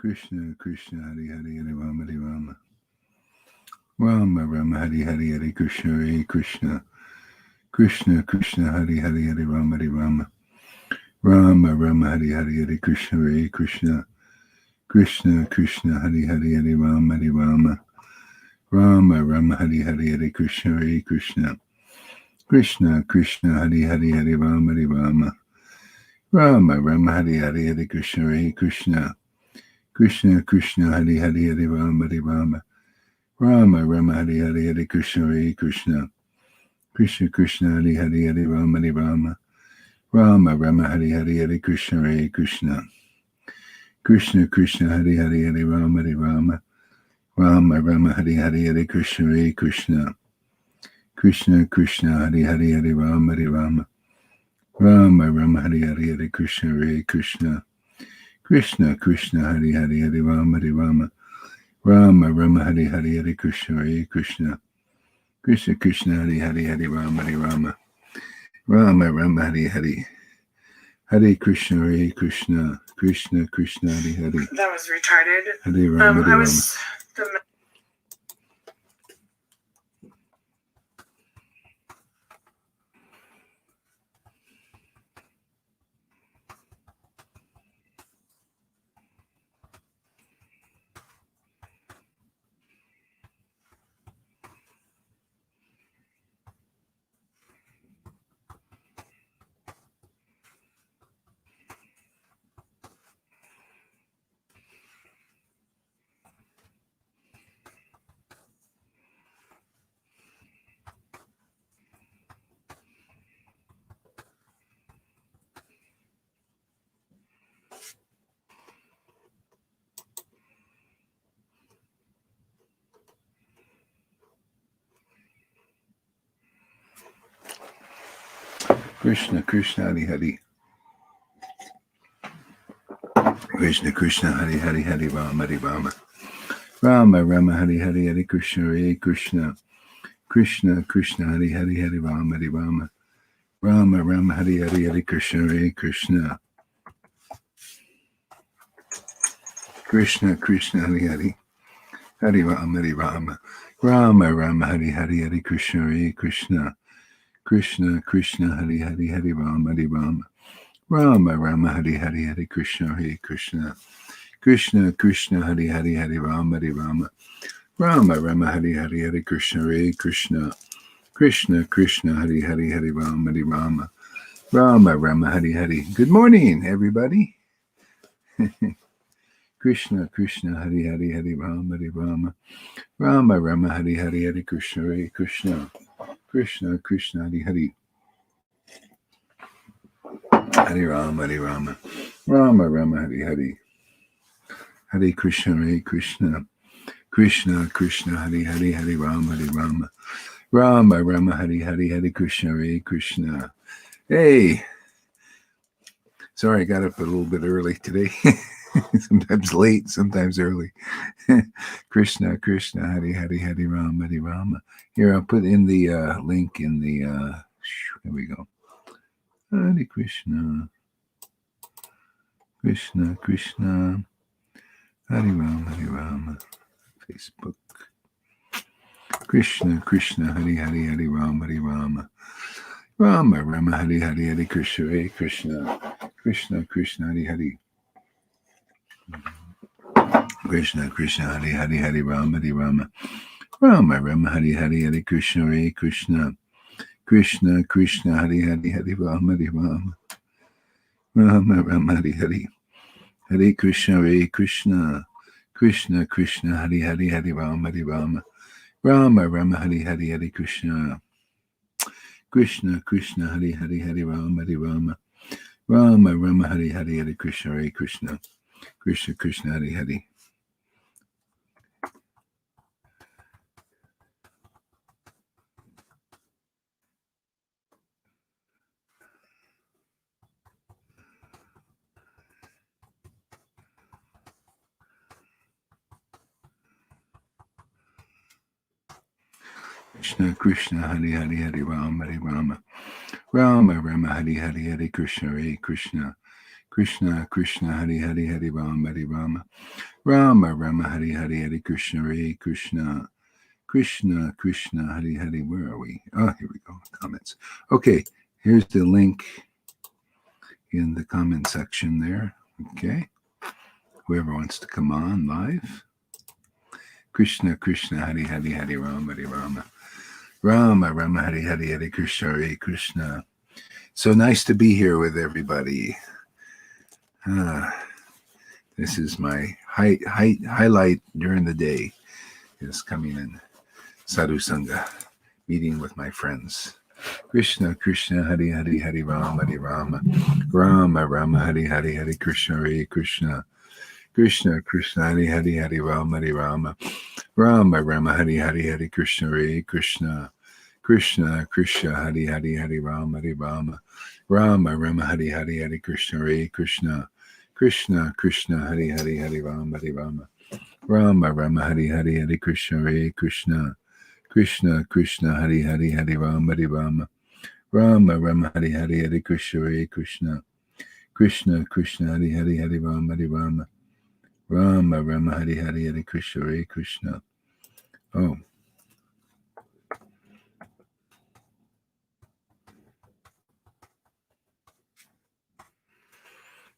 Krishna Krishna Hari Hari Hare Rama Hare Rama Rama Rama Hari Hari Hare Krishna Hare Krishna Krishna Krishna Hari Hari Hare Rama Hare Rama Rama Rama Hari Hari Hare Krishna Hare Krishna Krishna Krishna Hari Hari Hare Rama Hare Rama Rama Rama Hari Hari Hare Krishna Hare Krishna Krishna Krishna Hari Hari Hare Rama Hare Rama Rama Rama Hari Hari Hare Krishna Hare Krishna Krishna Krishna Hari Hari Hare Rama Hare Rama Rama Rama Hari Hari Hare Krishna Hare Krishna Krishna Krishna Hari Hari Hare Rama Hare Rama Rama Rama Hari Hari Hare Krishna Hare Krishna Krishna Krishna Hari Hari Hare Rama Hare Rama Rama Rama Hari Hari Hare Krishna Hare Krishna Krishna Krishna Hari Hari Hare Rama Hare Rama Rama Rama Hari Hari Hare Krishna Hare Krishna Krishna Krishna Hari Hari Hare Rama Hare Rama Rama Rama Hari Hari Hare Krishna Hare Krishna Krishna Krishna Hari Hari Hare Rama Hare Rama Rama Rama Hari Hari Hare Krishna Hare Krishna Krishna Krishna Hari Hari. That was retarded. Hare Rama Hare Rama. Krishna Krishna Hari Hari Krishna Krishna Hari Hari Hare Rama Hare Rama Rama Rama Hari Hari Hare Krishna Hare Krishna Krishna Krishna Hari Hari Hare Rama Hare Rama Rama Rama Hari Hari Hare Krishna Hare Krishna Krishna Krishna Hari Hari Hare Rama Hare Rama Rama Rama Hari Hari Hare Krishna Hare Krishna Krishna Krishna Hari Hari Hare Rama Hare Rama Rama Rama Hari Hari Hare Krishna Hare Krishna Krishna Krishna Hari Hari Hare Rama Hare Rama Rama Rama Hari Hari Hare Krishna Hare Krishna Krishna Krishna Hari Hari Hare Rama Hare Rama Rama Rama Hari Hari. Good morning, everybody. Krishna Krishna Hari Hari Hare Rama Hare Rama Rama Rama Hari Hari Hare Krishna Hare Krishna Krishna Krishna Hari Hari Hare Rama Rama Rama Hari Hari Hare Krishna Hare Krishna Krishna Krishna Hari Hari Hare Rama Rama Rama Hari Hari Hare Krishna Hare Krishna. Hey, sorry I got up a little bit early today. Sometimes late, sometimes early. Krishna Krishna Hari Hari Hare Rama. Here, I'll put in the link in the here we go. Hare Krishna Krishna Krishna Hare Rama Facebook. Krishna Krishna Hari Hari Hare Rama Rama Rama Hari Hari Hare Krishna Hare Krishna Krishna Krishna Hari Hari Krishna Krishna Hari Hari Hare Rama Rama Rama Hari Hari Hare Krishna Hare Krishna Krishna Krishna Hari Hari Hare Rama Rama Rama Hari Hari Hare Krishna Hare Krishna Krishna Krishna Hari Hari Hare Rama Rama Rama Hari Hari Hare Krishna Krishna Krishna Hari Hari Hare Rama Rama Rama Hari Hari Hare Krishna Hare Krishna Krishna Krishna Hari Hari. Krishna Krishna Hari Hari Hare Rama Rama Rama Rama Hari Hari Hare Krishna Hare Krishna Krishna Krishna Hari Hari Hari Rama Hari Rama Rama Rama Hari Hari Hari Krishna Hare Krishna Krishna Krishna Hari Hari. Where are we? Oh, here we go. Comments. Okay, here's the link in the comment section there. Okay, whoever wants to come on live. Krishna Krishna Hari Hari Hari Rama Hari Rama Rama Rama Hari Hari Hari Krishna Hare Krishna. So nice to be here with everybody. This is my highlight during the day, is coming in Sadhu Sangha, meeting with my friends. Krishna Krishna Hari Hari Hari Rama Hari Rama Rama Rama Hari Hari Hari Krishna Hare Krishna Krishna Krishna Hari Hari Hari Rama Hari Rama Rama Rama Hari Hari Hari Krishna Hare Krishna Krishna Krishna Hari Hari Hari Rama Hari Rama Rama Rama Hari Hari Hari Krishna Hare Krishna Krishna Krishna Hari Hari Hari Rama Hari Rama Rama Rama Hari Hari Hari Krishna Hare Krishna Krishna Krishna Hari Hari Hari Rama Hari Rama Rama Rama Hari Hari Hari Krishna Hare Krishna Krishna Krishna Hari Hari Hari Rama Hari Rama Rama Rama Hari Hari Hari Krishna Hare Krishna. Oh.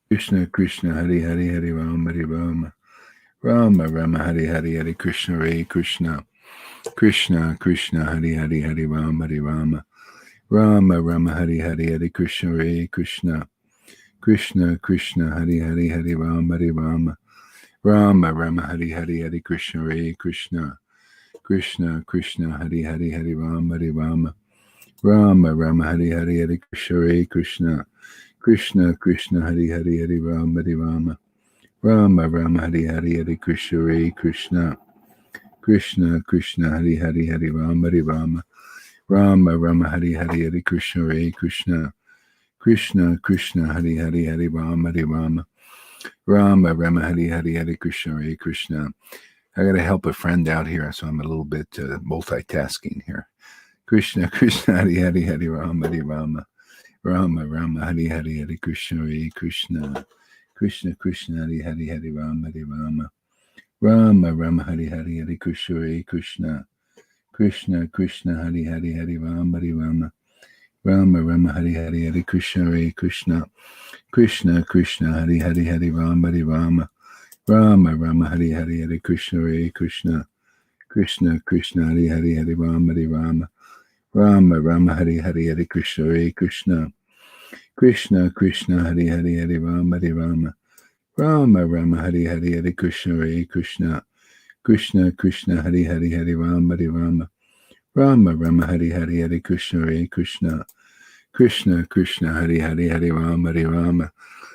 Krishna Krishna Hari Hari Hari Rama Hari Rama Rama Rama Hari Hari Hari Krishna Hare Krishna Krishna Krishna Hari Hari Hari Rama Hari Rama Rama Rama Hari Hari Hari Krishna Hare Krishna Krishna Krishna Hari Hari Hari Rama Hari Rama Rama Rama Hari Hari Hari Krishna Hare Krishna Krishna Krishna Hari Hari Hari Rama Hari Rama Rama Rama Hari Hari Hari Krishna Hare Krishna Krishna Krishna Hari Hari Hari Rama Hari Rama Rama Rama Hari Hari Hari Krishna Hare Krishna Krishna Krishna Hari Hari Hari Rama Hari Rama Rama Rama Hari Hari Hari Krishna Hare Krishna Krishna Krishna Hari Hari Hari Rama Hari Rama Rama Rama Hari Hari Hari Krishna Hare Krishna. I got to help a friend out here, so I'm a little bit multitasking here. Krishna Krishna Hari Hari Hari Rama Hari Rama Rama Rama Hari Hari Hari Krishna Hare Krishna Krishna Krishna Hari Hari Hari Rama Hari Rama Rama Rama Hari Hari Hari Krishna Hare Krishna Krishna Krishna Hari Hari Hari Rama Hari Rama Rama Rama Hari Hari Hari Krishna Hare Krishna Krishna Krishna Hari Hari Hari Rama Hari Rama Rama Rama Hari Hari Hari Krishna Hare Krishna Krishna Krishna Hari Hari Hari Rama Hari Rama Rama Rama Hari Hari Hari Krishna Hare Krishna Krishna Krishna Hari Hari Hari Rama Hari Rama Rama Rama Hari Hari Hari Krishna Hare Krishna Krishna Krishna Hari Hari Hari Rama Hari Rama Rama Rama Hari Hari Hari Krishna Hare Krishna Krishna Krishna Hari Hari Hari Rama Hari Rama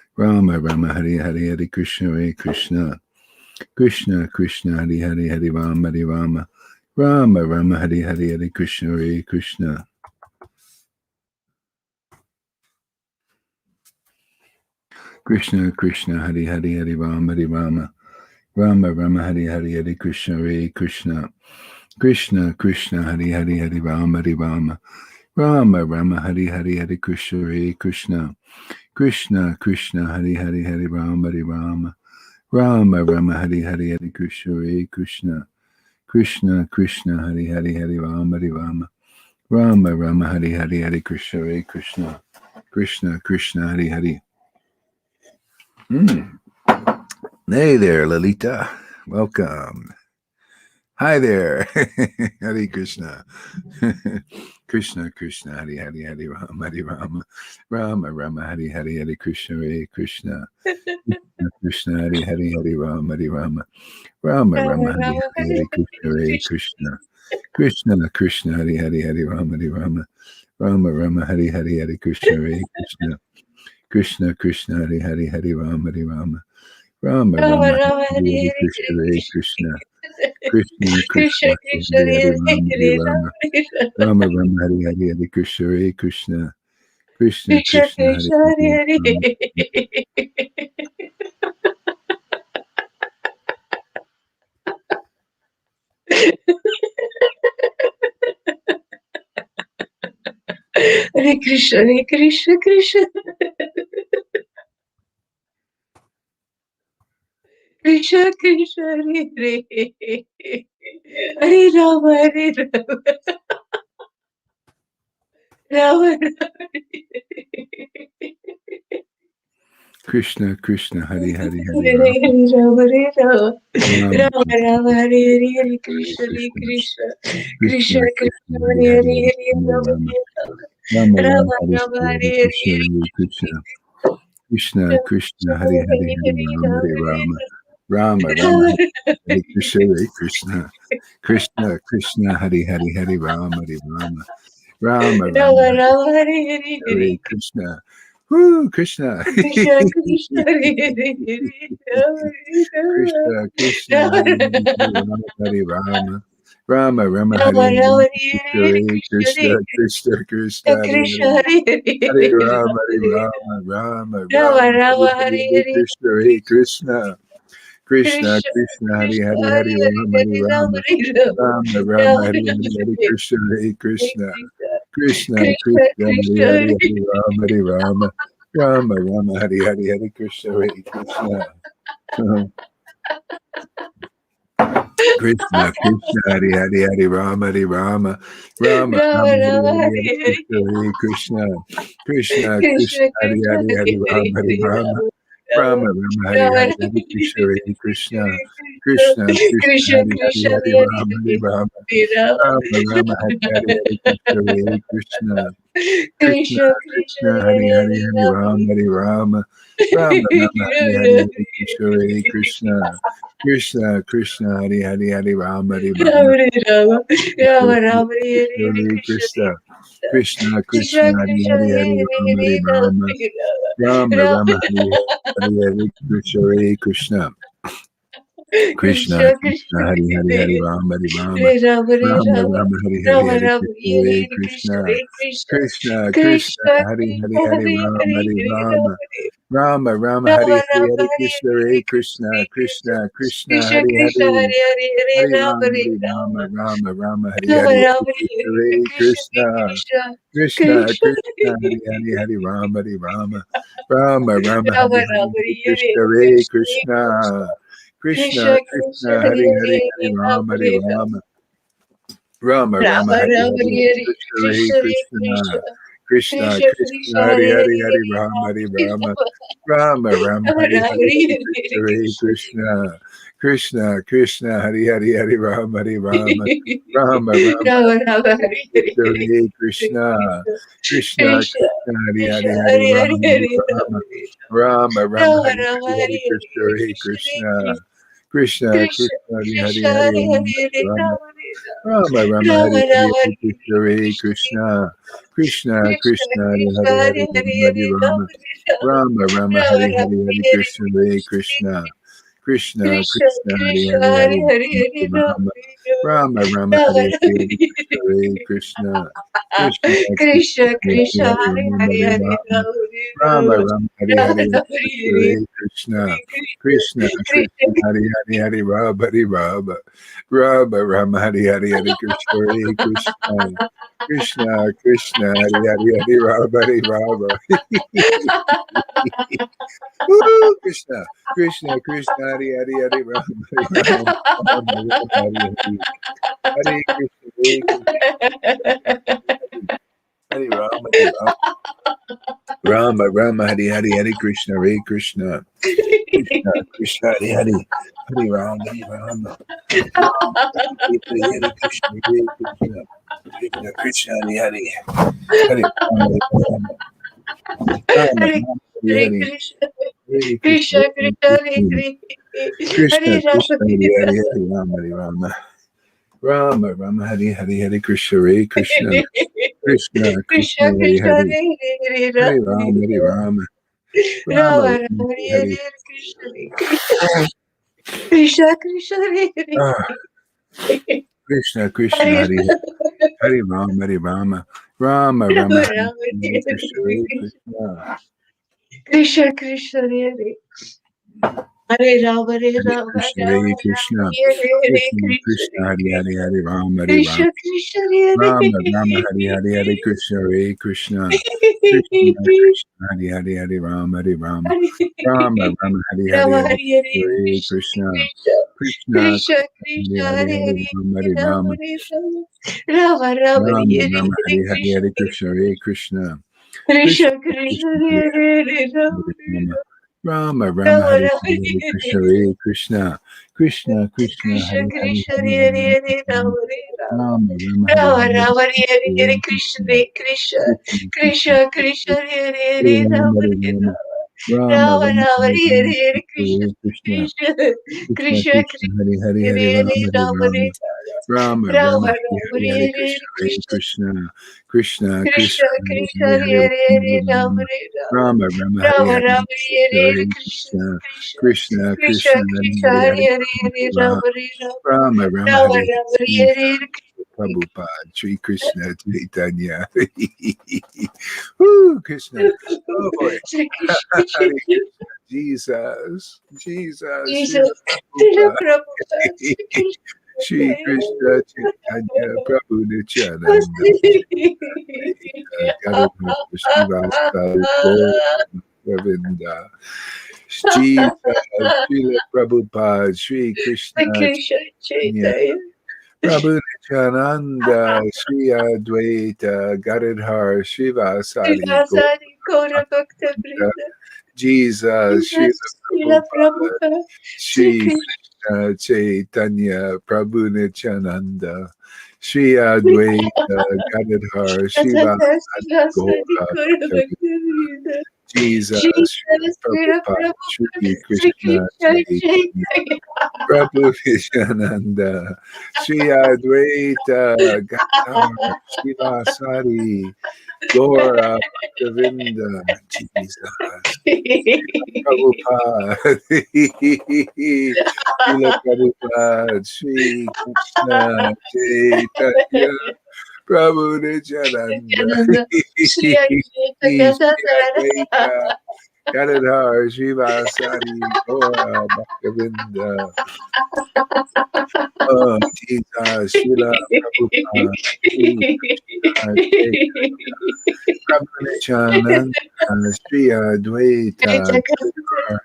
Rama Rama Hari Hari Hari Krishna Hare Krishna Krishna Krishna Hari Hari Hari Rama Hari Rama Rama Rama Hari Hari Hari Krishna Hare Krishna Krishna Krishna Hari Hari Hari Rama Hari Rama Rama Rama Hari Hari Hari Krishna Hare Krishna Krishna Krishna Hari Hari Hari Rama Hari Rama Rama Rama Hari Hari Hari Krishna Hare Krishna Krishna Krishna Hari Hari Hari Rama Hari Rama Rama Rama Hari Hari Hari Krishna Hare Krishna Krishna Krishna Hari Hari Hari Rama Hari Rama Rama Rama Hari Hari Hari Krishna Hare Krishna Krishna Krishna Hari Hari. Hey there, Lalita. Welcome. Hi there. Hare Krishna. Krishna Krishna Hari Hari Hari Rama Hari Rama Rama Rama Hari Hari Hari Krishna Hare Krishna Krishna Hari Hari Hari Rama Hari Rama Rama Rama Hari Hari Hari Krishna Hare Krishna Krishna Krishna Hari Hari Hari Rama Hari Rama Rama Rama Hari Hari Hari Krishna Hare Krishna Krishna Krishna Hari Hari Hari Rama Hari Rama Rama Rama Hari Hari Krishna Hare Krishna Krishna Krishna Hari Hari Rama Hari Rama Rama Rama Hari Hari Hari Krishna Hare Krishna Krishna Krishna Hari Hari Hare Krishna, Hare Krishna, Krishna. Krishna Krishna Hare Hare Hare Rama Hare Rama Rama Rama Krishna Krishna Hari Hari Hari Hare Ram Hare Rama Hare Rama Ram Rama Rama Hare Hare Hare Hare Krishna Hare Krishna Krishna Krishna Krishna Krishna Krishna Hari Hare Hari Hare Hare Hari Rama Rama Rama Rama Rama Rama Hari Rama Hari Hare Krishna Hare Hari Krishna Hare Krishna Krishna Krishna Krishna Hari Hare Hari Hari Hare Ram Hari Rama Rama Rama Rama Hari Krishna Hari Krishna Krishna Krishna Hari Hari Hari Ram Hari Rama Rama Rama Rama Hari Rama Hare Hare Hare Hare Krishna Woo Krishna Krishna Krishna Hare Hare Hare Krishna Krishna Rama Hari Hari Rama Rama Hari Rama Rama Rama Hari Rama Hari Rama Hare Krishna Hare Krishna Krishna Krishna Hari Krishna Hari Hare Hare Hare Rama, Hare Hare Rama, Rama Rama Rama, Hare Rama Hare, Hare Hare Hare Krishna, Hare Krishna, Krishna Krishna Krishna, Hare Krishna Hare, Hare Hare Hare Rama, Hare Hare Rama Rama, Hare Rama Rama, Rama Hare Rama Hare, Hare Hare Krishna, Hare Krishna, Krishna Krishna Krishna, Krishna Hare Hare Hare, Hare Rama, Hare Rama, Rama Rama, Hare Hare, Hare Krishna, Hare Krishna. Krishna, Krishna, Hare Hare, Hare Rama, Hare Rama, Rama Rama Rama, Hare Rama Hare, Hare Hare Krishna, Hare Hare Krishna, Krishna, Krishna, Krishna Hare Krishna Hare, Hare Hare Hare Rama, Hare Hare Rama, Rama Rama Rama, Hare Rama Hare, Rama Hare Krishna, Hare Hare Krishna, Krishna Krishna, Krishna, Krishna Hare Hare, Krishna Hare Hare Rama, Hare Rama, Hare Rama Rama Rama, Hare Hare, Hare Krishna, Hare Krishna, Krishna, Krishna Krishna Krishna, Hare Hare Hare, Hare Rama, Hare Rama, Rama Rama, Hare Hare, Hare Krishna, Hare Krishna, Krishna, Krishna, Hare Hare, Hare Rama, Hare Rama, Hare Rama Rama Rama Hare Krishna, Hare Hare Krishna Krishna, Krishna, Krishna Krishna, Hare Krishna Hare, Hare Hare Rama, Hare Hare Rama, Rama Rama Rama, Hare Hare, Hare Krishna, Hare Krishna, Krishna, Krishna Krishna, Krishna Hare Hare, Hare Hare Rama, Hare Rama, Hare Rama Hare Rama Rama Rama, Hare Hare, Rama Hare Rama Krishna, Hare Hare Hare Krishna Krishna, Hare Krishna Krishna, Krishna, Krishna Hare Hare, Krishna Hare Hare Rama, Hare Hare Hare Rama, Rama Rama Rama, Hare Rama Hare, Rama Hare Hare Krishna, Hare Hare Krishna Krishna, Hare Krishna Krishna, Krishna, Krishna Hare Krishna Hare, Hare Hare Hare Hare Rama Rama, Hare Hare Rama Rama, Rama Rama, Hare Hare, Rama Hare Rama Krishna, Hare Hare Krishna Hare Krishna, Krishna Krishna, Krishna Krishna, Hare Hare, Hare Rama, Hare Rama, Rama, Rama, Hare Rama Hare, Rama Hare Hare Krishna, Hare Hare Krishna Krishna, Krishna, Krishna Krishna Krishna, Hare Hare Hare, Hare Hare Rama, Rama Hare Hare Rama, Rama, Rama, Rama Hare Rama Hare, Hare Hare Krishna, Hare Krishna Hare Krishna, Krishna Krishna, Krishna Krishna, Krishna Hare Hare Hare, Hare Hare Rama, Hare Rama, Rama Rama, Rama, Rama Hare Rama Hare, Hare Hare Krishna, Hare Krishna, Krishna, Krishna, Hare Hare, Hare Rama, Hare Rama, Rama, Rama, Rama Hare Rama Hare, Hare Hare Hare Krishna, Krishna, Krishna Krishna, Hare Krishna Hare, Hare Hare Rama, Hare Hare Hare Rama, Rama, Rama, Rama Hare Rama Hare, Hare Hare Krishna, Hare Hare Krishna Krishna, Hare Krishna, Krishna Krishna, Hare Krishna Hare, Hare Hare Rama, Hare Hare Hare Rama, Rama Rama Rama Rama Hari Hari Rama Hari Hare Krishna Hare Krishna Krishna Krishna Krishna Krishna Hari Krishna Hari Hare Hari Hare Rama Hari Hare Rama Rama Rama Rama Hari Rama Hari Hari Hare Krishna Hare Krishna Krishna Krishna Krishna Hari Krishna Hari Hare Hari Hare Rama Rama Rama Rama Hari Hari Rama Hari Krishna Hare Krishna Krishna Krishna Krishna Hari Krishna Hari Hare Rama Hare Hari Hare Rama Rama Rama Hari Rama Hari Hari Rama Krishna Hare Hare Krishna Krishna Krishna Krishna Krishna Hari Hari Hari Rama Hari Rama Rama Rama Hari Hari Hari Krishna Hare Krishna Krishna, Krishna, Hari Hari Hari Rama, Hari Rama. Woo! Krishna, Krishna, Krishna, Hari Hari Hari Rama, Hari Rama, Rama, Rama, Hari Hari. Hare Krishna, Hare Krishna, Hari Rama, Hari Rama. Rama, Rama, Hari Hari, Hari Krishna, Hare Krishna. Krishna, Krishna, Hari Hari. Hari Rama, Hari Rama. Rama, Hari Hari, Hari Krishna, Hare Krishna. Krishna, Krishna, Hari Hari. Hari Rama, Hari Rama. Rama, Hare Rama, Hari Hare Hari. Krishna Hare Krishna, Krishna Hare Krishna Hare Krishna, Hare Krishna, Rama Krishna, Hare Hare, Hare Rama, Hare Rama, Rama, Rama, Hare Hare, Hare Krishna, Hare Krishna, Krishna, Krishna, Krishna Hare Krishna Hare, Hare Hare Hare Rama Rama, Hare Rama, Rama, Rama Rama, Rama Hare Hare Hare. Hare Krishna Krishna Hare Ah, Hare Krishna, Krishna, Hare Hare Hare Rama, Hare Rama, Rama, Rama, Rama Hare Rama Hare, Krishna, Hare Krishna. Krishna Krishna Hare Hare Rama, Hare Rama Krishna, Rama, Hare Krishna, Hare Krishna Krishna, Krishna, Hare Hare, Hare Ram, Hare Ram, Krishna Krishna, Hare Rama Rama, Hare Hare, Hare Krishna, Hare Krishna, Krishna Krishna, Hare Hare, Hare Ram, Hare Ram, Rama Rama, Hare Hare, Rama Hare Hare Hare, Krishna, Krishna Krishna Krishna, Krishna, Krishna Hare Krishna, Hare, Hare Hare Ram, Hare Hare, Ram, Rama Rama, Rama Rama Hare Rama, Hare, Hare Hare, Hare Krishna Krishna, Hare Krishna, Krishna Krishna Krishna, Krishna, Hare Hare Hare, Rama, Rama Rama, Rama Hare Rama, Hare, Krishna, Hare Krishna, Krishna Krishna, Krishna Hare Hare, Krishna, Hare Hare Hare, Rama, Rama Rama Rama, Hare Rama Hare, Rama, Hare Hare, Hare Krishna Krishna, Krishna Krishna Krishna, Krishna Krishna, Hare Hare, Rama Rama Rama, Rama Rama Rama, Rama, Hare Hare Hare, Hare, Krishna Hare Krishna, Krishna Krishna Krishna Krishna, Krishna, Hare Hare, Hare Hare Hare, Rama, Hare Rama Rama, Rama Rama, Rama Hare Rama, Hare, Hare Hare Hare, Krishna, Hare Krishna Krishna, Krishna Krishna Krishna, Krishna, Hare Hare, Hare Hare, Rama, Rama Rama Rama, Hare Rama Hare, Rama, Hare Hare, Hare Krishna Krishna, Krishna Krishna Krishna Krishna, Krishna, Hare Hare Hare, Hare, Rama Rama Rama Rama, Rama Hare Rama, Hare, Hare Prabhupada, Sri Krishna Chaitanya. Woo, Krishna. Oh boy. Hare Hare Krishna, Krishna. Jesus. Jesus. Jesus, Srila Srila Prabhupada. Prabhupada, Shri Sri Krishna Krishna Chaitanya Prabhu Nityananda. Gadadhar Srivastava Gaur Govinda. Jesus. Srila Prabhupada. Sri Krishna Krishna Chaitanya. Chaitanya, Prabhu Nityananda, Sri Advaita, Gadadhar, Srivasadi, Srivasadi Gaura Bhakta Govinda, Vrinda, Jesus, Srila Jesus, Srila Prabhupada, Prabhupada, Shri Sri Krishna Krishna Chaitanya, Prabhu Nityananda, Sri Advaita, Gadadhar, Srivasadi, Srivasadi Gaura Gaura Bhakta, Bhakta Vrinda, Jesus, Srila Jesus, Srila Prabhupada, Prabhupada, Sri Shri Krishna Krishna Chaitanya, Chaitanya, Prabhu Nityananda, Sri Advaita, Gadadhar, Srivasadi, Gora Bhaktavinda, Jesus, Prabhupada, Srila Prabhupada, Sri Krishna Chaitanya, Prabhu Nityananda, Nityananda, Shri Advaita Sri Gadadhara. Advaita, Gadadhar, Srivasadi, Gora Bhaktavinda, oh, Jesus, Srila Prabhupada, Sri Krishna Chaitanya, Prabhu Nityananda, Sri Advaita, Gadadhar,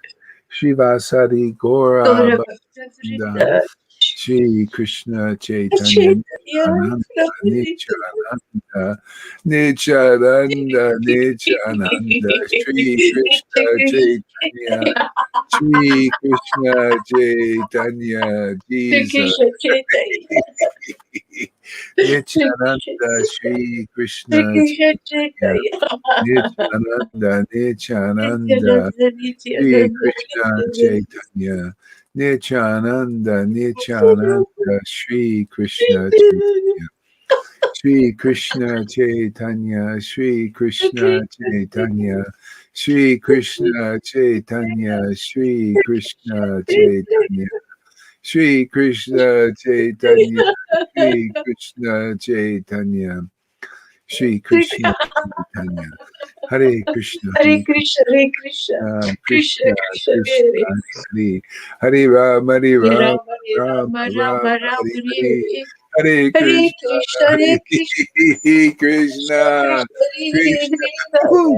Srivasadi, Gora Bhaktavinda, Gaurabhakta Shri Krishna Chaitanya Chaitanya Nityananda, Prabhu Nityananda, Nityananda, Nityananda, Shri Krishna Chaitanya, Shri Krishna Chaitanya, Jesus. Krishna Chaitanya Nityananda, Shri Krishna Krishna Chaitanya, Chaitanya Nityananda, Nityananda, Nityananda Shri Nityananda Krishna Chaitanya, Nityananda, Nityananda, Shri Krishna Chaitanya, Shri Krishna Chaitanya, Shri Krishna Chaitanya, Shri Krishna Chaitanya, Shri Krishna Chaitanya, Shri Krishna Chaitanya, Shri Krishna Chaitanya, Shri Krishna Chaitanya, Hare Krishna, Hare Hare Krishna, Hare Krishna, Krishna, Krishna Krishna, Krishna, Hare Hare Hare, Hare Hare Rama, Rama, Hare Rama, Rama, Rama, Rama Rama, Hare Hare, Hare Hare Hare Krishna, Krishna, Hare Hare Krishna, Krishna Krishna, Krishna, Krishna, Hare woo.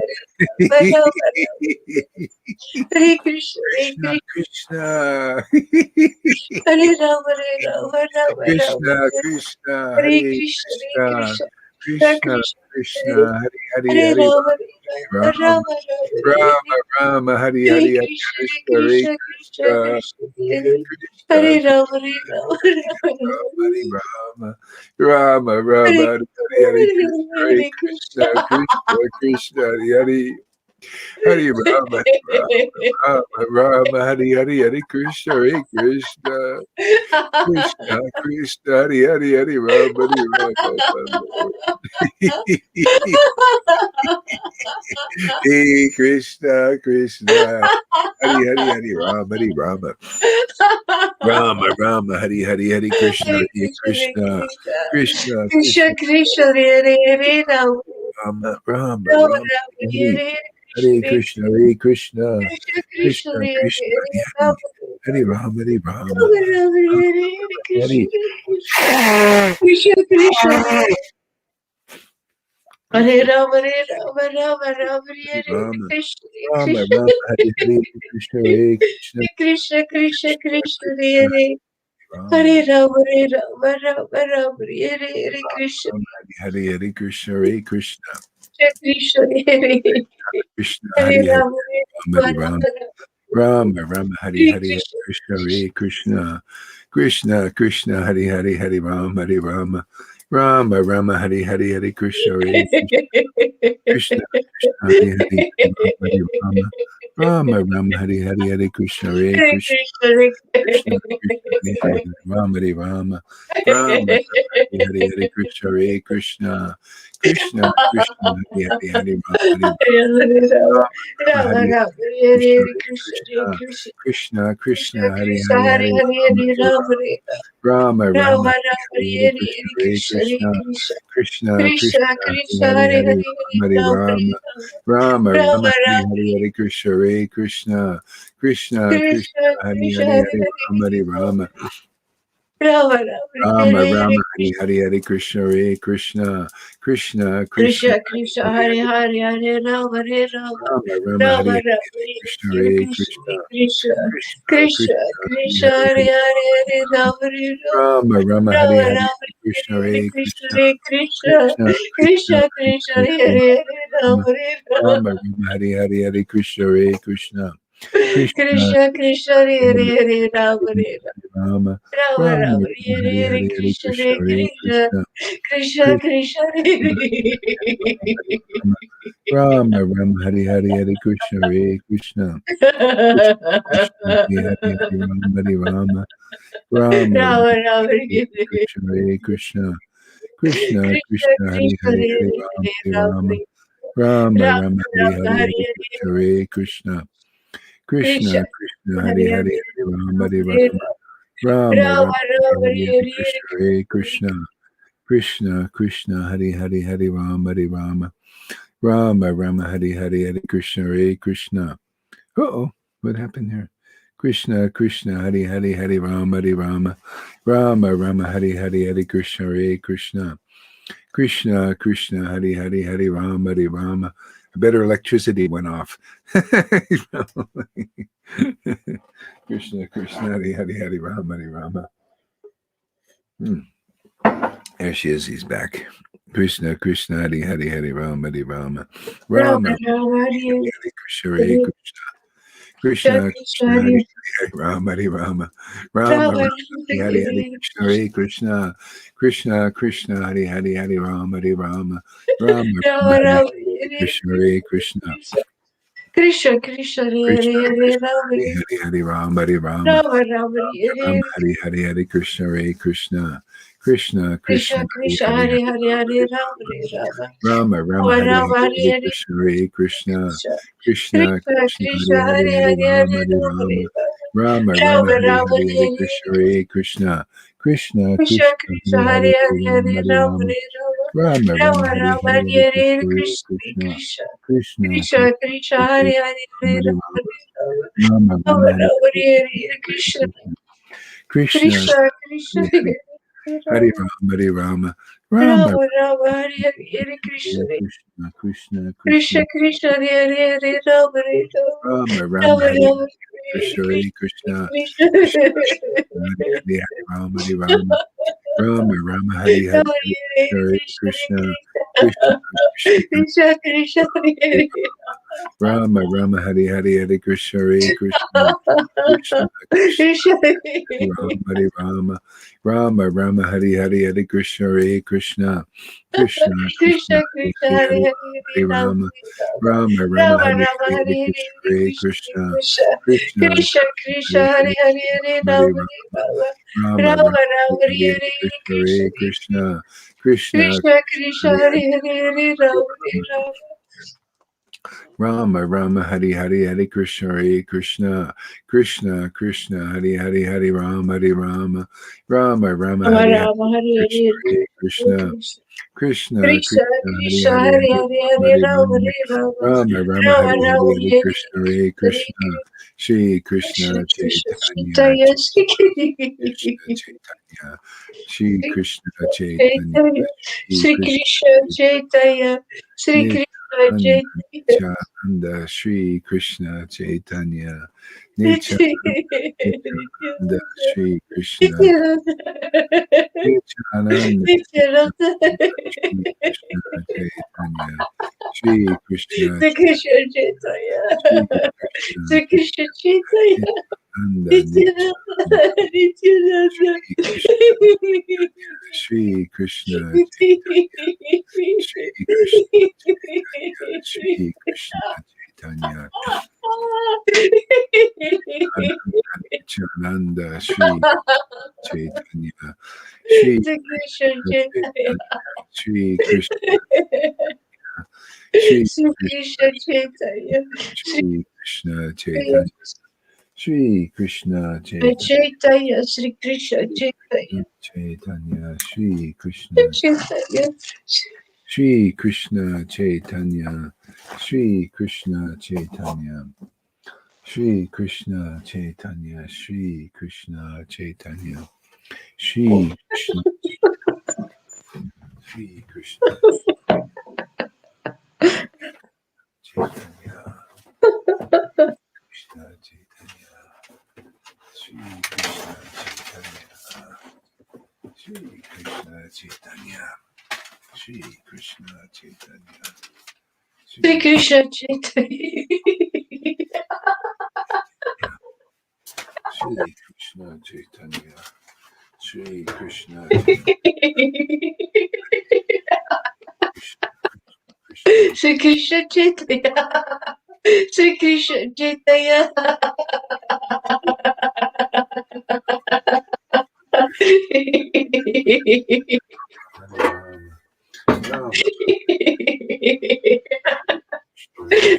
Hare Rama, Hare Krishna, Hare Krishna, Krishna, Krishna, Hare Rama, Rama Rama, Rama Krishna, Krishna, Hare Hare Krishna, Hare Krishna, Krishna, Hare Krishna, Krishna, Krishna, Hare Hare, Hare Hare Rama, Rama, Rama Rama, Rama, Rama, Rama, Hare Hare Hare, Hare Krishna, Krishna, Hare Hare Krishna, Krishna Krishna, Krishna, Hare Hare Krishna, Rama, Rama Hare Rama, Rama, Rama, Rama, Hare Hare Hare Krishna, Hare Hare Krishna, Krishna. Krishna, Krishna, Hare Hare Rama, Rama, Rama, Hare Hare, Hare Krishna, Hare Krishna, Krishna, Krishna, Hare Hare, Hare Rama, Hare Rama, Hey Krishna, Krishna, Hare Hare, Hare Rama, Hare Rama, Rama, Rama, Hare Hare, Hare Krishna, Hare Hare Krishna, Hare Krishna, Krishna, Krishna, Krishna Krishna, Krishna, Hare Hare, Rama, Rama, Rama, Rama Rama, Rama, Hare Hare Hare Krishna, Krishna, Hare Krishna, Krishna Krishna, Krishna Hare Krishna, Hare, Hare Hare, Rama Hare Ram, Hare Ram, Rama, Rama Hare Hare, Hare Krishna Krishna, Krishna Krishna, Hare Rama, Hare Rama, Rama Rama, Hare Hare, Ram, Krishna Ram, Krishna, Ram, Hare Hare, Krishna, Hare Krishna, Krishna Krishna, Krishna Krishna Krishna, Hare Ram, Hare, Rama Rama, Rama Rama, Hare Hare, Krishna Ram, Hare Hare, Krishna, Hare Krishna, Krishna Hare Krishna, Hare, Hare Hare, Rama Ram, Hare Rama, Ram, Rama Ram, Ram, Hare Hare, Hare, Krishna Krishna, Hare Krishna, Krishna, Krishna, Hare Hare, Hare Ram, Hare Ram, Ram, Ram, Hare Hare, Hare Krishna, Hare Krishna, Krishna, Hare Hare, Hare Rama, Rama, Rama, Hare Hare, Hare Krishna, Hare Hare Krishna, Krishna, Krishna, Krishna, Hare Hare, Rama, Hare Rama, Rama, Rama, Hare Hare, Hare Krishna, Hare Krishna, Krishna, Krishna, Hare Hare, Hare Rama, Hare Rama, Rama, Rama Hare Hare, Rama, Krishna, Hare Hare Krishna, Hare Krishna, Krishna, Krishna, Krishna Krishna, Hare Krishna, Hare, Hare Hare Hare, Rama, Hare Hare Rama, Rama, Rama, Rama Hare Rama, Hare, Hare Hare Krishna, Hare Hare Krishna, Hare Krishna, Krishna, Krishna, Krishna, Krishna Hare Krishna, Hare, Hare Hare Hare, Rama, Hare Hare Rama, Rama, Rama, Rama Rama, Rama, Hare Hare, Hare Krishna, Hare Krishna, Krishna, Krishna, Krishna Hare Krishna, Hare, Hare Hare Rama, Hare Hare, Rama, Rama Rama, Rama, Hare Rama, Hare Hare Krishna, Hare, Hare Krishna, Hare Krishna, Krishna, Krishna, Krishna Hare Krishna, Hare, Hare Hare Hare, Hare Rama, Hare Rama, Rama, Rama, Hare Rama Hare, Rama, Hare Krishna, Hare Hare Krishna, Krishna, Krishna Krishna, Krishna, Krishna, Krishna Hare Hare, Hare Hare Hare, Hare Rama, Hare Rama, Rama, Rama, Hare Rama Hare, Rama, Hare Krishna, Hare Hare Krishna, Krishna, Hare Krishna, Krishna, Krishna, Krishna Hare Krishna, Hare, Hare Hare Hare, Rama, Rama, Hare Rama, Rama, Rama, Hare Hare, Hare Krishna, Hare Krishna, Krishna, Krishna Krishna, Hare Hare Hare, Rama, Hare Rama, Rama, Rama, Rama, Rama, Hare Hare Hare, Hare, Hare Krishna, Krishna, Hare Hare Krishna, Krishna, Krishna Krishna, Krishna, Rama, Rama, Rama, Hare Hare, Hare Krishna, Hare Krishna, Krishna, Krishna, Hare Hare, Hare Rama, Hare Rama, Rama, Rama, Rama Rama, Hare Hare Krishna, Hare Krishna, Krishna, Krishna Krishna, Hare Krishna, Hare, Hare Hare Rama, Hare, Hare Rama, Rama, Rama, Rama Rama, Hare Rama, Hare, Hare Hare Hare, Krishna, Hare Krishna, Krishna Krishna, Krishna, Hare Hare Hare, Hare, Hare Rama, Hare Hare Rama, Rama, Rama, Rama Hare Rama, Hare, Hare Hare Krishna, Hare, Hare Krishna, Krishna, Krishna, Hare Hare, Hare Rama, Hare Rama, Rama, Rama, Hare Hare, Hare Krishna, Hare Krishna. Uh-oh, what happened here? Krishna, Krishna, Hare Hare, Hare Rama, Hare Rama, Rama, Rama, Hare Hare, Hare Krishna, Hare Krishna, Krishna, Krishna, Hare Hare, Hare Rama, Hare Rama. A better electricity went off. Krishna, Krishna, Hare Hare, Hare Rama, Hare Rama. There she is. He's back. Krishna, Krishna, Hare Hare, Hare Rama, Hare Rama, Rama Rama, Rama, Hare Hare Krishna, Hare Hare, Krishna, Krishna, Krishna Krishna, Hare Hare, Hare, Rama, Hare Rama, Rama, Rama Rama, Rama, Hare Hare, Hare Hare Krishna, Hare Krishna, Krishna, Krishna, Hare Hare, Hare Rama, Hare Rama, Rama, Rama, Rama Hare Rama, Hare, Hare Krishna, Hare Krishna, Krishna Krishna, Hare Krishna, Hare, Krishna, Rama Hare Hare, Hare Rama, Hare Rama, Rama Rama, Rama, Hare Hare Hare, Hare Krishna, Hare Krishna, Krishna, Krishna Krishna, Hare Krishna, Hare, Hare Hare Hare, Rama, Hare Hare Rama Rama, Rama, Rama Hare Rama, Hare, Hare Hare Krishna, Hare Krishna, Krishna Krishna, Krishna Krishna, Krishna, Hare Hare, Hare Hare Hare, Rama, Hare Hare Rama Rama, Rama, Rama, Rama Hare Rama, Hare, Hare Krishna, Hare Krishna, Krishna, Krishna Krishna, Krishna, Hare Hare Hare, Hare Hare, Rama, Hare Hare Rama Rama, Rama Rama, Rama, Rama Hare Rama, Hare, Hare Hare Krishna, Hare Hare Krishna Krishna, Krishna Krishna, Krishna Krishna, Krishna, Hare Hare Hare, Hare Rama, Rama Rama, Rama Rama, Hare Rama, Hare, Hare Hare Krishna Krishna, Krishna Krishna, Hare Hare Hare Rama Rama, Hare Rama, Rama, Rama Rama, Hare Hare Hare Krishna Krishna, Krishna, Krishna Krishna, Krishna, Hare Hare Rama Rama, Rama, Rama Hare Rama, Krishna, Hare Hare Krishna, Krishna Krishna, Hare Hare, Hare Rama, Hare Rama, Rama, Rama, Hare Hare, Rama Hare Hare Krishna, Krishna Krishna, Krishna, Krishna Krishna, Hare Hare Rama, Rama, Hare Hare, Hare Krishna, Hare Krishna, Krishna, Krishna, Krishna Rama, Hare Rama, Rama, Rama, Hare Hare, Hare Krishna, Hare Krishna, Krishna, Krishna, Krishna Hare Krishna, Hare, Hare Hare Hare, Hare Rama Rama, Rama Rama, Rama, Rama Hare Rama, Hare, Hare Hare Hare, Krishna, Hare Krishna Krishna, Krishna Krishna, Krishna Krishna, Krishna, Hare Hare Hare, Hare, Hare Hare Rama Rama, Rama Rama, Rama Rama, Rama, Hare Hare Hare, Hare, Krishna, Krishna Hare Krishna, Krishna, Krishna Krishna, Krishna, Hare Hare Hare, Hare, Hare Rama Rama Rama Rama Hari Hari Hare Krishna Krishna Krishna Krishna Hari Hari Hare Rama Rama Rama Rama Rama Hari Hari Rama Hare Krishna Hare Krishna Krishna Krishna Krishna Krishna Hari Krishna Hari Hare Hare Hare Rama Hare Rama Rama Rama Rama Hari Rama Hari Hare Hare Hare Krishna Shri Krishna Krishna Chaitanya Chaitanya Shri Krishna Chaitanya Shri Krishna Chaitanya Chaitanya Shri Shri Krishna Krishna Chaitanya Shri Krishna Chaitanya Nityananda Shri Krishna Chaitanya Nityananda Shri Krishna Nityananda Shri Krishna Chaitanya Shri Krishna Shri Krishna Chaitanya Shri Krishna Shri Krishna Chaitanya Nityananda Nityananda Nityananda Shri Krishna Shri Krishna Shri Krishna Shri Krishna Chaitanya Nityananda Shri Chaitanya Shri Shri Krishna Chaitanya Shri Krishna Shri Shri Krishna Krishna Chaitanya Shri Krishna Chaitanya Shri Krishna Shri Chaitanya Chaitanya Shri Krishna Chaitanya Chaitanya Shri Krishna Chaitanya Shri Krishna Chaitanya Shri Krishna Chaitanya Shri Krishna Chaitanya Shri Krishna Chaitanya Shri Krishna Shri Krishna Chaitanya Krishna Chaitanya Shri Krishna Chaitanya Shri Krishna Chaitanya Shri Krishna Chaitanya Shri Krishna Chaitanya Shri Krishna Chaitanya Shri Krishna Krishna Shri Krishna Chaitanya Shri Krishna Chaitanya Ram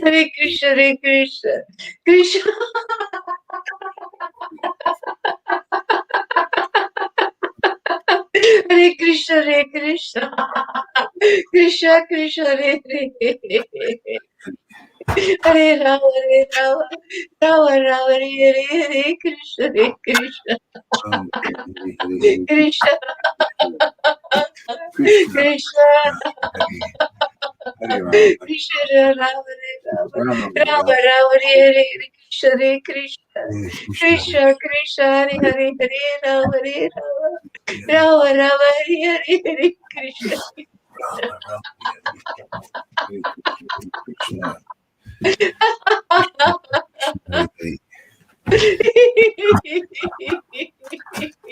Hare Krishna, Hare Krishna, Krishna, Hare Krishna, Hare Krishna, Krishna Krishna, Hare Hare, Hare Rama, Hare Rama, Rama Rama, Hare Hare, Hare Krishna, Hare Krishna, Krishna, Krishna Krishna, Hare Ram Krishna Rama, Hare Rama, Rama Rama Rama, Hare Hare, Krishna, Hare Krishna, Krishna Krishna Krishna, Hare Hare, Hare Rama, Hare Rama, Rama Rama, Hare Hare, Hare Krishna.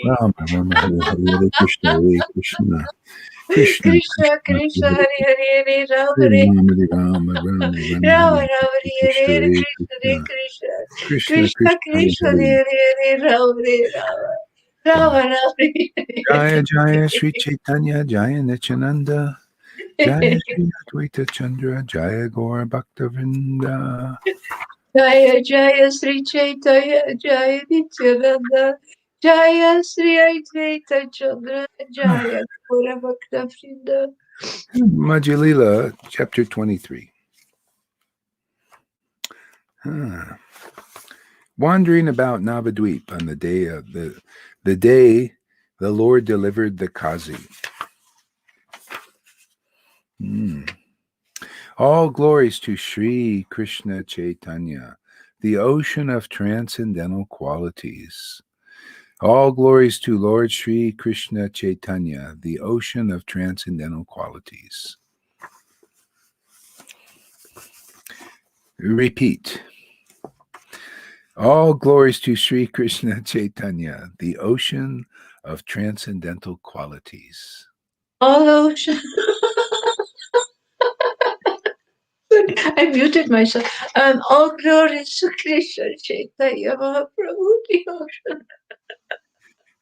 Rama Rama Krishna Rama Rama Hare Hare Krishna Hare Krishna Krishna Krishna Krishna Krishna Hare Hare Hare Hare Rama Hare Hare Rama Rama Rama Rama Hare Rama Hare Krishna Hare Hare Krishna Hare Krishna Krishna Krishna Krishna Krishna Hare Hare Hare Rama Rama Rama Rama Jaya Jaya Sri Chaitanya Jaya Nityananda Jaya Sri Advaita Chandra Jaya Gaur Bhaktavinda Jaya Jaya Sri Chaitanya Jaya Nityananda Jaya Sri Advaita Chandra Jaya Gaura Bhakta Vrinda. Majja chapter 23. Huh. Wandering about Navadweep on the day of the day the Lord delivered the Kazi. All glories to Sri Krishna Chaitanya, the ocean of transcendental qualities. All glories to Lord Sri Krishna Chaitanya, the ocean of transcendental qualities. Repeat. All glories to Sri Krishna Chaitanya, the ocean of transcendental qualities. All ocean. I muted myself. All glories to Krishna Chaitanya Mahaprabhu,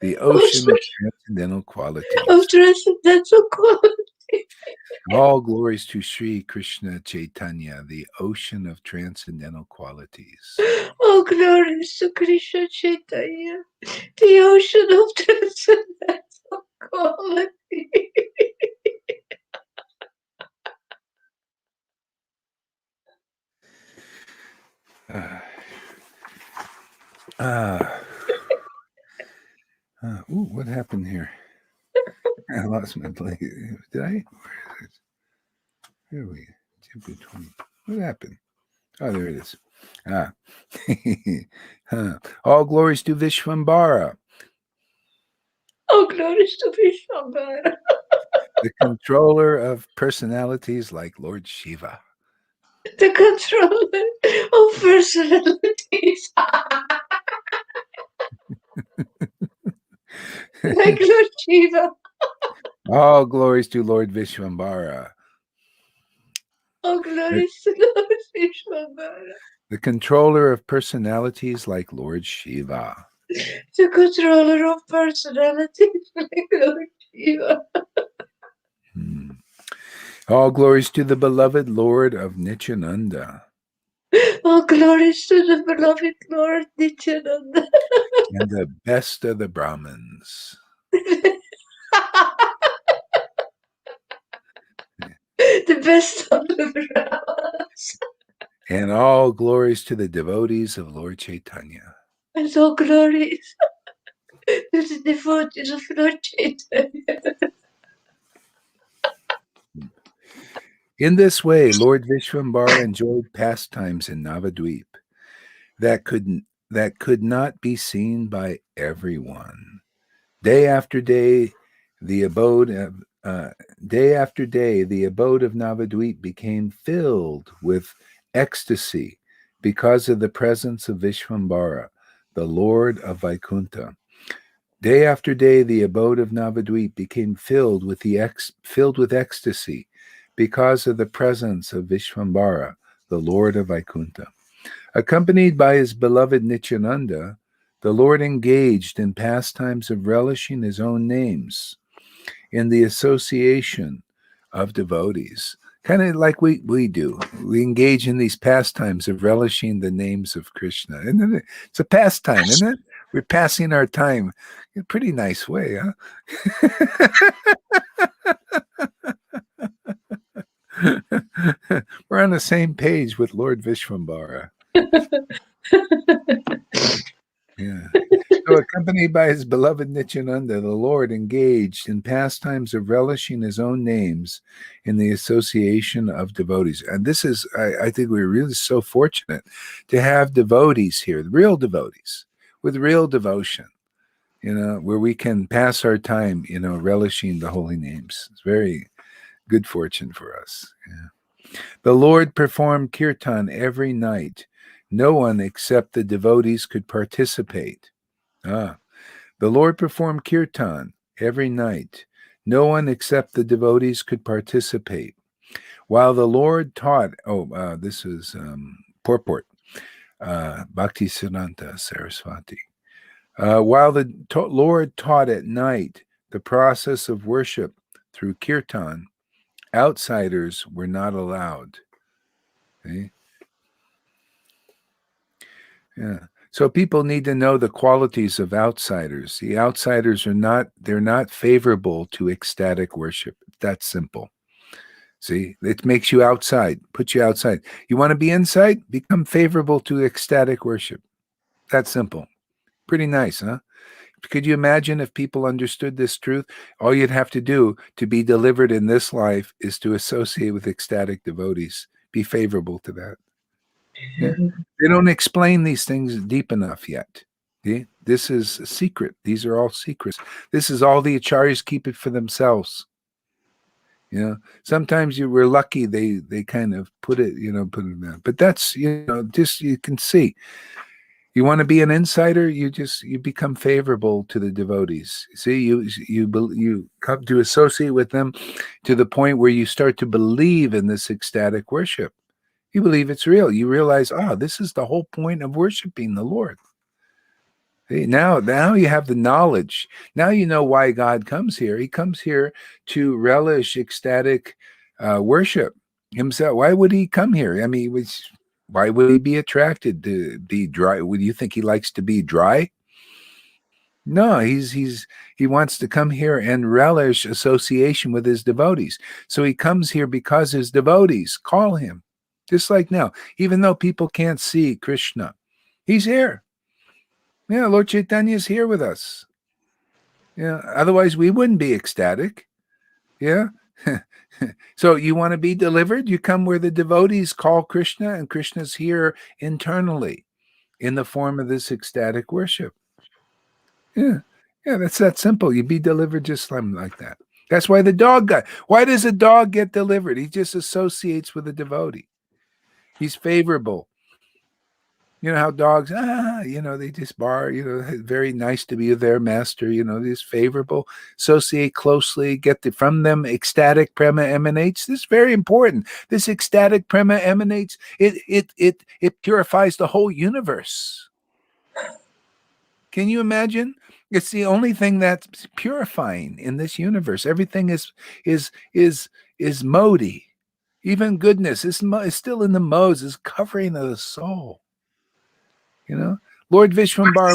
The ocean of transcendental qualities. of transcendental quality. All glories to Sri Krishna Chaitanya, the ocean of transcendental qualities. All glories to Krishna Chaitanya, the ocean of transcendental quality. What happened here? I lost my place. Did I? Where is it? Here we go. What happened? Oh, there it is. All glories to Vishwambara. All glories to Vishwambara, The controller of personalities like Lord Shiva. the controller of personalities. Like Lord Shiva. All glories to Lord Vishwambara. All glories to Lord Vishwambara, The controller of personalities like Lord Shiva. the controller of personalities like Lord Shiva. All glories to the beloved Lord of Nityananda. All glories to the beloved Lord Nityananda. And the best of the Brahmins. The best of the Brahmas. And all glories to the devotees of Lord Chaitanya. And all glories to the devotees of Lord Chaitanya. In this way, Lord Vishwambara enjoyed pastimes in Navadvip that could not be seen by everyone. Day after day, the abode of Navadvip became filled with ecstasy because of the presence of Vishwambara, the Lord of Vaikuntha. Day after day, the abode of Navadvip became filled with ecstasy because of the presence of Vishwambara, the Lord of Vaikuntha. Accompanied by his beloved Nityananda, the Lord engaged in pastimes of relishing his own names in the association of devotees. Kind of like we do. We engage in these pastimes of relishing the names of Krishna. And it's a pastime, isn't it? We're passing our time in a pretty nice way, huh? We're on the same page with Lord Vishwambara. Yeah. So, accompanied by his beloved Nityananda, the Lord engaged in pastimes of relishing his own names in the association of devotees. And this is, I think we're really so fortunate to have devotees here, real devotees, with real devotion, where we can pass our time, relishing the holy names. It's very good fortune for us. Yeah. The Lord performed kirtan every night. No one except the devotees could participate. The Lord performed kirtan every night. No one except the devotees could participate. While the Lord taught, this is purport, Bhakti Siddhanta Saraswati. While the Lord taught at night the process of worship through kirtan, outsiders were not allowed. Okay? Yeah. So people need to know the qualities of outsiders. The outsiders they're not favorable to ecstatic worship. That's simple. See, it makes you outside, puts you outside. You want to be inside? Become favorable to ecstatic worship. That's simple. Pretty nice, huh? Could you imagine if people understood this truth? All you'd have to do to be delivered in this life is to associate with ecstatic devotees. Be favorable to that. Yeah. They don't explain these things deep enough yet. See? This is a secret. These are all secrets. This is all the acharyas keep it for themselves. Sometimes we're lucky they kind of put it down. But that's just you can see. You want to be an insider, you become favorable to the devotees. See, you come to associate with them to the point where you start to believe in this ecstatic worship. You believe it's real. You realize, this is the whole point of worshiping the Lord. See, now you have the knowledge. Now you know why God comes here. He comes here to relish ecstatic worship himself. Why would he come here? I mean, why would he be attracted to be dry? Would you think he likes to be dry? No, he wants to come here and relish association with his devotees. So he comes here because his devotees call him. Just like now, even though people can't see Krishna, he's here. Yeah, Lord Chaitanya is here with us. Yeah, otherwise we wouldn't be ecstatic. Yeah. So you want to be delivered? You come where the devotees call Krishna, and Krishna's here internally in the form of this ecstatic worship. Yeah. Yeah, that's that simple. You be delivered just like that. That's why the dog got. Why does a dog get delivered? He just associates with a devotee. He's favorable. You know how dogs, they just bark, very nice to be their master, these favorable, associate closely, from them ecstatic prema emanates. This is very important. This ecstatic prema emanates, it purifies the whole universe. Can you imagine? It's the only thing that's purifying in this universe. Everything is Modi. Even goodness is still in the modes, is covering of the soul. Lord Vishwambara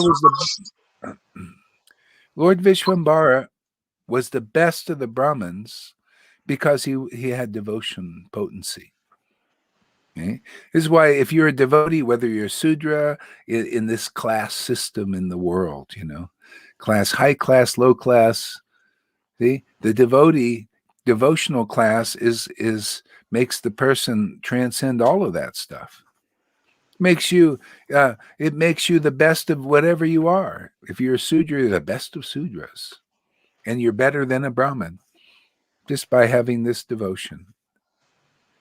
was the best of the Brahmins because he had devotion potency. Okay? This is why if you're a devotee, whether you're a Sudra in this class system in the world, class, high class, low class, the devotional class makes the person transcend all of that stuff. It makes you the best of whatever you are. If you're a Sudra, you're the best of Sudras. And you're better than a Brahmin just by having this devotion.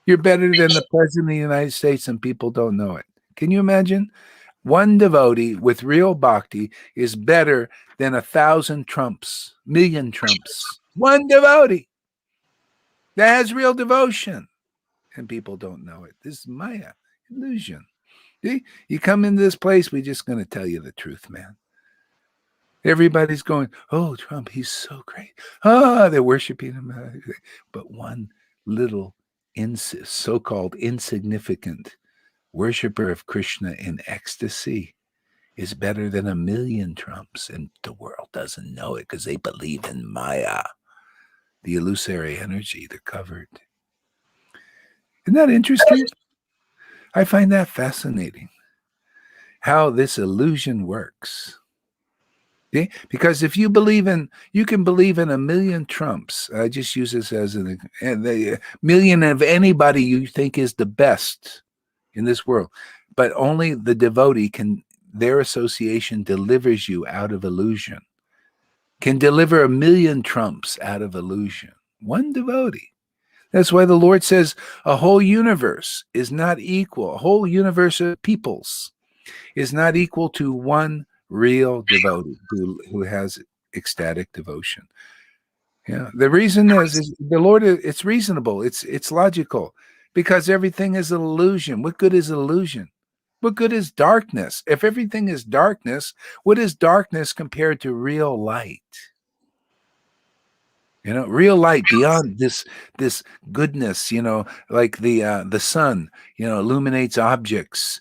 You're better than the President of the United States and people don't know it. Can you imagine? One devotee with real bhakti is better than 1,000 Trumps, million Trumps. One devotee that has real devotion. And people don't know it. This is Maya, illusion. See? You come into this place, we're just going to tell you the truth, man. Everybody's going, oh, Trump, he's so great. They're worshiping him. But one little so-called insignificant worshiper of Krishna in ecstasy is better than 1,000,000 Trumps. And the world doesn't know it because they believe in Maya, the illusory energy. They're covered. Isn't that interesting? I find that fascinating. How this illusion works. Okay? Because if you can believe in 1,000,000 Trumps. I just use this as a million of anybody you think is the best in this world, but only the devotee their association delivers you out of illusion. Can deliver 1,000,000 Trumps out of illusion. One devotee. That's why the Lord says a whole universe is not equal. A whole universe of peoples is not equal to one real devotee who has ecstatic devotion. Yeah. The reason is the Lord, it's reasonable. It's logical because everything is an illusion. What good is illusion? What good is darkness? If everything is darkness, what is darkness compared to real light? Real light beyond this goodness, like the sun, illuminates objects,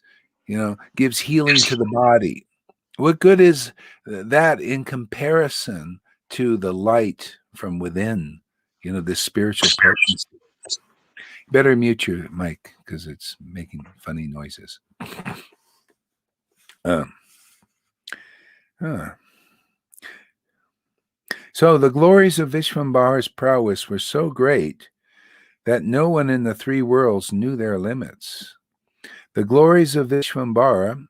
gives healing to the body. What good is that in comparison to the light from within, this spiritual potency? Better mute your mic because it's making funny noises. So the glories of Vishvambara's prowess were so great that no one in the three worlds knew their limits. The glories of Vishvambara,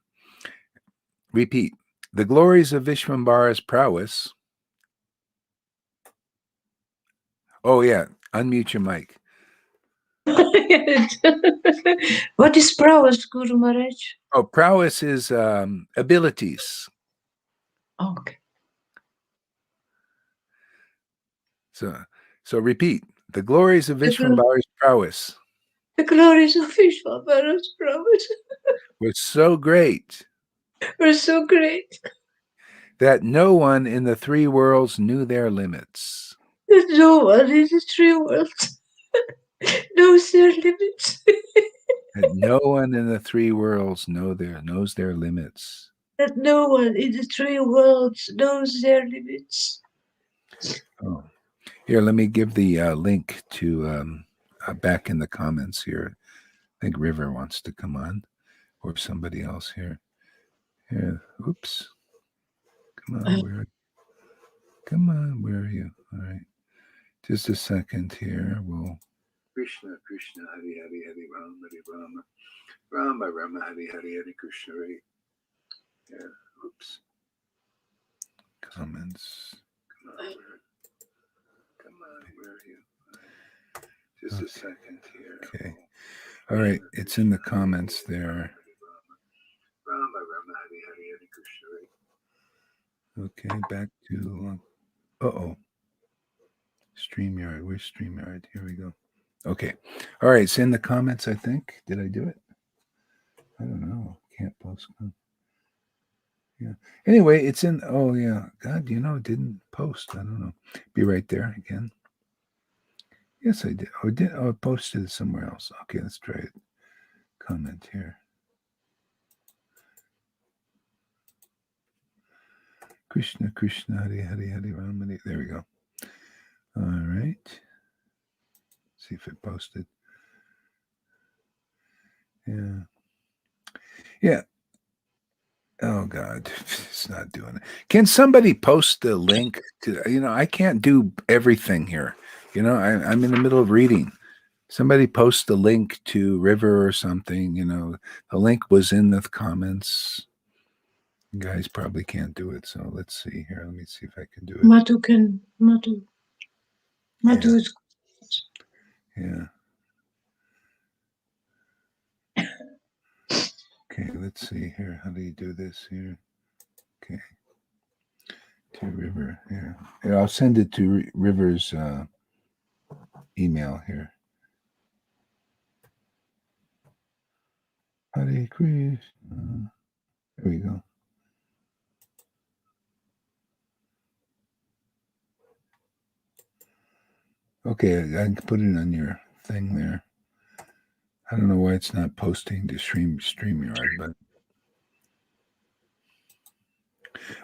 repeat, the glories of Vishvambara's prowess. Oh, yeah, unmute your mic. What is prowess, Guru Maharaj? Oh, prowess is abilities. Okay. So repeat, the glories of Vishvambara's prowess. The glories of Vishvambara's prowess were so great that no one in the three worlds knew their limits. That no one in the three worlds knows their limits. That no one in the three worlds knows their limits. That no one in the three worlds knows their limits. Oh, here, let me give the link to back in the comments here. I think River wants to come on, or somebody else here. Yeah. Oops. Come on, where are you? All right. Just a second here. We'll Krishna, Krishna, Hari Hari, Hari Rama, Hari Rama, Rama Rama, Hari Hari, Hari Krishna. Hari. Yeah. Oops. Comments. Come on, where are you? Right. Just a second here. Okay. All right. It's in the comments there. Rama Rama, Hari Hari, Hari Krishna. Okay. Back to. Uh-oh. StreamYard. Where's StreamYard? Here we go. Okay. All right. It's in the comments, I think. Did I do it? I don't know. Can't post. Yeah. Anyway, it's in. Oh, yeah. God, it didn't post. I don't know. Be right there again. Yes, I did. I posted it somewhere else. Okay, let's try it. Comment here. Krishna, Krishna, Hari Hari, Hari Rama. There we go. All right. See if it posted. Yeah. Yeah. Oh God, it's not doing it. Can somebody post the link to? I can't do everything here. I'm in the middle of reading. Somebody post the link to River or something. The link was in the comments. You guys probably can't do it, so let's see here. Let me see if I can do it. Madhu can. Madhu is. Yeah. Okay, let's see here. How do you do this here? Okay. To River. Yeah. I'll send it to River's email here. Hare Krishna. There we go. Okay, I can put it on your thing there. I don't know why it's not posting to StreamYard, but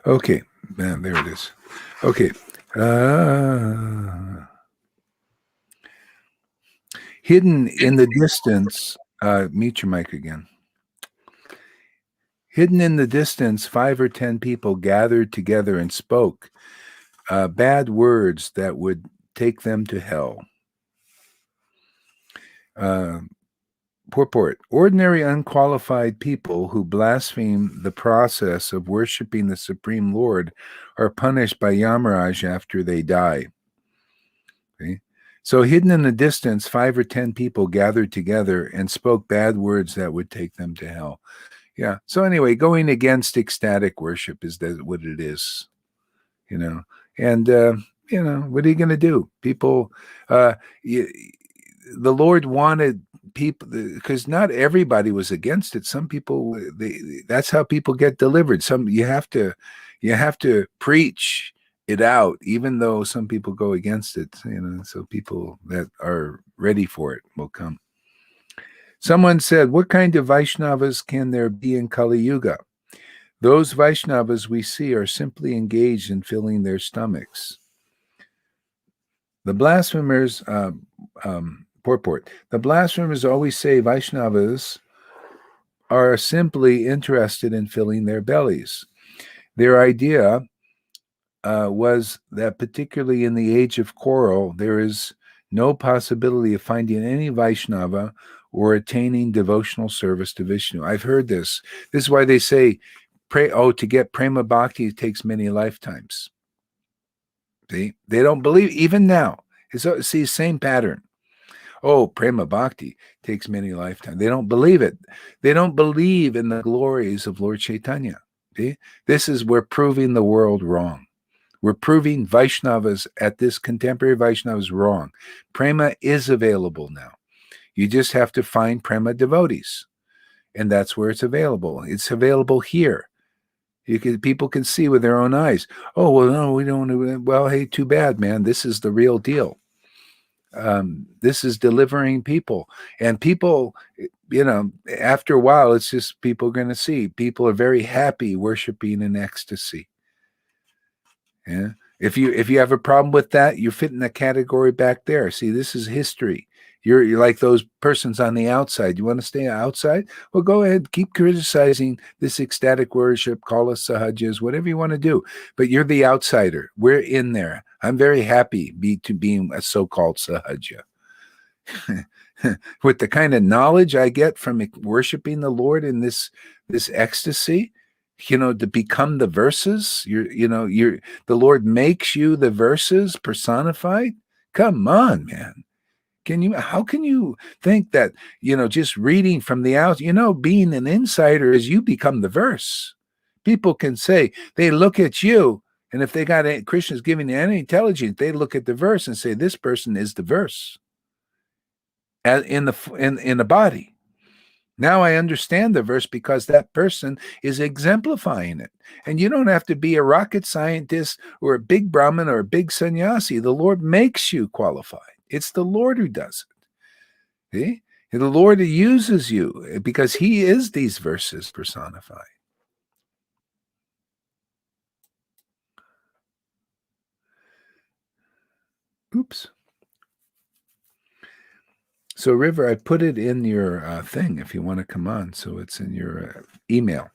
okay, man, there it is. Okay. Hidden in the distance, mute your mic again. Hidden in the distance, 5 or 10 people gathered together and spoke bad words that would take them to hell. Purport. Ordinary unqualified people who blaspheme the process of worshiping the Supreme Lord are punished by Yamaraj after they die. Okay? So hidden in the distance, 5 or 10 people gathered together and spoke bad words that would take them to hell. Yeah. So anyway, going against ecstatic worship is what it is, and what are you going to do? People, the Lord wanted people, because not everybody was against it. Some people, that's how people get delivered. You have to preach it out, even though some people go against it, so people that are ready for it will come. Someone said, what kind of Vaishnavas can there be in Kali Yuga? Those Vaishnavas we see are simply engaged in filling their stomachs. The blasphemers, purport, the blasphemers always say Vaishnavas are simply interested in filling their bellies. Their idea was that particularly in the age of quarrel, there is no possibility of finding any Vaishnava or attaining devotional service to Vishnu. I've heard this. This is why they say, to get prema bhakti, it takes many lifetimes. See, they don't believe, even now. See, same pattern. Oh, prema bhakti takes many lifetimes. They don't believe it. They don't believe in the glories of Lord Chaitanya. See, we're proving the world wrong. We're proving Vaishnavas at this contemporary Vaishnavas wrong. Prema is available now. You just have to find prema devotees, and that's where it's available. It's available here. People can see with their own eyes. Oh, well, no, we don't. Well, hey, too bad, man. This is the real deal. This is delivering people. And people, after a while, it's just people going to see. People are very happy worshiping in ecstasy. Yeah. If you have a problem with that, you fit in the category back there. See, this is history. You're like those persons on the outside. You want to stay outside? Well, go ahead. Keep criticizing this ecstatic worship. Call us sahajas, whatever you want to do. But you're the outsider. We're in there. I'm very happy to being a so-called sahaja. With the kind of knowledge I get from worshiping the Lord in this ecstasy, to become the verses, the Lord makes you the verses personified. Come on, man. How can you think that, just reading from the out, being an insider is you become the verse. People can say, they look at you, and if they got Krishna's giving you any intelligence, they look at the verse and say, this person is the verse in the body. Now I understand the verse because that person is exemplifying it. And you don't have to be a rocket scientist or a big Brahmin or a big sannyasi. The Lord makes you qualified. It's the Lord who does it. See? The Lord uses you because he is these verses personified. Oops. So, River, I put it in your thing if you want to come on. So it's in your email.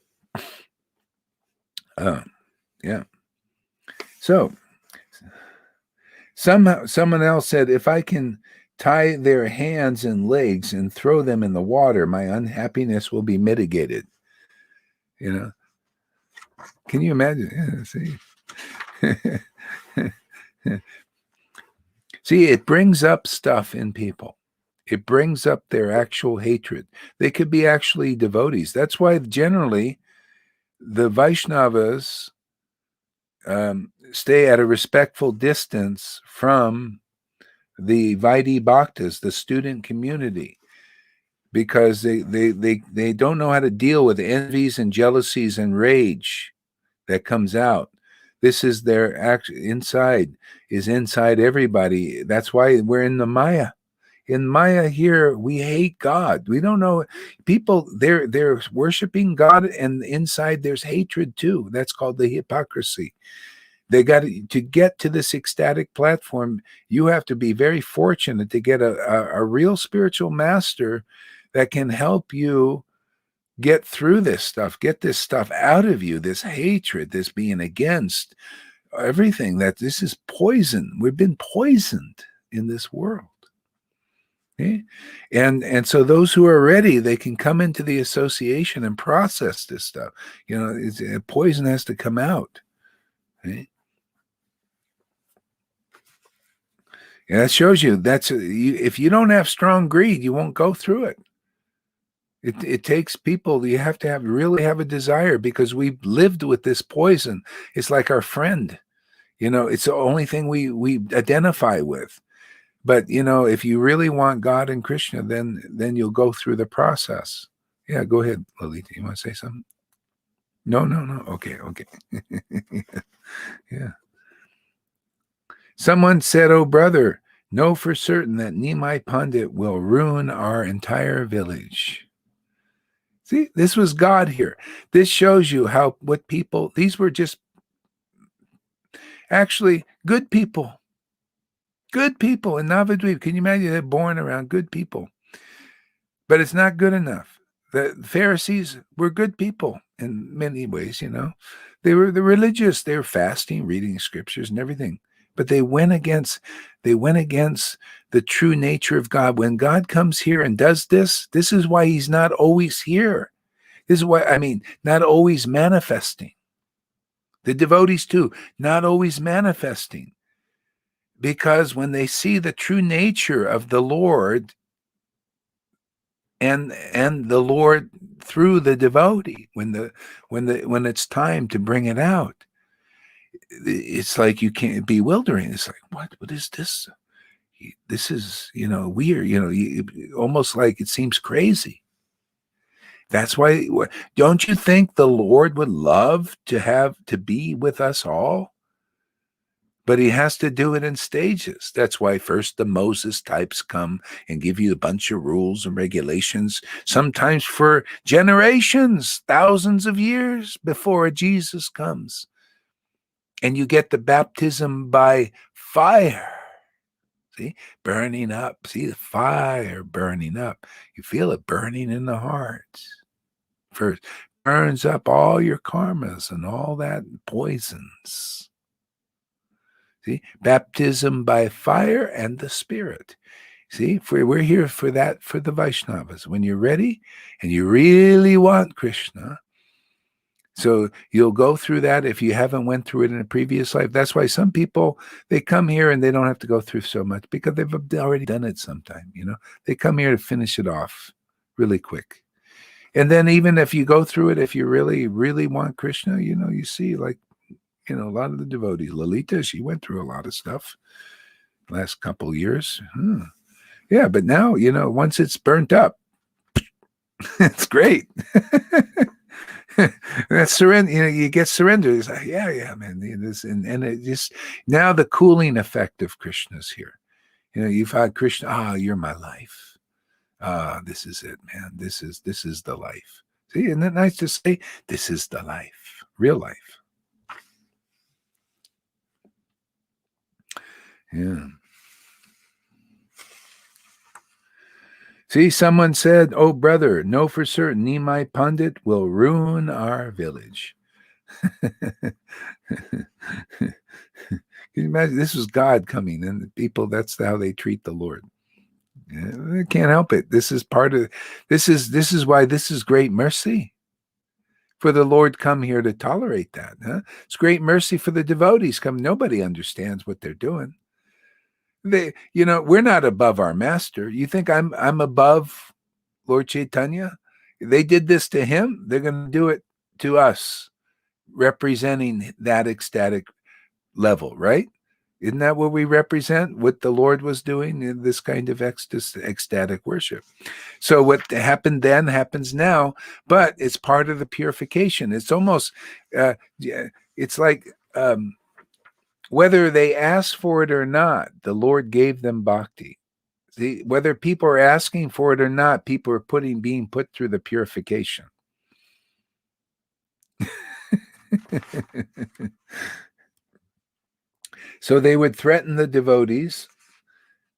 Yeah. So, someone else said, if I can tie their hands and legs and throw them in the water, my unhappiness will be mitigated. Can you imagine? Yeah, see? See, it brings up stuff in people. It brings up their actual hatred. They could be actually devotees. That's why generally the Vaishnavas stay at a respectful distance from the Vaidhi Bhaktas, the student community, because they don't know how to deal with envies and jealousies and rage that comes out. This is their inside everybody. That's why we're in the Maya. In Maya here, we hate God. We don't know people. They're worshiping God, and inside there's hatred too. That's called the hypocrisy. They got to get to this ecstatic platform. You have to be very fortunate to get a real spiritual master that can help you get through this stuff, get this stuff out of you, this hatred, this being against everything. That this is poison. We've been poisoned in this world. Okay? And so those who are ready, they can come into the association and process this stuff. Poison has to come out. Okay? And that shows you if you don't have strong greed, you won't go through it. It takes people. You have to really have a desire, because we've lived with this poison. It's like our friend. It's the only thing we identify with. But if you really want God and Krishna, then you'll go through the process. Yeah, go ahead, Lalita. You want to say something? No. Okay. Yeah. Someone said, "Oh, brother, know for certain that Nimai Pandit will ruin our entire village." See, this was God here. This shows you what people, these were just actually good people. Good people in Navadvip. Can you imagine they're born around good people? But it's not good enough. The Pharisees were good people in many ways, They were religious. They were fasting, reading scriptures and everything. But they went against the true nature of God. When God comes here and does this is why he's not always here. This is why, not always manifesting. The devotees too, not always manifesting. Because when they see the true nature of the Lord and the Lord through the devotee, when it's time to bring it out, it's like you can't, bewildering. It's like, what is this? This is, weird, almost like it seems crazy. That's why, don't you think the Lord would love to be with us all? But he has to do it in stages. That's why first the Moses types come and give you a bunch of rules and regulations, sometimes for generations, thousands of years before Jesus comes. And you get the baptism by fire. See, burning up. See the fire burning up. You feel it burning in the heart. First, burns up all your karmas and all that poisons. See, baptism by fire and the Spirit. See, we're here for that, for the Vaishnavas. When you're ready and you really want Krishna, so you'll go through that if you haven't went through it in a previous life. That's why some people, they come here and they don't have to go through so much because they've already done it sometime, They come here to finish it off really quick. And then even if you go through it, if you really, really want Krishna, you see like, a lot of the devotees. Lalita, she went through a lot of stuff last couple of years. Yeah, but now, once it's burnt up, it's great. That's surrender. You get surrender. It's like, yeah, man. And it just now the cooling effect of Krishna's here. You've had Krishna. You're my life. This is it, man. This is the life. See, isn't it nice to say this is the life, real life? Yeah. See, someone said, "Oh, brother, know for certain Nimai Pandit will ruin our village." Can you imagine? This was God coming, and the people, that's how they treat the Lord. Yeah, they can't help it. This is part of, this is why this is great mercy. For the Lord come here to tolerate that. Huh? It's great mercy for the devotees come. Nobody understands what they're doing. We're not above our master. You think I'm above Lord Chaitanya? They did this to him. They're going to do it to us, representing that ecstatic level, right? Isn't that what we represent? What the Lord was doing in this kind of ecstatic worship. So what happened then happens now, but it's part of the purification. It's almost, it's like, whether they asked for it or not, the Lord gave them bhakti. See, whether people are asking for it or not, people are being put through the purification. So they would threaten the devotees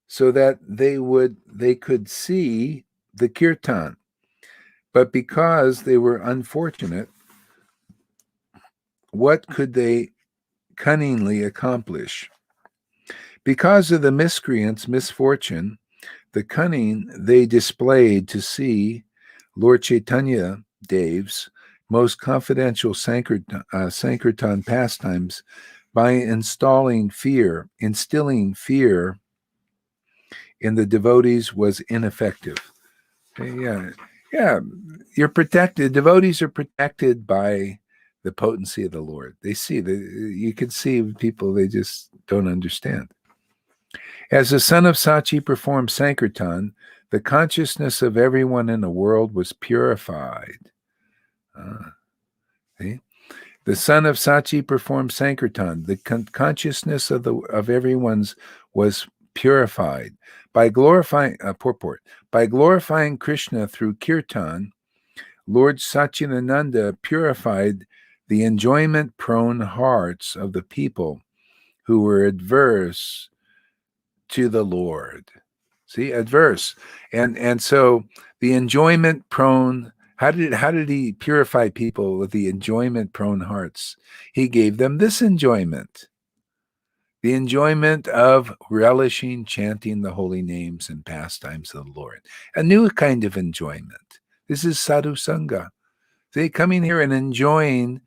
so that they could see the kirtan. But because they were unfortunate, what could they cunningly accomplish? Because of the miscreants' misfortune, the cunning they displayed to see Lord Chaitanya Dev's most confidential Sankirtan pastimes by instilling fear in the devotees was ineffective. Yeah, you're protected. Devotees are protected by the potency of the Lord. They see you can see people, they just don't understand. As the son of Sachi performed Sankirtan, the consciousness of everyone in the world was purified. See? The son of Sachi performed Sankirtan. The consciousness of everyone's was purified by glorifying purport. By glorifying Krishna through kirtan, Lord Satchidananda purified the enjoyment-prone hearts of the people who were adverse to the Lord. See, adverse. And so the enjoyment-prone, how did he purify people with the enjoyment-prone hearts? He gave them this enjoyment. The enjoyment of relishing, chanting the holy names and pastimes of the Lord. A new kind of enjoyment. This is sadhu sangha. See, coming here and enjoying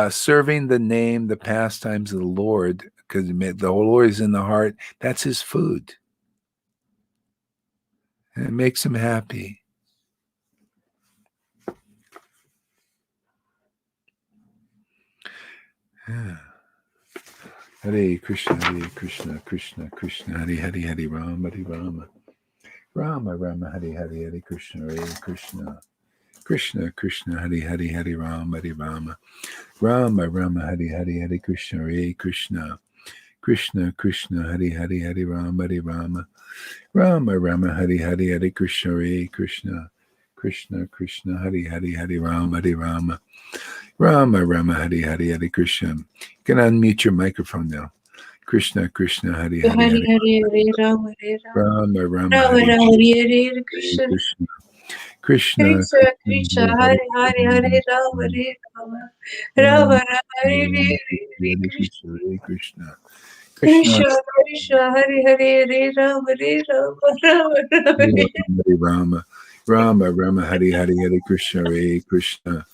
serving the name, the pastimes of the Lord, because the Lord is in the heart. That's his food. And it makes him happy. Yeah. Hare Krishna, Krishna, Krishna, Hare Hare, Hare Rama, Hare Rama. Rama, Rama, Hare Hare, Hare Krishna, Hare Krishna. Krishna, Krishna, Hare Hare, Hare Rama, Hare Rama. Rama, Rama, Hare Hare, Hare Krishna, Hare Krishna. Krishna Krishna Hari Hari Hari Rama Rama Rama Rama Hari Hari Hari Krishna Hare Krishna Krishna Krishna Hari Hari Hari Rama Rama Rama Rama Hari Hari Hari Krishna. You can unmute your microphone now. Krishna Krishna Hari Hari Hari Hari Hari Rama Rama Rama Rama Hari Rama Hari Hare Krishna Krishna Krishna Krishna Krishna Krishna Hari Hari Hare Rama Rama Rama Rama Hari Hare Krishna Krishna Krishna Krishna Hari Hare Rama Rama Rama Rama Rama Hari Hari Hari Krishna Hare Krishna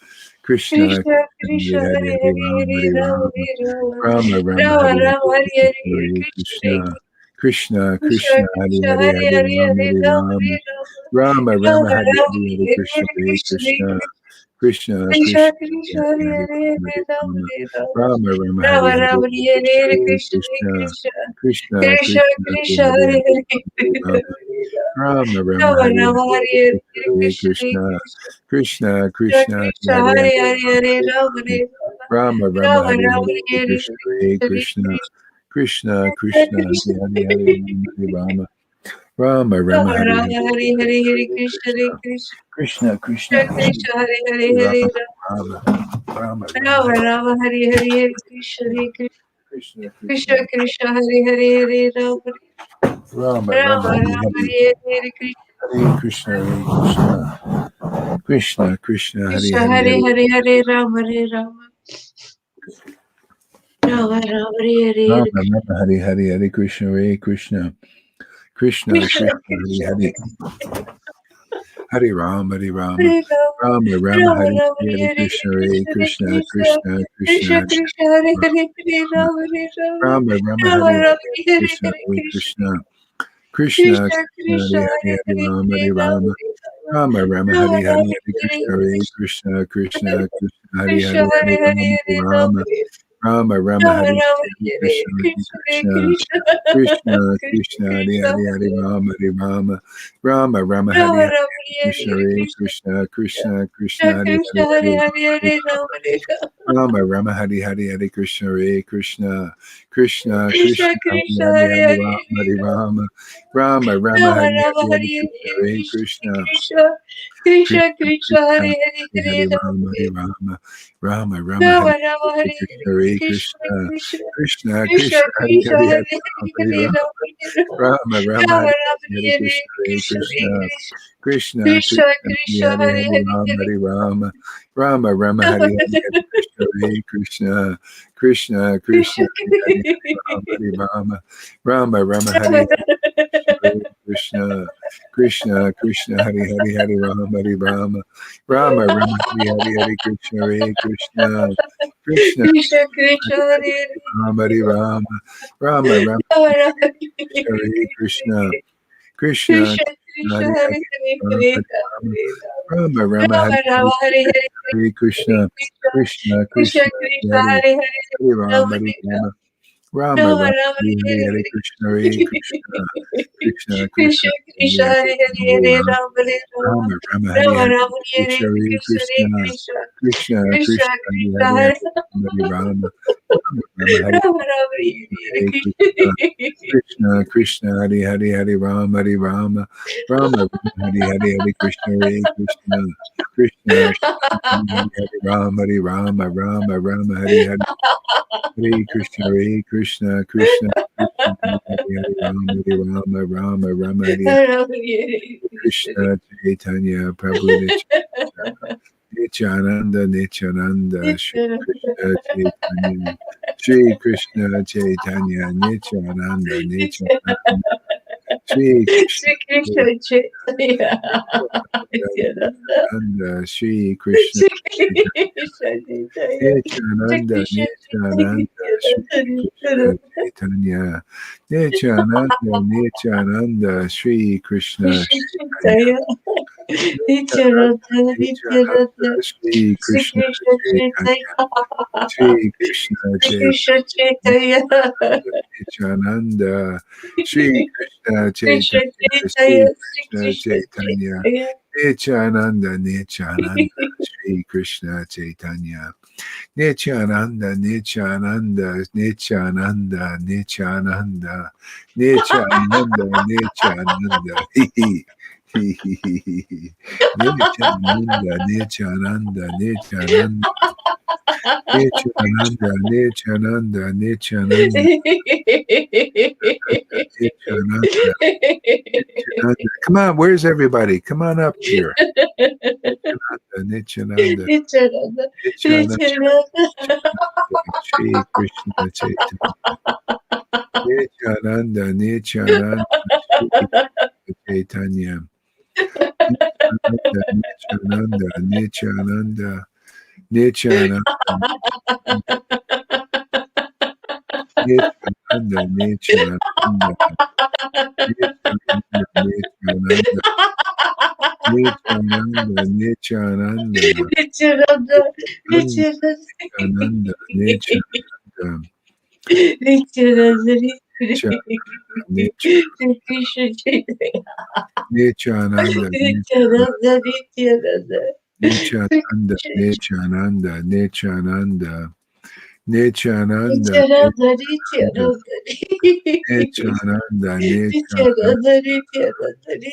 Krishna Krishna Hari Krishna Hari Hari Hari Hare Rama Rama Rama Rama Rama Hari Rama Hari Hari Krishna Krishna Krishna Krishna Krishna Hari Krishna Hari Hari Hari Hare Rama Rama Rama Rama Hari Rama Hari Hari Krishna Hare Krishna Krishna Krishna Krishna Krishna Krishna Hari Hari Hari Hare Rama Rama Rama Rama Rama Hari Hari Rama Hare Krishna Krishna Krishna Krishna Krishna Krishna Hari Hari Hari Hare Rama Rama Rama Rama Hari Rama Hari Hare Krishna Krishna Krishna Krishna Krishna Hari Hari Hari Hare Rama Rama Rama Rama Hari Rama Hari Hare Krishna Krishna Krishna Krishna Hari Hari Rama Rama Rama Rama Hari Rama Hari Hare Hare Krishna Krishna Krishna Krishna Hare Rama Hare Rama Rama Rama Hari Rama Hare Hare Krishna Krishna Krishna Krishna Krishna Hare Hare Rama Rama Rama Rama Hari Rama Hari Hare Hare Krishna Krishna Krishna Hari Krishna Hari Hare Hari Hare Hare Rama Rama Rama Hare Hare Rama Rama Hari Hari Hari Krishna Hare Krishna Krishna Krishna Krishna Hari Krishna Hari Hari Rama Hare Rama Rama Rama Hari Rama Hari Hare Krishna Hare Krishna Krishna Krishna Krishna Krishna Krishna Hare Hari Hare Hare Rama Rama Rama Rama Hari Rama Hari Hare Krishna Hare Hare Krishna Krishna Krishna Krishna Krishna Krishna Hari Hare Hari Hari Hare Rama Hari Rama Rama Rama Rama Rama Hari Rama Hari Hari Hare Krishna Hare Krishna Krishna Krishna Hari Krishna Hari Hare Hari Hare Rama Hare Rama Rama Rama Rama Rama Hari Rama Hari Hare Krishna Hare Krishna Krishna Krishna Krishna Krishna Krishna Hari Krishna Hari Hari Rama Hari Rama Rama Rama Hari Rama Hari Rama Krishna Hare Hare Krishna Krishna Krishna Krishna Krishna Hari Krishna Hari Hari Hare Rama Hare Hari Hare Rama Rama Rama Rama Hari Hari Hari Krishna Hare Krishna Krishna Krishna Krishna Hari Krishna Hari Hare Hari Hare Rama Hari Rama Rama Rama Rama Hari Rama Hari Hari Hare Krishna Hare Hare Krishna Krishna Krishna Krishna Krishna Krishna Krishna Hare Hare Hari Hari Hare Rama Hari Rama Rama Rama Rama Hari Rama Hari Hare Krishna Hare Hare Krishna Krishna Krishna Krishna Krishna Krishna Hari Krishna Hari Hare Hari Rama Hari Hare Rama Rama Rama Rama Hari Rama Hari Hare Krishna Hare Krishna Krishna Krishna Krishna Krishna Krishna Krishna Hari Hare Hari Hare Rama Hare Hari Rama Rama Rama Hari Hari Hari Krishna Hare Krishna Krishna Krishna Krishna Hari Hari Rama Rama Rama Hari Hare Krishna, Krishna, Krishna, Hari Hari Hari Rama Hari Rama, Rama Rama Hari Hari Hari Krishna Hare Krishna, Krishna, Krishna Krishna Hari Hari Hare Rama Hari Rama, Rama Rama Rama Rama Krishna Hare Krishna, Krishna, Krishna Krishna Krishna Hari Hare Hari Hare Rama Hare Hari Rama, Rama Rama Rama Hari Rama Hari Hare Hare Hare Krishna, Krishna, Krishna Krishna Krishna Hari Hare Hare Hari Rama Rama Hari Rama, Rama Rama Rama Rama Hari Hari Hare Hare Krishna Hare Krishna, Krishna, Krishna Krishna Hari Krishna Hari Hare Hari Hare Rama. Rama Rama Rama Rama Hari Rama Hari Rama Hare Krishna Hare Krishna Krishna Krishna Krishna Krishna Krishna Hari Krishna Hari Hare Hari Rama Rama Rama Hari Rama Rama Hare Krishna Krishna Krishna Hari Hari Hari Rama Hari Rama Rama Rama Hari Hari Hari Krishna Hare Krishna Krishna Krishna Hari Hari Rama Hari Rama Rama Rama Hari Hari Hare Krishna Krishna Krishna Hari Hari Rama Hari Rama Rama Rama Hari Hari Rama Hare Krishna Chaitanya Prabhu Nityananda Nityananda Shri Krishna Chaitanya Shri Krishna Chaitanya Nityananda Nityananda Shri Krishna Sri Krishna Chaitanya Nityananda Nityananda Shri Krishna Sri Krishna Chaitanya Sri Nityananda Krishna Nityananda Shri Krishna Chaitanya Nityananda Nityananda Shri Krishna Chaitanya Chaitanya Nityananda Nityananda Nityananda Shri Sri Krishna Krishna Chaitanya Chaitanya Shri Krishna Sri Chaitanya Krishna Chaitanya Nityananda Shri Krishna Krishna Chaitanya Chaitanya Shri Sri Krishna Krishna Chaitanya Chaitanya Nityananda, Nityananda, Shri Krishna Chaitanya. Nityananda, Nityananda, Nityananda, Nityananda, Nityananda, Nityananda, Nityananda, Nityananda, Nityananda, Nityananda, Nityananda, Nityananda, Nityananda, Nityananda. Come on, where's everybody? Come on up here. Nityananda, Nityananda, Nityananda, Nityananda, Shri Krishna Chaitanya. Nityananda, Nityananda, Shri Krishna Chaitanya. Nityananda, Nityananda, Nityananda, Nityananda, Nityananda, Nityananda, Nityananda, Nityananda, Nityananda, Nityananda, Nityananda, Nityananda, Nityananda, Nityananda, Nityananda, Nityananda, Krishna Chaitanya, Nityananda, Nityananda, Nityananda, Nityananda, Nityananda, Nityananda, Nityananda, Nityananda, Nityananda, Nityananda, Nityananda, Nityananda, Nityananda,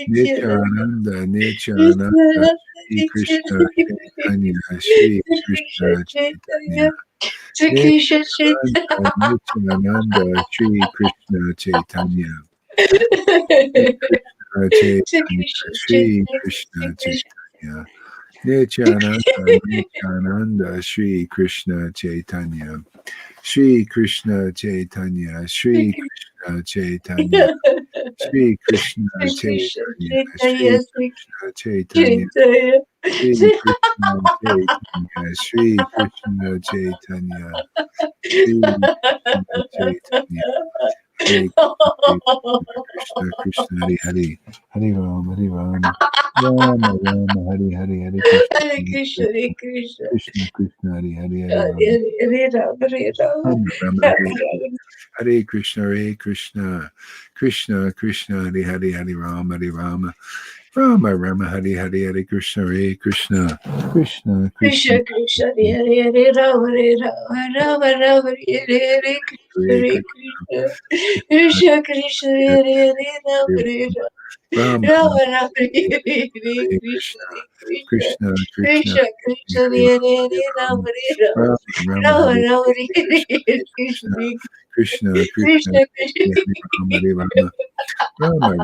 Nityananda, Nityananda, Nityananda, Shri Krishna Chaitanya, Shri Krishna Krishna Chaitanya, Chaitanya, Krishna Nityananda, Nityananda, Shri Krishna Chaitanya, Krishna Chaitanya, Shri Krishna Chaitanya, Nityananda, Nityananda, Shri Krishna Chaitanya, Shri Krishna Chaitanya, Shri Krishna Chaitanya, Shri Krishna Chaitanya, Shri Krishna Chaitanya, Shri Krishna Chaitanya, Shri Krishna Chaitanya, Shri Krishna Chaitanya, Hare Krishna, Krishna Hare Hare, Hare Rama, Rama Rama, Hare Hare, Hare Krishna, Hare Hare Krishna, Hare Krishna, Krishna, Krishna Krishna, Hare Hare, Hare Hare Rama, Hare Rama, Hare Rama, Rama Rama, Hare Hare Rama. Hare Krishna, Hare Krishna, Krishna Krishna, Hare Hare, Hare Rama, Hare Rama, Rama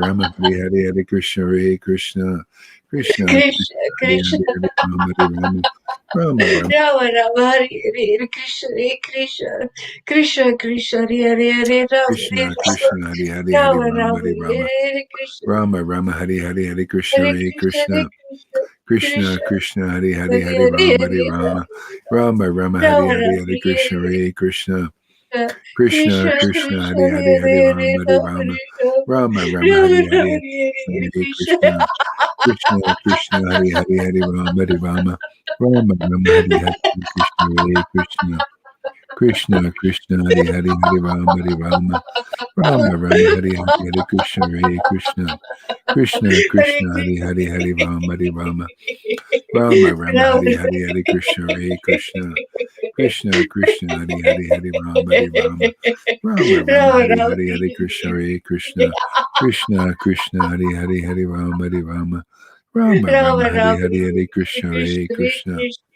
Rama, Hare Hare, Hare Krishna, Hare Krishna, Krishna Krishna, Krishna Krishna, Hare Hare Rama, Hare Rama, Rama Rama, Hare Hare Krishna, Hare Hare Krishna, Krishna, Krishna Krishna Krishna, Hare Hare Rama, Hare Hare Rama, Rama Rama, Rama Rama, Hare Hare Hare Hare Krishna, Krishna, Hare Krishna, Krishna Krishna, Krishna Krishna, Hare Hare Hare Hare Rama, Rama, Hare Rama, Rama Rama, Rama Hare Rama, Hare Hare Krishna, Hare Hare Krishna, Krishna, Krishna Krishna, Krishna Hare Hare Rama, Hare Rama, Rama Rama, Hare Hare, Hare Krishna, Hare Krishna, Krishna Krishna, Krishna Hare Krishna. Hare, Hare Rama, Hare Rama, Rama Rama, Rama Rama Hare Hare Krishna Hare Krishna Krishna Krishna Hare Hare Hare Rama Hare Krishna Rama Krishna, Hare Hare, Hare Rama Rama, Rama Hare Hare Rama, Hare Krishna Rama Rama, Hare Hare, Hare Krishna, Hare Hare Krishna Hare Krishna, Krishna Krishna Krishna, Hare Hare, Hare Hare Hare Rama, Hare Hare Rama, Rama Rama, Hare Rama Hare, Rama Hare Hare Krishna, Hare Krishna, Krishna Krishna Krishna Krishna, Krishna Hare Hare, Hare Hare Hare Rama, Hare Rama Rama, Hare Rama Rama, Rama Hare Rama Hare, Hare Hare Krishna Krishna, Krishna Krishna, Hare Hare, Hare Rama, Hare Rama, Rama Rama, Hare Hare, Krishna, Hare Krishna, Krishna Krishna, Hare Hare, Hare Rama, Hare Rama, Rama Rama, Hare Hare, Hare Krishna, Hare Krishna, Krishna Hare Krishna, Hare Krishna Hare, Hare Rama, Hare Rama, Rama Rama, Rama Hare Hare, Hare Krishna, Hare Krishna, Krishna Krishna, Hare Hare, Hare Rama, Hare Rama, Rama Rama, Rama Hare Rama Hare, Hare Krishna, Hare Krishna, Krishna Krishna, Hare Hare, Hare Rama, Hare Rama, Rama Rama, Rama Hare Rama Hare, Hare Hare Krishna, Hare Krishna Hare Krishna, Krishna Krishna Krishna Krishna Hare Krishna, Hare Hare Hare Hare, Rama Hare Hare Rama, Hare Rama, Rama Rama Rama, Rama Hare Hare Hare, Hare Hare Krishna, Hare Krishna Krishna,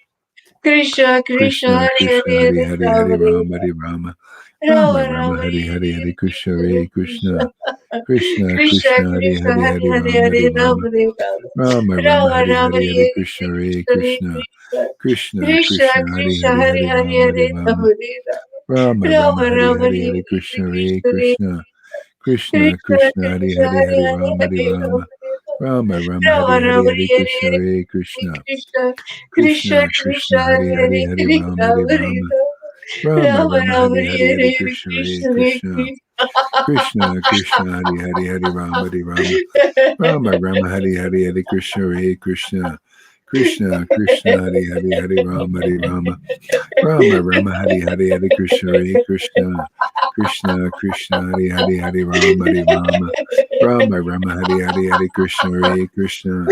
Krishna Krishna Krishna, Hare Krishna Hare, Hare Hare Hare Rama, Hare Hare Rama, Rama Hare Rama Rama Rama, Rama Hare Rama Hare, Hare Hare Krishna, Hare Hare Krishna Krishna, Krishna Krishna Krishna, Hare Krishna Hare, Hare Hare Hare Rama, Hare Hare Rama, Rama Hare Rama Rama, Rama Hare Rama Hare, Hare Hare Hare Krishna, Hare Krishna Krishna, Krishna Krishna Krishna, Hare Krishna Hare, Hare Hare Hare Rama, Hare Hare Rama, Rama Rama, Rama Hare Rama Hare, Hare Hare Krishna, Hare Hare Krishna, Krishna Krishna Krishna Krishna Krishna, Hare Hare Hare Hare, Hare Hare Rama, Hare Rama Rama, Hare Rama Rama Rama, Rama Hare Hare Hare, Hare Hare Krishna, Hare Krishna Hare Krishna, Krishna Krishna, Hare Hare, Hare Rama, Hare Rama, Rama Rama, Hare Hare, Hare Krishna, Hare Krishna, Krishna Krishna Hari Hari Hari Rama Hari Rama Rama Rama Hari Hari Hari Krishna Hari Krishna Krishna Krishna Hari Hari Hari Rama Hari Rama Rama Rama Hari Hari Hari Krishna Hari Krishna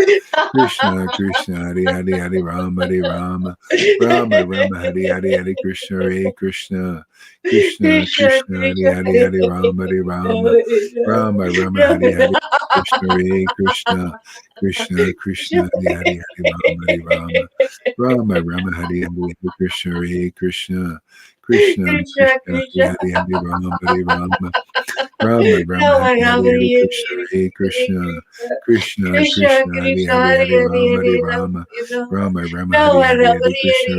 Krishna Krishna Hari Hari Hari Rama Hari Rama Rama Rama Hari Hari Hari Krishna Hari Krishna Krishna Krishna Hari Hari Hari Rama Hari Rama Rama Rama Hari Hari Krishna Hari Krishna Krishna Krishna Hari Hari Hari Rama Hari Rama Rama Rama Hari Hari Hari Krishna Hari Krishna Krishna Krishna Hari Hari Hari Rama Hari Rama Rama Rama Hari Hari Hari Krishna Hari Krishna Krishna Krishna Hari Hari Hari Rama Hari Rama Rama Rama Hari Hari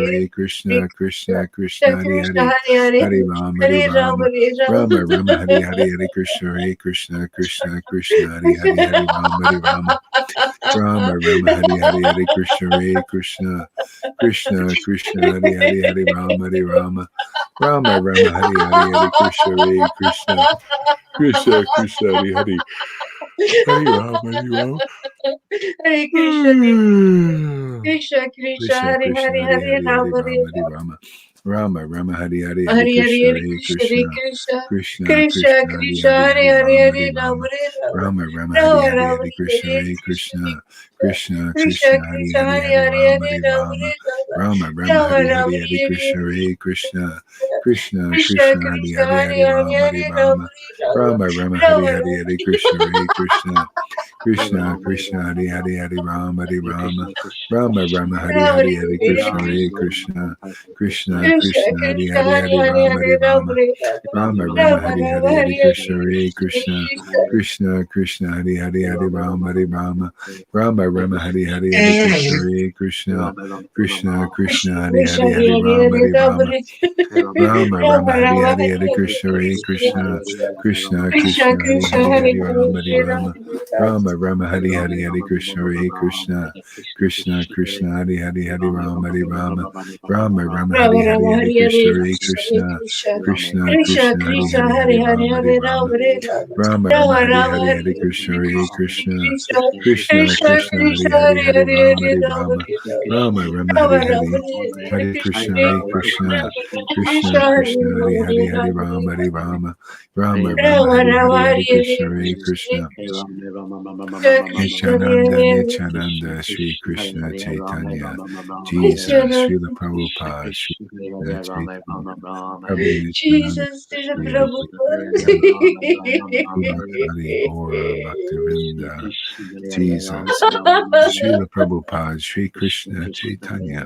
Hari Krishna Hari Krishna Krishna Krishna Hari Hari Hari Rama Hari Rama Rama Rama Hari Hari Hari Krishna Hari Krishna Krishna Krishna Hari Hari Hari Rama Hari Rama Rama Rama Hari Hari Hari Krishna Hari Krishna Krishna Krishna Hari Hari Hari Rama Hari Rama Rama Rama Hari Hari Hari Krishna Hari Krishna Krishna Krishna Hari Hari Hari Rama Hari Rama Hare Krishna, Krishna Krishna, Hare Hare Hare Rama Hare Rama Rama Rama Hari Hari Hari Hare Krishna Hare Hari Krishna, Krishna Krishna Krishna Krishna, Hari Hare Hari Hare Rama Hare Hari Rama Rama Rama Hari Rama Hari Rama Hari Krishna Hare Hari Krishna, Krishna Krishna Krishna Hari Krishna, Hari Hare Hari Hare Rama Hare Hari Rama Rama Rama Rama Rama Rama Hari Rama Hari Hari Hare Krishna Hari Krishna Krishna Krishna Krishna Hari Krishna, Hari Hari Hare Rama Hari Hare Rama Rama Rama Rama Rama Hari Rama Hari Hari Krishna Hari Krishna Krishna Krishna Hari Hari Hari Rama Hari Rama Rama Rama Hari Rama Hari Hari Hare Krishna Hari Krishna Krishna Krishna Krishna Hari Krishna, Hari Hare Hari Hare Rama Hari Hare Rama Rama Rama Rama Rama Rama Hari Rama Hari Hari Hare Hare Krishna Hari Krishna Krishna Krishna Krishna Hari Hari Hari Rama Hari Rama Rama Rama Hari Hari Hari Krishna Hari Krishna Krishna Krishna Hari Krishna Hari Hari Hare Rama Hare Hari Rama Rama Rama Rama Rama Hari Rama Hari Hare Hari Hare Krishna Hari Krishna Krishna Krishna Krishna Hari Krishna Hari Hare Hari Rama Hari Hare Rama Rama Rama Hari Hari Hari Krishna Hari Krishna Krishna Krishna Hari Hari Hari Rama Hari Rama Rama Rama Rama Hari Rama Hari Hari Hare Krishna Hare Hari Krishna Krishna Krishna Krishna Krishna Krishna Hari Krishna Hari Hare Hari Hare Rama Hari Hare Rama Rama Rama Rama Rama Hari Rama Hari Hare Hari Krishna Hari Krishna Krishna Krishna Krishna Krishna Hari Krishna Hari Hare Hari Hare Rama Hare Hari Rama Rama Rama Rama Rama Hari Rama Hari Hare Hare Krishna Krishna Hare Krishna Krishna Krishna Krishna Krishna Hare Hare Hare Hare Hare Rama Rama Hare Rama Rama Rama Rama Hare Rama Hare Hare Hare Krishna Hare Hare Krishna Krishna Krishna Nityananda, Hare Nityananda, Sri Krishna Chaitanya, Hare Jesus, Srila Prabhupada, Sri Krishna Chaitanya, Prabhu Nityananda, Jesus is a Sri Prabhupada. Advaita, Sri Gaura Bhaktivinda, Jesus, Srila Prabhupada, Sri Krishna Chaitanya,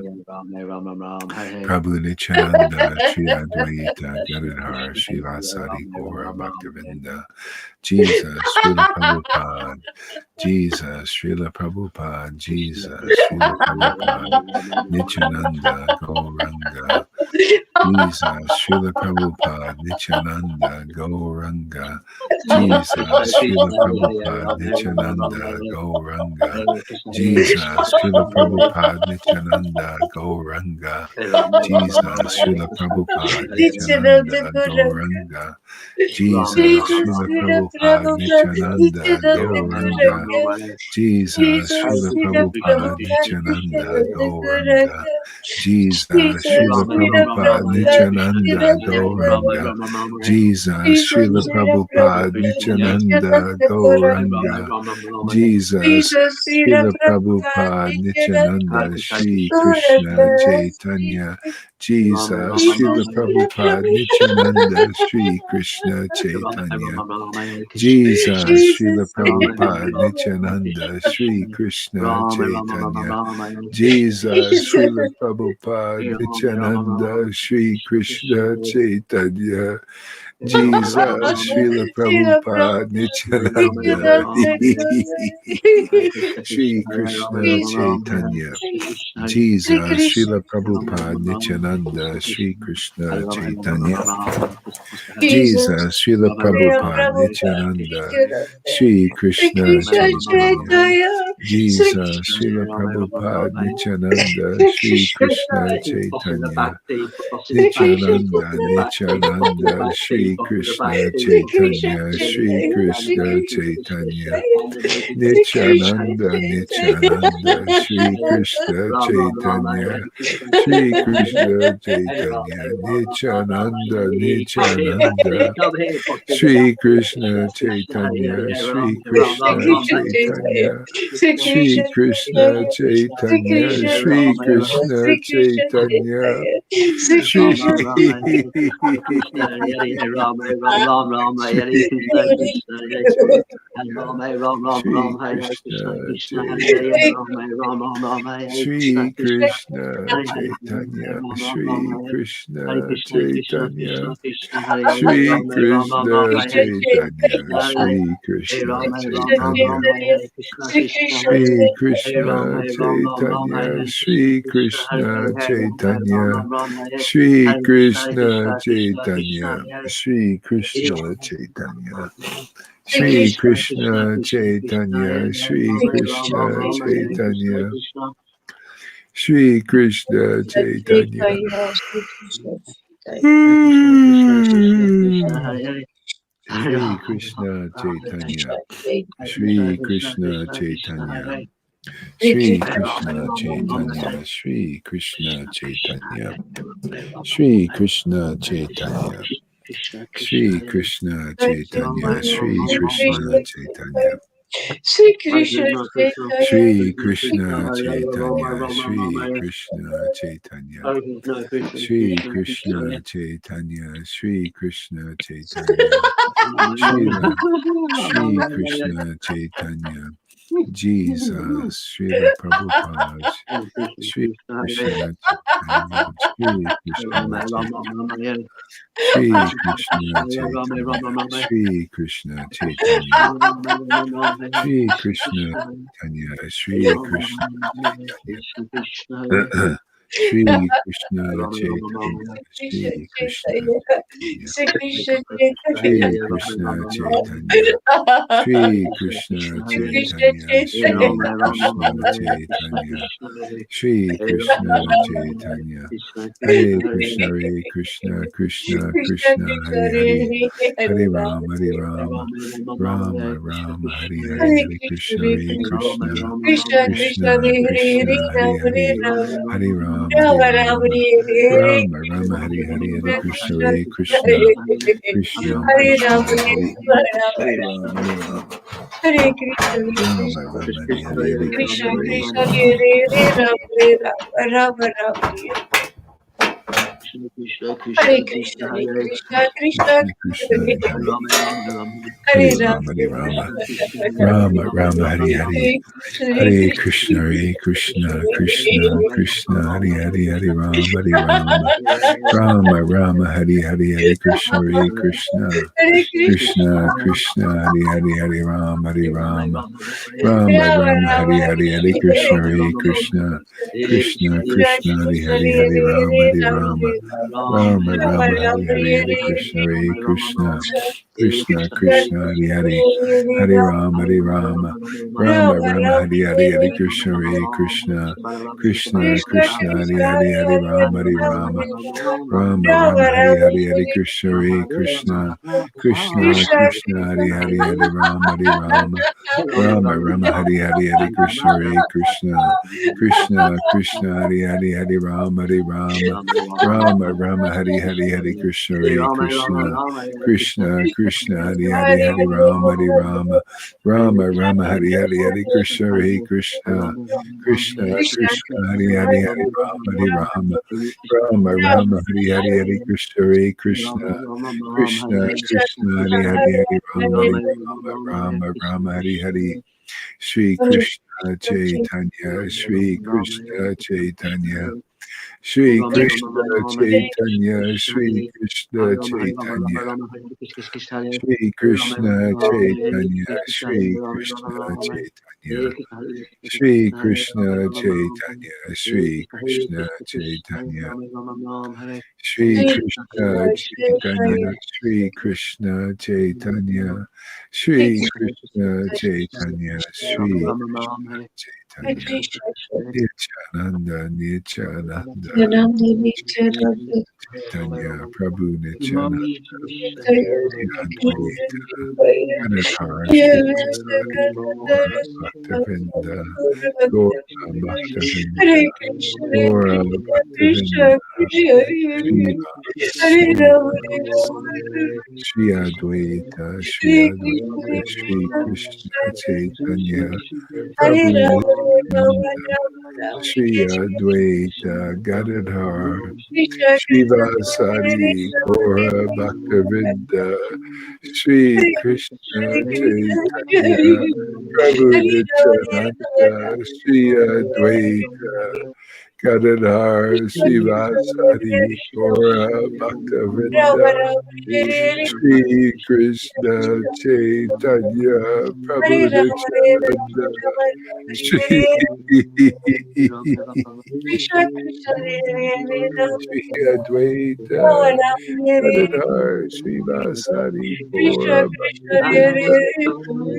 Prabhu Nityananda, Sri Advaita, Gadadhar, Sri Vasadi Gaura Bhaktivinda, Jesus, Srila Prabhupada, Jesus, Srila Prabhupada, Jesus, Srila Prabhupada, Nityananda, Gauranga, Jesus, Srila Prabhupada, Nityananda, Gauranga, Jesus, Srila Prabhupada, Nityananda, Gauranga, Jesus, Srila Prabhupada, Nityananda, Gauranga, Jesus, Srila Prabhupada, Nityananda Nityananda, Gauranga. Gauranga, Jesus, Jesus, Srila Srila Prabhupada, Prabhupada. Nityananda, Nityananda Gauranga, Gauranga. Jesus, Jesus, Srila Srila Prabhupada, Prabhupada. Nityananda, Nityananda Gauranga, Gauranga. Jesus, Jesus, Srila Srila Prabhupada, Prabhupada. Nityananda, Nityananda Gauranga, Gauranga. Jesus, Jesus, Srila Srila Prabhupada, Prabhupada. Nityananda, Nityananda Gauranga. Gauranga, Jesus, Jesus, Srila Srila Prabhupada. Prabhupada, Nityananda Nityananda, Shri Krishna, Gauranga. Chaitanya, Jesus, Jesus, Srila Srila Prabhupada, Prabhupada. Nityananda, Shri Krishna, Chaitanya, Jesus, Srila Jesus, Srila Prabhupada, Prabhupada. Nityananda, Shri Krishna, Chaitanya, Jesus, Srila Prabhupada, Nityananda, Shri Krishna, Chaitanya, Jesus, Srila Srila Prabhupada, Prabhupada. Nityananda, Nityananda Shri Krishna, Jesus, Chaitanya, Sri Jesus, Krishna. Srila Prabhupada, Nityananda, Shri Krishna, Chaitanya, Jesus, Jesus, Srila Srila Prabhupada, Prabhupada. Nityananda, Nityananda. Shri Sri Krishna Krishna Chaitanya, Chaitanya. Jesus, Srila Prabhupada, Nityananda, Sri Krishna Chaitanya, Nityananda, Nityananda, Sri Krishna Chaitanya, Sri Krishna Chaitanya, Nityananda, Nityananda, Sri Krishna Chaitanya, Sri Krishna Chaitanya, Nityananda, Nityananda, Sri Krishna Chaitanya, Sri Krishna Chaitanya, Sri Krishna Chaitanya, Sri Krishna Chaitanya, Sri Sri Krishna Chaitanya, Sri Krishna Chaitanya, Sri Krishna Chaitanya, Sri Krishna Chaitanya, Sri Krishna Chaitanya, Sri Krishna Chaitanya, Sri Krishna Chaitanya, Sri Krishna Chaitanya, Sri Krishna Chaitanya, Sri Krishna Chaitanya, Sri Krishna Chaitanya, Sri Krishna Chaitanya. Sri Krishna Chaitanya, Sri Krishna Chaitanya, Sri Krishna Chaitanya, Sri Krishna Chaitanya, Sri Krishna Chaitanya, Sri Krishna Chaitanya, Sri Krishna Chaitanya, Sri Krishna Sri Krishna Chaitanya, Sri Krishna Chaitanya, Sri Krishna Chaitanya, Sri Krishna Chaitanya, Sri Krishna Chaitanya, Jesus, Srila Prabhupada, Sri Krishna Chaitanya, Sri Krishna Chaitanya, Sri Krishna Chaitanya, Sri Krishna Chaitanya, Sri Krishna Chaitanya, Sri Krishna Chaitanya, Sri Krishna Chaitanya, Sri Krishna Chaitanya, Sri Krishna Chaitanya, Sri Krishna Chaitanya, Sri Krishna Chaitanya, Sri Krishna Chaitanya, Hare Krishna, Krishna Krishna, Hare Hare, Hare Rama, Rama Rama, Hare Hare, Hare Krishna, Krishna Krishna, Krishna, Hare Hare, Hare Rama, Rama Rama, Hare Hare, Hare Krishna, Krishna Krishna, Krishna, Hare Rama, Hare Krishna, Rama Rama, Hare Hare, Hare Krishna Krishna, Krishna, Krishna Hare Rama, Rama Hare. Hare Krishna, Hare Krishna, Krishna Krishna, Krishna, Hare Hare Hare Hare Rama, Rama, Hare Rama, Hare Rama Rama, Hare Hare, Hare Krishna, Krishna Krishna, Hare Hare, Hare Rama, Rama Rama, Hare Hare, Hare Krishna, Krishna Krishna Krishna, Hare Hare, Hare Rama, Rama Rama, Hare Hare, Hare Krishna, Krishna Krishna Krishna, Hare Hare, Hare Rama, Rama Rama, Hare Hare, Hare Krishna, Krishna Krishna Krishna, Hare Hare, Hare Rama, Rama Rama, Hare Hare, Hare Krishna, Krishna Krishna Krishna, Hare Hare, Hare Rama, Rama Rama, Hare Hare, Hare Krishna, Krishna Krishna, Hare Hare, Hare Rama, Rama Rama, Hare Hare, Hare Krishna, Krishna Hare Hare, Hare Rama, Rama Rama, Hare Hare, Hare Krishna, Krishna Hare Hare, Hare Rama, Rama Rama, Hare Hare, Hare Krishna, Krishna Hare Hare, Hare Rama, Rama Rama, Hare Hare, Hare Krishna, Krishna Hare Hare, Hare Rama, Hare Hare, Sri Krishna Chaitanya, Sri Krishna Chaitanya, Shri Rama Krishna Rama Rama Hare Chaitanya, Krishna Shri Hare Krishna Hare Rama Chaitanya, Rama Hare Krishna Krishna Hare Shri Rama Krishna Rama Hare Chaitanya, Krishna Hare Shri Rama Krishna Rama Chaitanya, Hare Krishna Shri Hare Rama Krishna Chaitanya, Hare Shri Krishna Hare Krishna Krishna Krishna Hare Chaitanya, Rama Rama Hare Shri Hare Krishna Krishna Hare Krishna Chaitanya, Shri Krishna Hare Chaitanya, Hare Shri Krishna Krishna Krishna Krishna Chaitanya, Hare Rama Shri Rama Krishna Hare Hare Chaitanya, Krishna Krishna Nityananda, Nityananda, Chaitanya, Hare Prabhu Nityananda, Mami Advaita, Ganadhar, Shri Gaura Bhaktavinda, Gaura Bhaktavinda, Hare Krishna, Hare Gaura Krishna, Bhaktavinda, Krishna Krishna, Hare Shiva, Hare Shiva, Rama, Hare Rama, Shri Advaita, Shri Hare Krishna, Advaita, Hare Shri Krishna, Krishna Krishna Krishna, Chaitanya, Hare Prabhu Rama, Hare Rama, Nityananda, Rama Rama, Shri Krishna Advaita, Gadadhar, Krishna, Krishna Hare Shivasari, Rama, Gaura Bhaktavinda, Shri Krishna Hare Chaitanya, Prabhu Rama, Nityananda, Shri Advaita, Gadadhar, Shivasari, Gaura Bhaktavinda, Shri Krishna Chaitanya, Prabhu Nityananda, Shri Shri Advaita, Gadadhar, Shri Vasari, Gaura Bhaktavinda,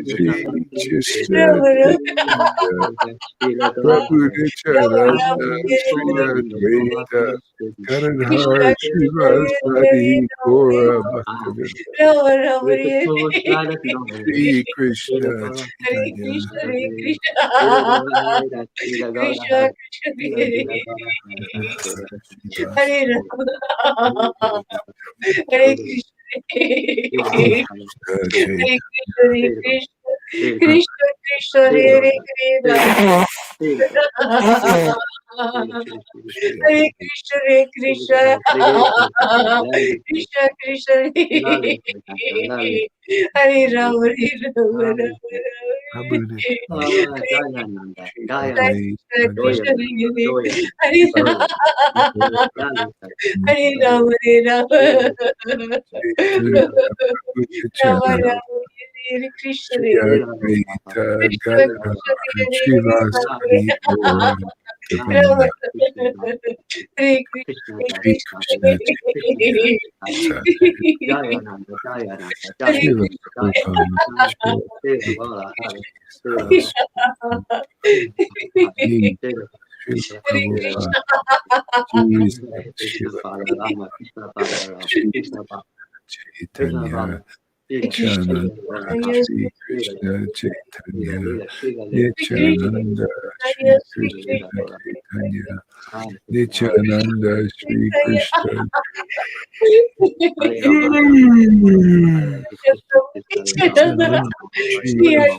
Shri Krishna Chaitanya, Prabhu Nityananda, Shri Advaita, Gadadhar, Shri Vasari, Gaura Bhaktavinda, Shri Krishna Hare Chaitanya, Krishna, Hare Krishna, Krishna Krishna, Shri Hare Vasari, Rama, Hare Krishna, Hare Krishna Chaitanya, Krishna, Hare Krishna, Krishna Krishna, Hare Hare Rama. Shri Hare Advaita, Krishna, Hare Krishna, Krishna Krishna, Hare Rama, Hare Rama, Rama Prabhu Rama. Nityananda, Dayananda, Shri Dayananda, Krishna Advaita, Krishna, Doyananda, Doyananda, Hare Doyananda, Hare Rama, Hare Rama. Prabhu Rama Nityananda, Rama, Hare Krishna, Shri Hare Advaita, Krishna Gadadhar, Krishna, Shivasari, Gaura Rama Bhaktavinda, Hare Krishna, Hare Shri Krishna, Krishna Chaitanya, Sari, Hare Shiva Krishna. Prabhupada, Shiva Prabhupada, Jesus, Jesus, Shiva Hare Prabhupada, Krishna. Jesus, Krishna Shiva Pada Prabhupada, Rama, Krishna Pada Rama, Shri Krishna Pada, Krishna Chaitanya, Rama, Srila, Krishna, Nityananda, Srila, Shri Srila, Krishna Srila, Chaitanya, Srila, Srila, Lila, Srila, Lila, Nityananda, Shri Krishna, Krishna Srila, Lila, Chaitanya, Hare Krishna, Hare Nityananda, Shri Krishna Hare Rama, Hare Hare Krishna, Krishna, Hare Rama, Hare Nityananda, Rama, Shri Hare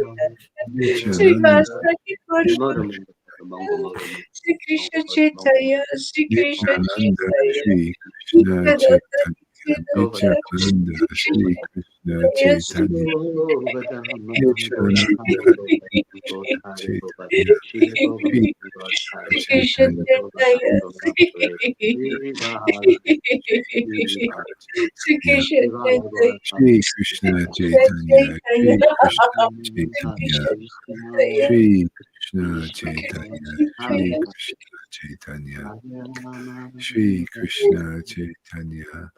Rama, Krishna Hare Chaitanya, Rama, Hare Rama, Nityananda, Hare Krishna Rama, Shri Krishna Chaitanya, Shri Krishna Nityananda, Chaitanya, Shri Krishna Nityananda, Chaitanya, Nityananda, Nityananda, Shri Krishna Chaitanya, Nityananda, Shri Krishna Chaitanya, Shri Krishna Shri Krishna Chaitanya, Chaitanya, Shri Krishna Shri Chaitanya, Krishna Chaitanya, Shri Krishna Krishna Chaitanya, Chaitanya, Shri Krishna Shri Chaitanya, Krishna Chaitanya, Shri Krishna Shri Chaitanya, Krishna Shri Chaitanya, Krishna Chaitanya, Shri Krishna Chaitanya,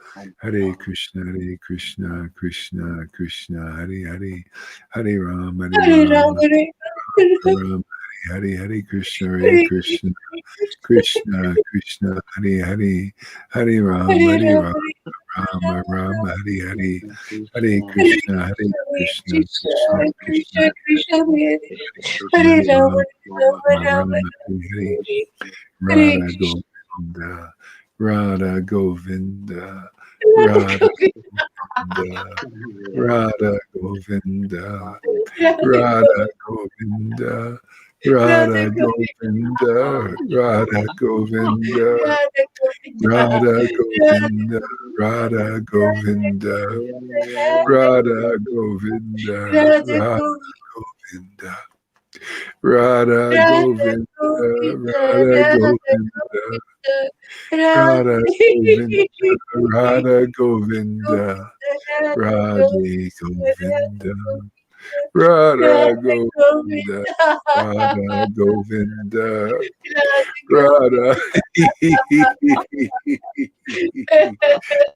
Hare Krishna, Hare Krishna, Krishna Krishna, Hare Hare, Hare Ram, Hare Hare Ram, Ram, Hare Ram, Ram, Hare Hare Krishna, Hare Hare Krishna, Krishna, Krishna Krishna, Hare Hare, Hare Ram, Hare Hare Ram, Ram, Hare Ram Ram, Hare Hare, Hare Hare Krishna, Hare Krishna, Krishna, Krishna Hare Krishna, Krishna, Krishna Hare Hare Hare Ram, Ram, Hare Ram, Ram, Hare Hare, Hare Radha Krishna, Govinda, Radha Govinda, Hare Radha Govinda, Radha Govinda, Radha Radha Govinda, Radha Govinda, Radha Govinda, Radha Govinda, Radha Govinda, Radha Govinda, Radha Govinda. Radha Radha Govinda, Govinda, Radha Radha Govinda, Govinda, Radha Govinda, Radha Govinda, Radhe Govinda, Radha Radha Govinda, Govinda, Radha Govinda, Radha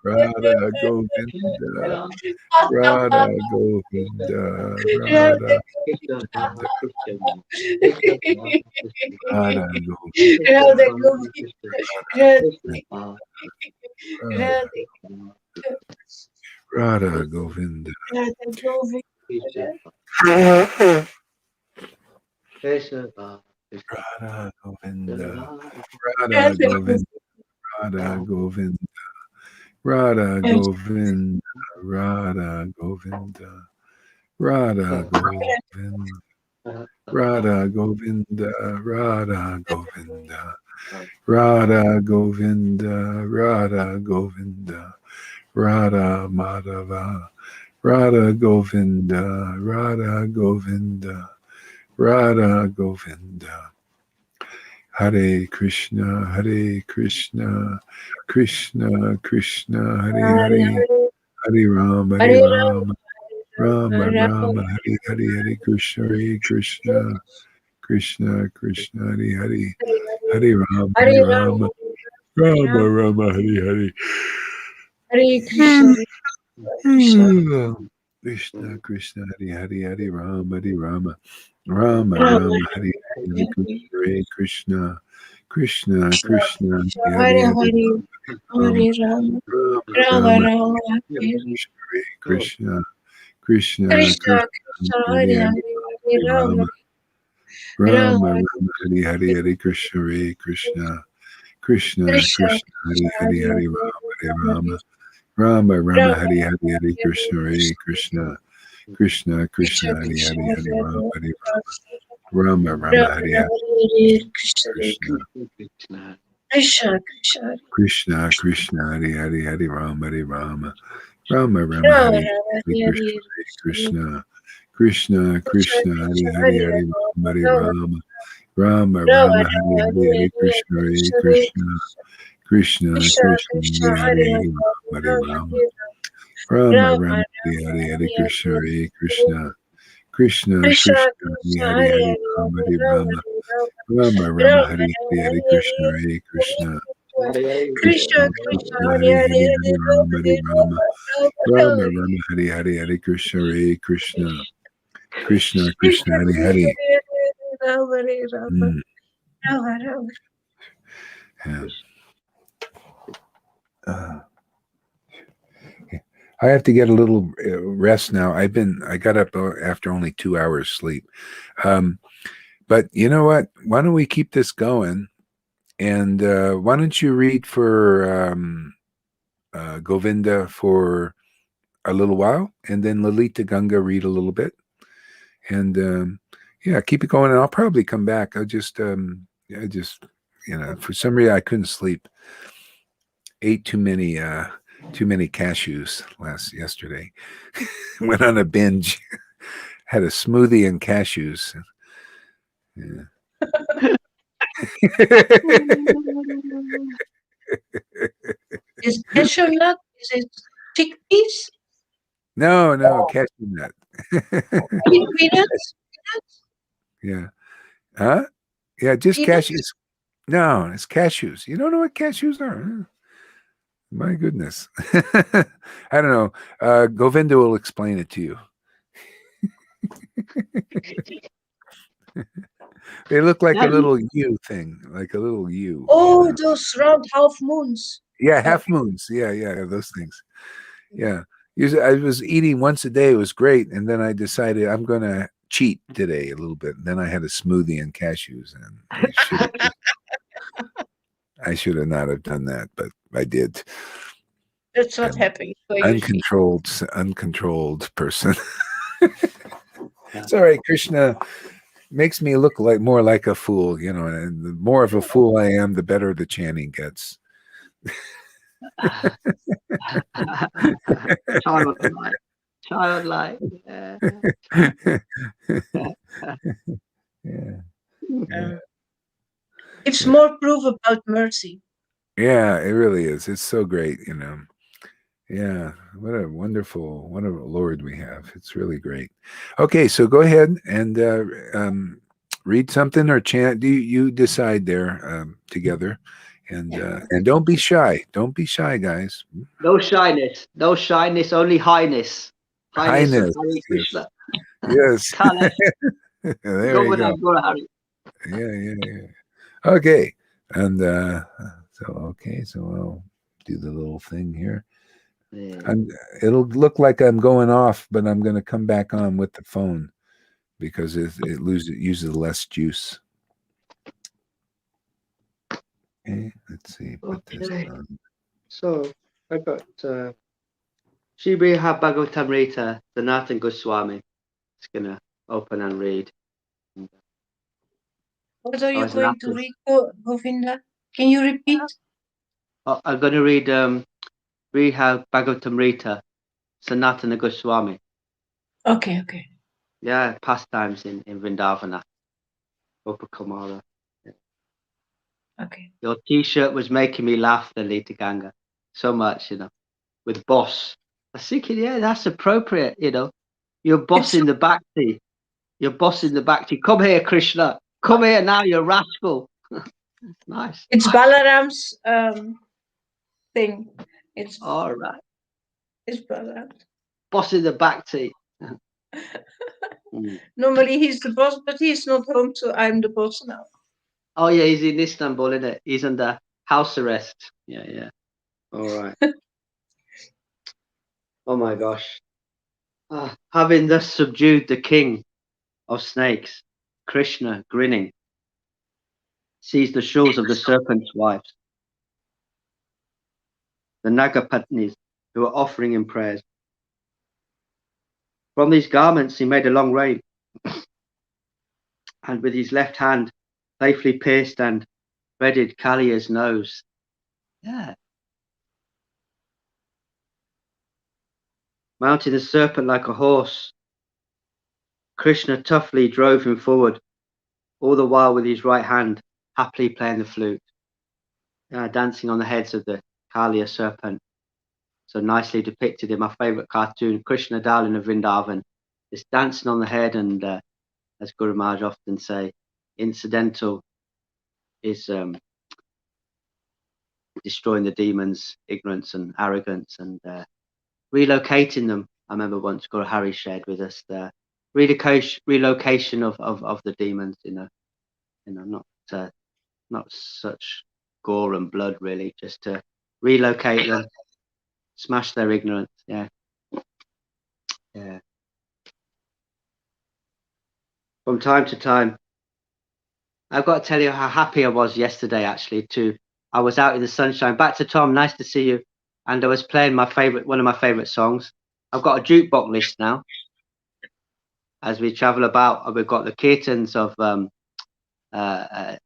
Radha Govinda. Radha Govinda, Radha Radha Govinda, Govinda, Radha Krishna Govinda, Rama, Krishna Rama, Krishna Rama, Krishna Radha Krishna Govinda, Rama, Krishna Krishna Rama, Radha, Radha Govinda. Krishna Krishna Rama, Krishna Radha Govinda, Rama, Radha Govinda, Radha Govinda, Radha Govinda, Radha Govinda, Radha Govinda, Radha Govinda, Radha Govinda, Radha Govinda, Radha Govinda, Radha Madhava, Radha Govinda, Radha Govinda, Radha Govinda. Hare Krishna, Hare Krishna, Krishna Krishna, Hare Hare, Hare Rama, Hare Rama, Rama Rama, Hare Hare, Hare Krishna, Hare Krishna, Krishna Krishna, Hare Hare, Hare Rama, Hare Rama, Rama Rama, Hare Hare. Hare Krishna, Krishna, Krishna Krishna, Hare Hare, Hare Rama, Hare Rama, Rama Rama, Rama, Hare Hare, Hare Krishna, Krishna Krishna, Krishna, Hare Hare Hare, Hare Hare, Rama, Hare Rama, Rama Rama Rama, Rama, Hare Hare Krishna, Krishna Krishna, Krishna, Krishna, Hare Hare Hare, Hare, Hare Rama, Rama, Rama, Rama Rama, Hare Hare, Hare Krishna, Hare Krishna, Krishna Krishna, Krishna, Krishna, Hare Hare, Hare Hare Rama, Hare Hare, Rama, Rama Rama, Rama, Hare Hare, Hare Hare Krishna, Hare Krishna, Krishna, Krishna Krishna, Krishna, Hare Krishna, Hare, Hare Hare Rama, Hare Rama, Rama, Rama Rama, Hare Hare, Hare Krishna, Krishna, Krishna, Krishna, Krishna Krishna, Hare Hare, Hare Rama, Hare Rama, Rama Rama, Rama, Hare Rama, Hare Hare Krishna, Hare Krishna, Krishna, Krishna Krishna, Krishna, Krishna, Hare Hare, Hare Hare Rama, Hare Rama, Rama, Rama Rama, Rama, Hare Rama, Hare, Hare Hare Krishna, Hare Krishna, Krishna, Krishna Krishna, Krishna, Krishna, Hare Hare Hare, Rama, Hare Rama, Rama, Hare Rama Rama, Rama, Hare Rama, Hare, Hare Hare Krishna, Hare Krishna, Krishna, Krishna Krishna, Krishna, Krishna, Hare Hare, Hare Hare Rama, Rama, Hare Rama, Rama, Rama, Rama Rama, Rama, Hare Rama, Hare, Hare Krishna, Hare Hare Krishna, Krishna, Krishna Krishna, Krishna, Hare Hare Hare, Hare, Hare Hare Rama, Rama, Hare Hare Rama, Rama, Rama, Rama Rama, Rama, Hare Hare, Hare Krishna, Hare Krishna, Krishna Krishna, Krishna, Hare Krishna, Hare. Hare Hare, Rama, Hare Rama, Mm, Rama, Rama. yeah. Uh, I have to get a little rest now. I got up after only 2 hours sleep. But you know what? Why don't we keep this going? And why don't you read for Govinda for a little while, and then Lalita Ganga read a little bit, and yeah, keep it going. And I'll probably come back. I just, for some reason I couldn't sleep. Ate too many cashews yesterday. Went on a binge. Had a smoothie and cashews. Yeah. Is cashew nut? Is it chickpeas? No, cashew nut. Peanuts? Yeah. Huh? Yeah, just Peanuts? cashews. No, it's cashews. You don't know what cashews are? Huh? My goodness. I don't know. Govinda will explain it to you. They look like a little U thing, like a little U. Oh, those round half moons. Yeah, half moons. Yeah, those things. Yeah. I was eating once a day. It was great. And then I decided I'm going to cheat today a little bit. And then I had a smoothie and cashews. And I should have not have done that, but I did. That's what happens. Uncontrolled person. It's all right. Krishna makes me look more like a fool, and the more of a fool I am, the better the chanting gets. Childlike. Yeah. Yeah. It's Yeah. more proof about mercy. Yeah, it really is. It's so great, you know. Yeah, what a Lord we have. It's really great. Okay, so go ahead and read something or chant. You decide there together, and don't be shy. Don't be shy, guys. No shyness. No shyness. Only highness. Highness of Highness. Hare Yes. Krishna. Yes. Kale. There Go you with go. that, Guru Hari. Yeah, yeah, yeah. Okay, and so I'll do the little thing here. Yeah. It'll look like I'm going off, but I'm going to come back on with the phone because it uses less juice. Okay, let's see. Put this Okay. on. So I got Sri Bhagavatamrita, Sanatana Goswami. It's gonna open and read. What are Oh, you it's going to Nathan. read, Govinda? Can you repeat? Oh, I'm gonna read Bhagavatamrita, Sanatana Goswami. Okay, okay. Yeah, pastimes in Vrindavana, Upakumara. Yeah. Okay. Your T-shirt was making me laugh, Lalita Ganga, so much, you know. With boss, I was thinking, yeah, that's appropriate, you know. You're boss in the backseat. You're boss in the backseat. Come here, Krishna. Come here now, you rascal. Nice. It's Balaram's thing. It's All right. Balaram's. Boss in the backseat. Normally he's the boss, but he's not home, so I'm the boss now. Oh yeah, he's in Istanbul, isn't it? He's under house arrest. Yeah, yeah. All right. Oh my gosh. Having thus subdued the king of snakes, Krishna, grinning, sees the shawls of the serpent's wives, the Nagapatnis, who are offering him prayers. From these garments he made a long rain, and with his left hand playfully pierced and threaded Kalia's nose. Yeah. Mounting the serpent like a horse, Krishna toughly drove him forward, all the while with his right hand happily playing the flute, dancing on the heads of the Kalia serpent. So nicely depicted in my favorite cartoon, Krishna Dal in the Vrindavan, is dancing on the head, and as Guru Maharaj often say, incidental is destroying the demons' ignorance and arrogance and relocating them. I remember once Guru Hari shared with us the relocation of the demons. Not such gore and blood really, just to relocate them, smash their ignorance. Yeah, yeah. From time to time, I've got to tell you how happy I was yesterday. Actually, I was out in the sunshine. Back to Tom. Nice to see you. And I was playing one of my favorite songs. I've got a jukebox list now. As we travel about, we've got the kirtans of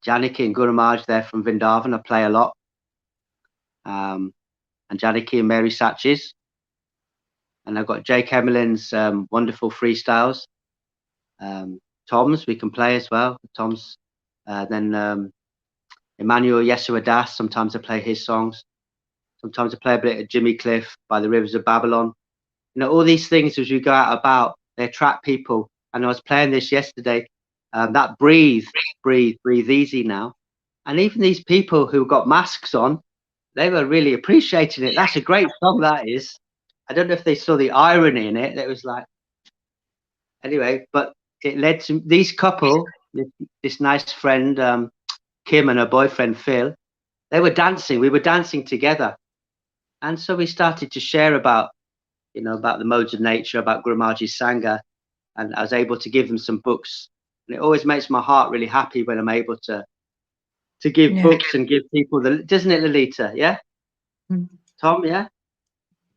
Janaki and Guru Maharaj there from Vrindavan. I play a lot. And Janaki and Mary Satchis. And I've got Jake Emmeline's wonderful freestyles. Tom's we can play as well. Tom's. Then Emmanuel Yeshua Das. Sometimes I play his songs. Sometimes I play a bit of Jimmy Cliff, By the Rivers of Babylon. You know, all these things as you go out about, they attract people. And I was playing this yesterday. That breathe easy now. And even these people who got masks on, they were really appreciating it. That's a great song, that is. I don't know if they saw the irony in it. It was like, anyway, but it led to these couple, this nice friend, Kim and her boyfriend, Phil, they were dancing. We were dancing together. And so we started to share about the modes of nature, about Guru Maharaj's Sangha. And I was able to give them some books. And it always makes my heart really happy when I'm able to give books and give people doesn't it, Lalita? Yeah? Tom, yeah?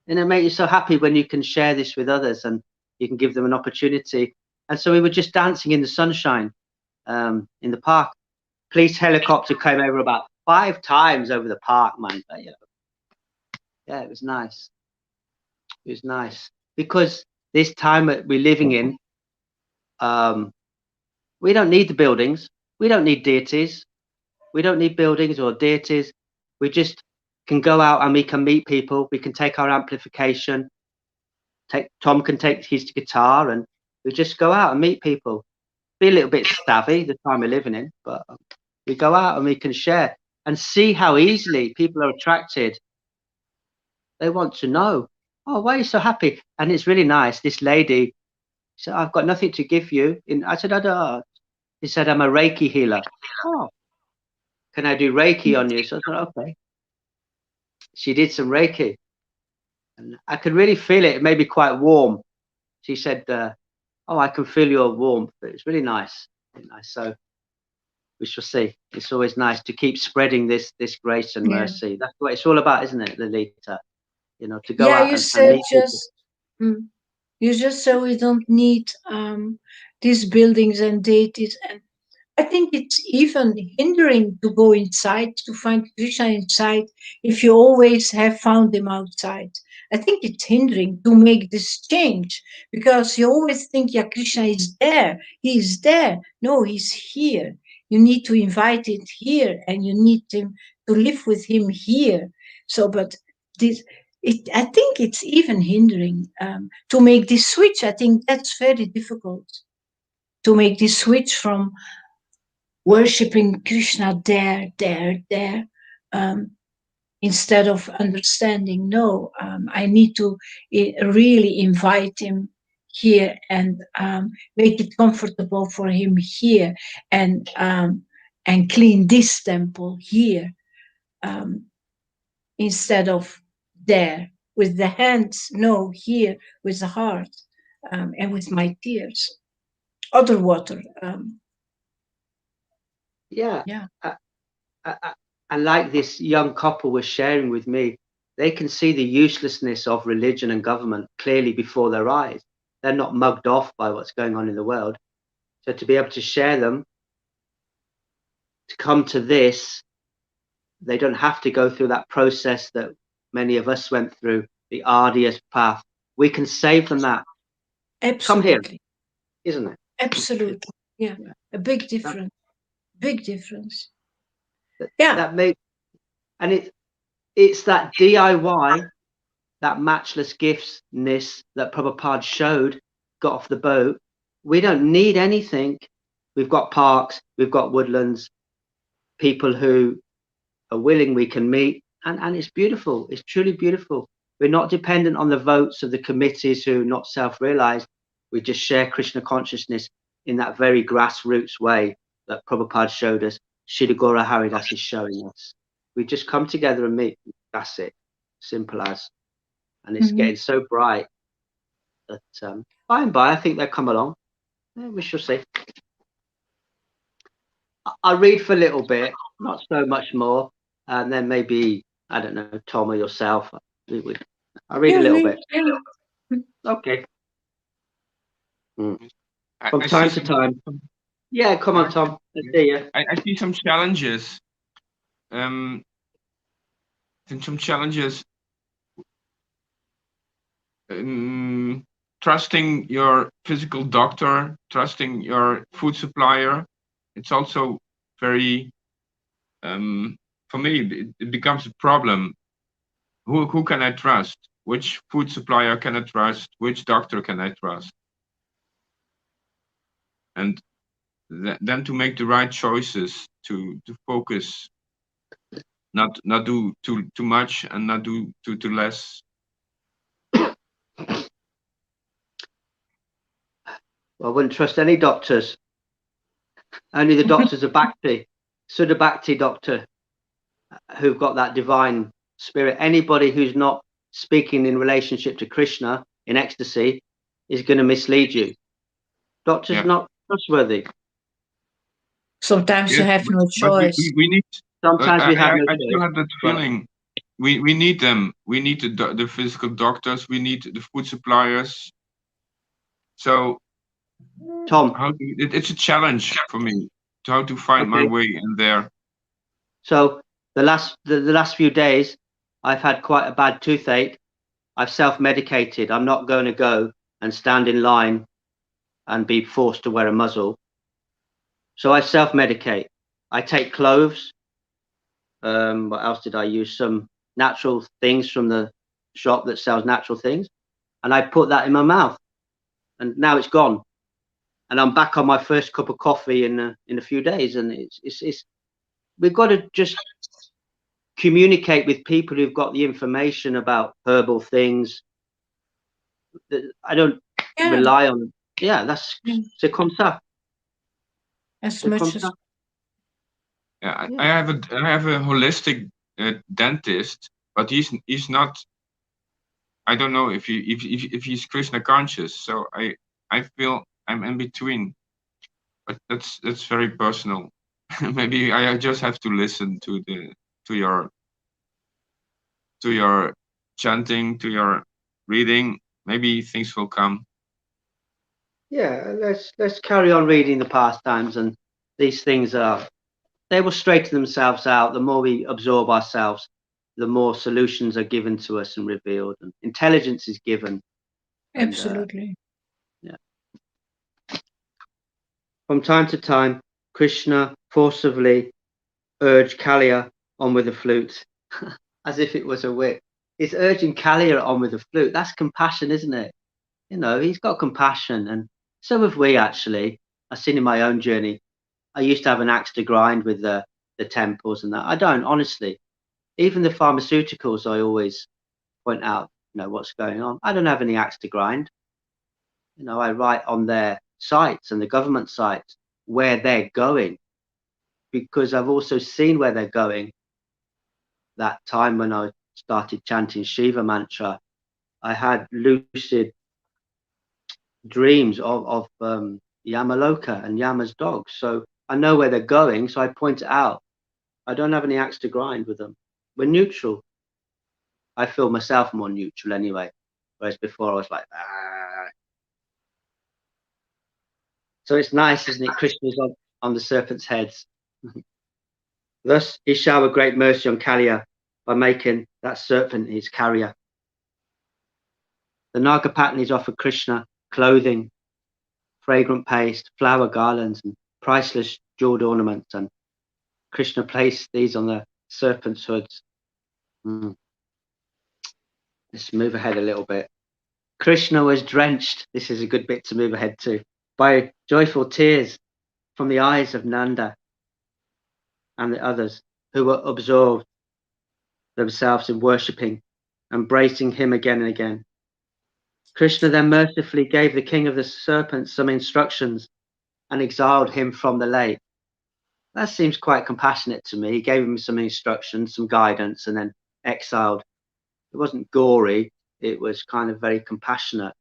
And it makes you so happy when you can share this with others and you can give them an opportunity. And so we were just dancing in the sunshine in the park. Police helicopter came over about 5 times over the park, man. But, yeah, it was nice. It was nice because this time that we're living in, We don't need the buildings. We don't need deities. We don't need buildings or deities. We just can go out and we can meet people. We can take our amplification. Tom can take his guitar, and we just go out and meet people. Be a little bit savvy the time we're living in, but we go out and we can share and see how easily people are attracted. They want to know, oh, why are you so happy? And it's really nice. This lady said, I've got nothing to give you. I said, I don't. He said, I'm a Reiki healer. Oh, can I do Reiki on you? So I said, okay. She did some Reiki, and I could really feel it. It made me quite warm. She said, oh, I can feel your warmth. It's really nice. Really nice. So we shall see. It's always nice to keep spreading this grace and mercy. That's what it's all about, isn't it, Lolita? You know, to go out you and said meet just you just said we don't need these buildings and deities, and I think it's even hindering to go inside to find Krishna inside if you always have found him outside. I think it's hindering to make this change because you always think, yeah, Krishna is there. He is there. No, he's here. You need to invite it here, and you need him to live with him here. So, but this, I think it's even hindering to make this switch. I think that's very difficult to make this switch from worshipping Krishna there, instead of understanding, no, I need to really invite him here and make it comfortable for him here and clean this temple here instead of there with the hands, no, here with the heart and with my tears. Other water. Yeah. And like this young couple was sharing with me, they can see the uselessness of religion and government clearly before their eyes. They're not mugged off by what's going on in the world. So to be able to share them, to come to this, they don't have to go through that process that many of us went through, the arduous path. We can save them that. Absolutely. Come here, isn't it? Absolutely. Yeah. A big difference. Big difference. That makes, and it's that DIY, that matchless giftsness that Prabhupada showed, got off the boat. We don't need anything. We've got parks, we've got woodlands, people who are willing we can meet, and it's beautiful. It's truly beautiful. We're not dependent on the votes of the committees who are not self-realized. We just share Krishna consciousness in that very grassroots way that Prabhupada showed us. Srila Gaura Haridas is showing us. We just come together and meet. That's it. Simple as. And it's getting so bright that by and by, I think they'll come along. Yeah, we shall see. I'll read for a little bit, not so much more, and then maybe, I don't know, Tom or yourself. I'll read a little bit. Okay. From time to time. Yeah, come on, Tom. Let's see you. I see some challenges. Trusting your physical doctor, trusting your food supplier. It's also very, for me, it becomes a problem. Who can I trust? Which food supplier can I trust? Which doctor can I trust? And then to make the right choices, to focus, not do too much and not do too less. Well, I wouldn't trust any doctors. Only the doctors of Bhakti, Sudha Bhakti doctor, who've got that divine spirit. Anybody who's not speaking in relationship to Krishna in ecstasy is going to mislead you. Doctors not trustworthy. Sometimes you have no choice. We need. Sometimes we have no I choice. still have that feeling. We need them. We need the physical doctors. We need the food suppliers. So, Tom, it's a challenge for me how to find my way in there. So the last few days, I've had quite a bad toothache. I've self-medicated. I'm not going to go and stand in line and be forced to wear a muzzle. So I self-medicate. I take cloves. What else did I use? Some natural things from the shop that sells natural things, and I put that in my mouth, and now it's gone. And I'm back on my first cup of coffee in a few days. And it's we've got to just communicate with people who've got the information about herbal things. I don't rely on. Yeah, that's c'est comme ça. As much as Yeah, I have a holistic dentist, but he's not. I don't know if he's Krishna conscious. So I feel I'm in between, but that's very personal. Maybe I just have to listen to your chanting, to your reading. Maybe things will come. Yeah, let's carry on reading the pastimes, and these things they will straighten themselves out. The more we absorb ourselves, the more solutions are given to us and revealed, and intelligence is given. Absolutely. Yeah. From time to time, Krishna forcibly urged Kalia on with the flute, as if it was a whip. He's urging Kalia on with the flute. That's compassion, isn't it? You know, he's got compassion, and so have we, actually. I've seen in my own journey. I used to have an axe to grind with the temples and that. I don't, honestly. Even the pharmaceuticals, I always point out, what's going on. I don't have any axe to grind. I write on their sites and the government sites where they're going, because I've also seen where they're going. That time when I started chanting Shiva mantra, I had lucid dreams of Yamaloka and Yama's dogs. So I know where they're going, so I point it out. I don't have any axe to grind with them. We're neutral. I feel myself more neutral anyway, whereas before I was like, ah. So it's nice, isn't it? Krishna's on the serpent's heads. Thus he showered great mercy on Kalia by making that serpent his carrier. The Nagapatnis offered Krishna clothing, fragrant paste, flower garlands, and priceless jeweled ornaments, and Krishna placed these on the serpent's hoods. Let's move ahead a little bit. Krishna was drenched, this is a good bit to move ahead to, by joyful tears from the eyes of Nanda and the others who were absorbed themselves in worshipping, embracing him again and again. Krishna then mercifully gave the king of the serpents some instructions and exiled him from the lake. That seems quite compassionate to me. He gave him some instructions, some guidance, and then exiled. It wasn't gory. It was kind of very compassionate.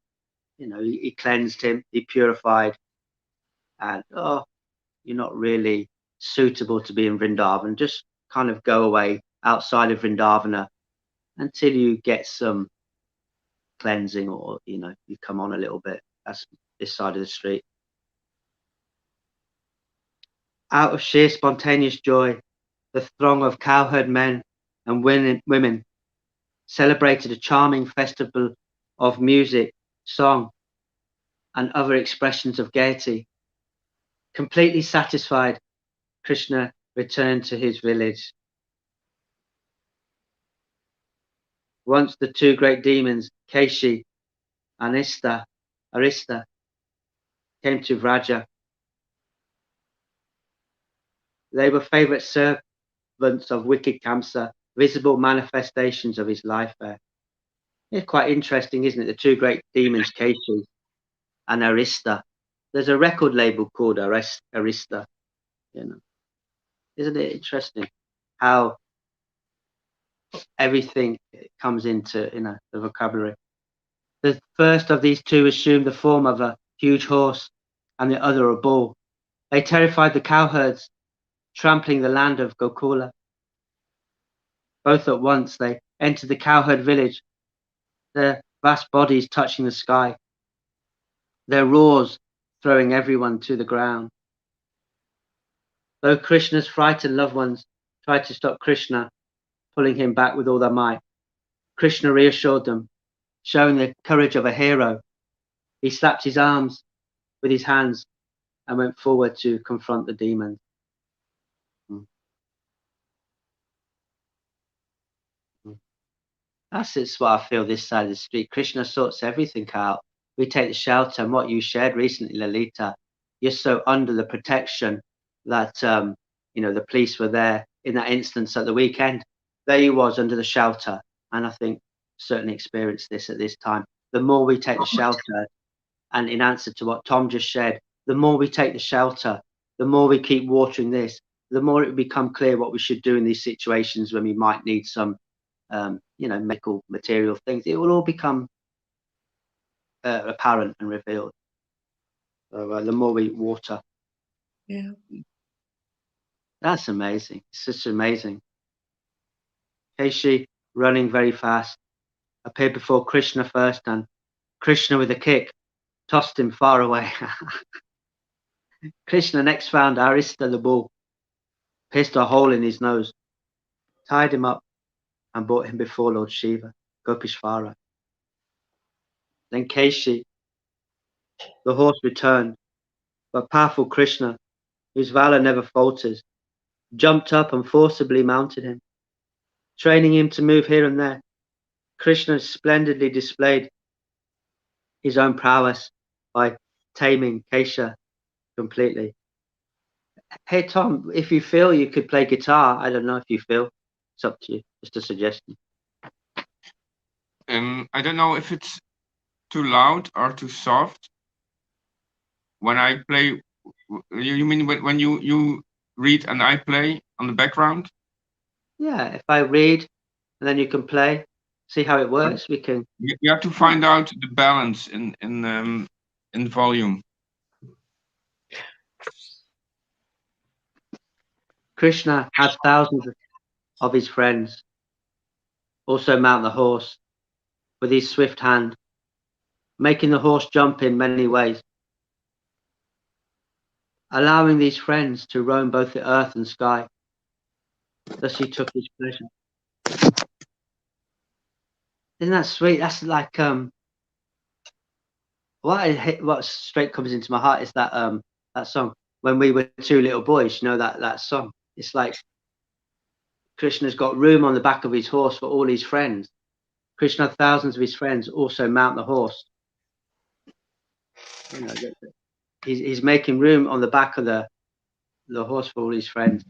He cleansed him, he purified, and you're not really suitable to be in Vrindavan. Just kind of go away outside of Vrindavana until you get some cleansing, or you come on a little bit. That's this side of the street. Out of sheer spontaneous joy, the throng of cowherd men and women celebrated a charming festival of music, song, and other expressions of gaiety. Completely satisfied, Krishna returned to his village. Once the two great demons, Keshi and Arista, came to Vraja. They were favorite servants of wicked Kamsa, visible manifestations of his life there. It's quite interesting, isn't it? The two great demons, Keshi and Arista. There's a record label called Arista. Isn't it interesting how everything comes into the vocabulary? The first of these two assumed the form of a huge horse, and the other a bull. They terrified the cowherds, trampling the land of Gokula. Both at once they entered the cowherd village, their vast bodies touching the sky, their roars throwing everyone to the ground. Though Krishna's frightened loved ones tried to stop Krishna, pulling him back with all their might, Krishna reassured them, showing the courage of a hero. He slapped his arms with his hands and went forward to confront the demons. That's what I feel this side of the street. Krishna sorts everything out. We take the shelter, and what you shared recently, Lalita, you're so under the protection that the police were there in that instance at the weekend. There he was under the shelter, and I think certainly experienced this at this time. The more we take the shelter, and in answer to what Tom just shared, the more we take the shelter, the more we keep watering this, the more it will become clear what we should do in these situations when we might need some medical material things. It will all become apparent and revealed. So the more we water. Yeah. That's amazing. It's just amazing. Keishi running very fast appeared before Krishna first, and Krishna with a kick tossed him far away. Krishna next found Arista the bull, pierced a hole in his nose, tied him up, and brought him before Lord Shiva, Gopishvara. Then Keishi, the horse, returned, but powerful Krishna, whose valor never falters, jumped up and forcibly mounted him, training him to move here and there. Krishna splendidly displayed his own prowess by taming Kesha completely. Hey Tom, if you feel you could play guitar, I don't know if you feel. It's up to you. Just a suggestion. I don't know if it's too loud or too soft. When I play, you mean when you read and I play on the background? Yeah, if I read and then you can play, see how it works. We can. You have to find out the balance in volume. Krishna had thousands of his friends also mount the horse with his swift hand, making the horse jump in many ways, allowing these friends to roam both the earth and sky. Thus he took his pleasure. Isn't that sweet? That's like what straight comes into my heart is that song, When We Were Two Little Boys. You know that song. It's like Krishna's got room on the back of his horse for all his friends. Krishna had thousands of his friends also mount the horse. He's making room on the back of the horse for all his friends.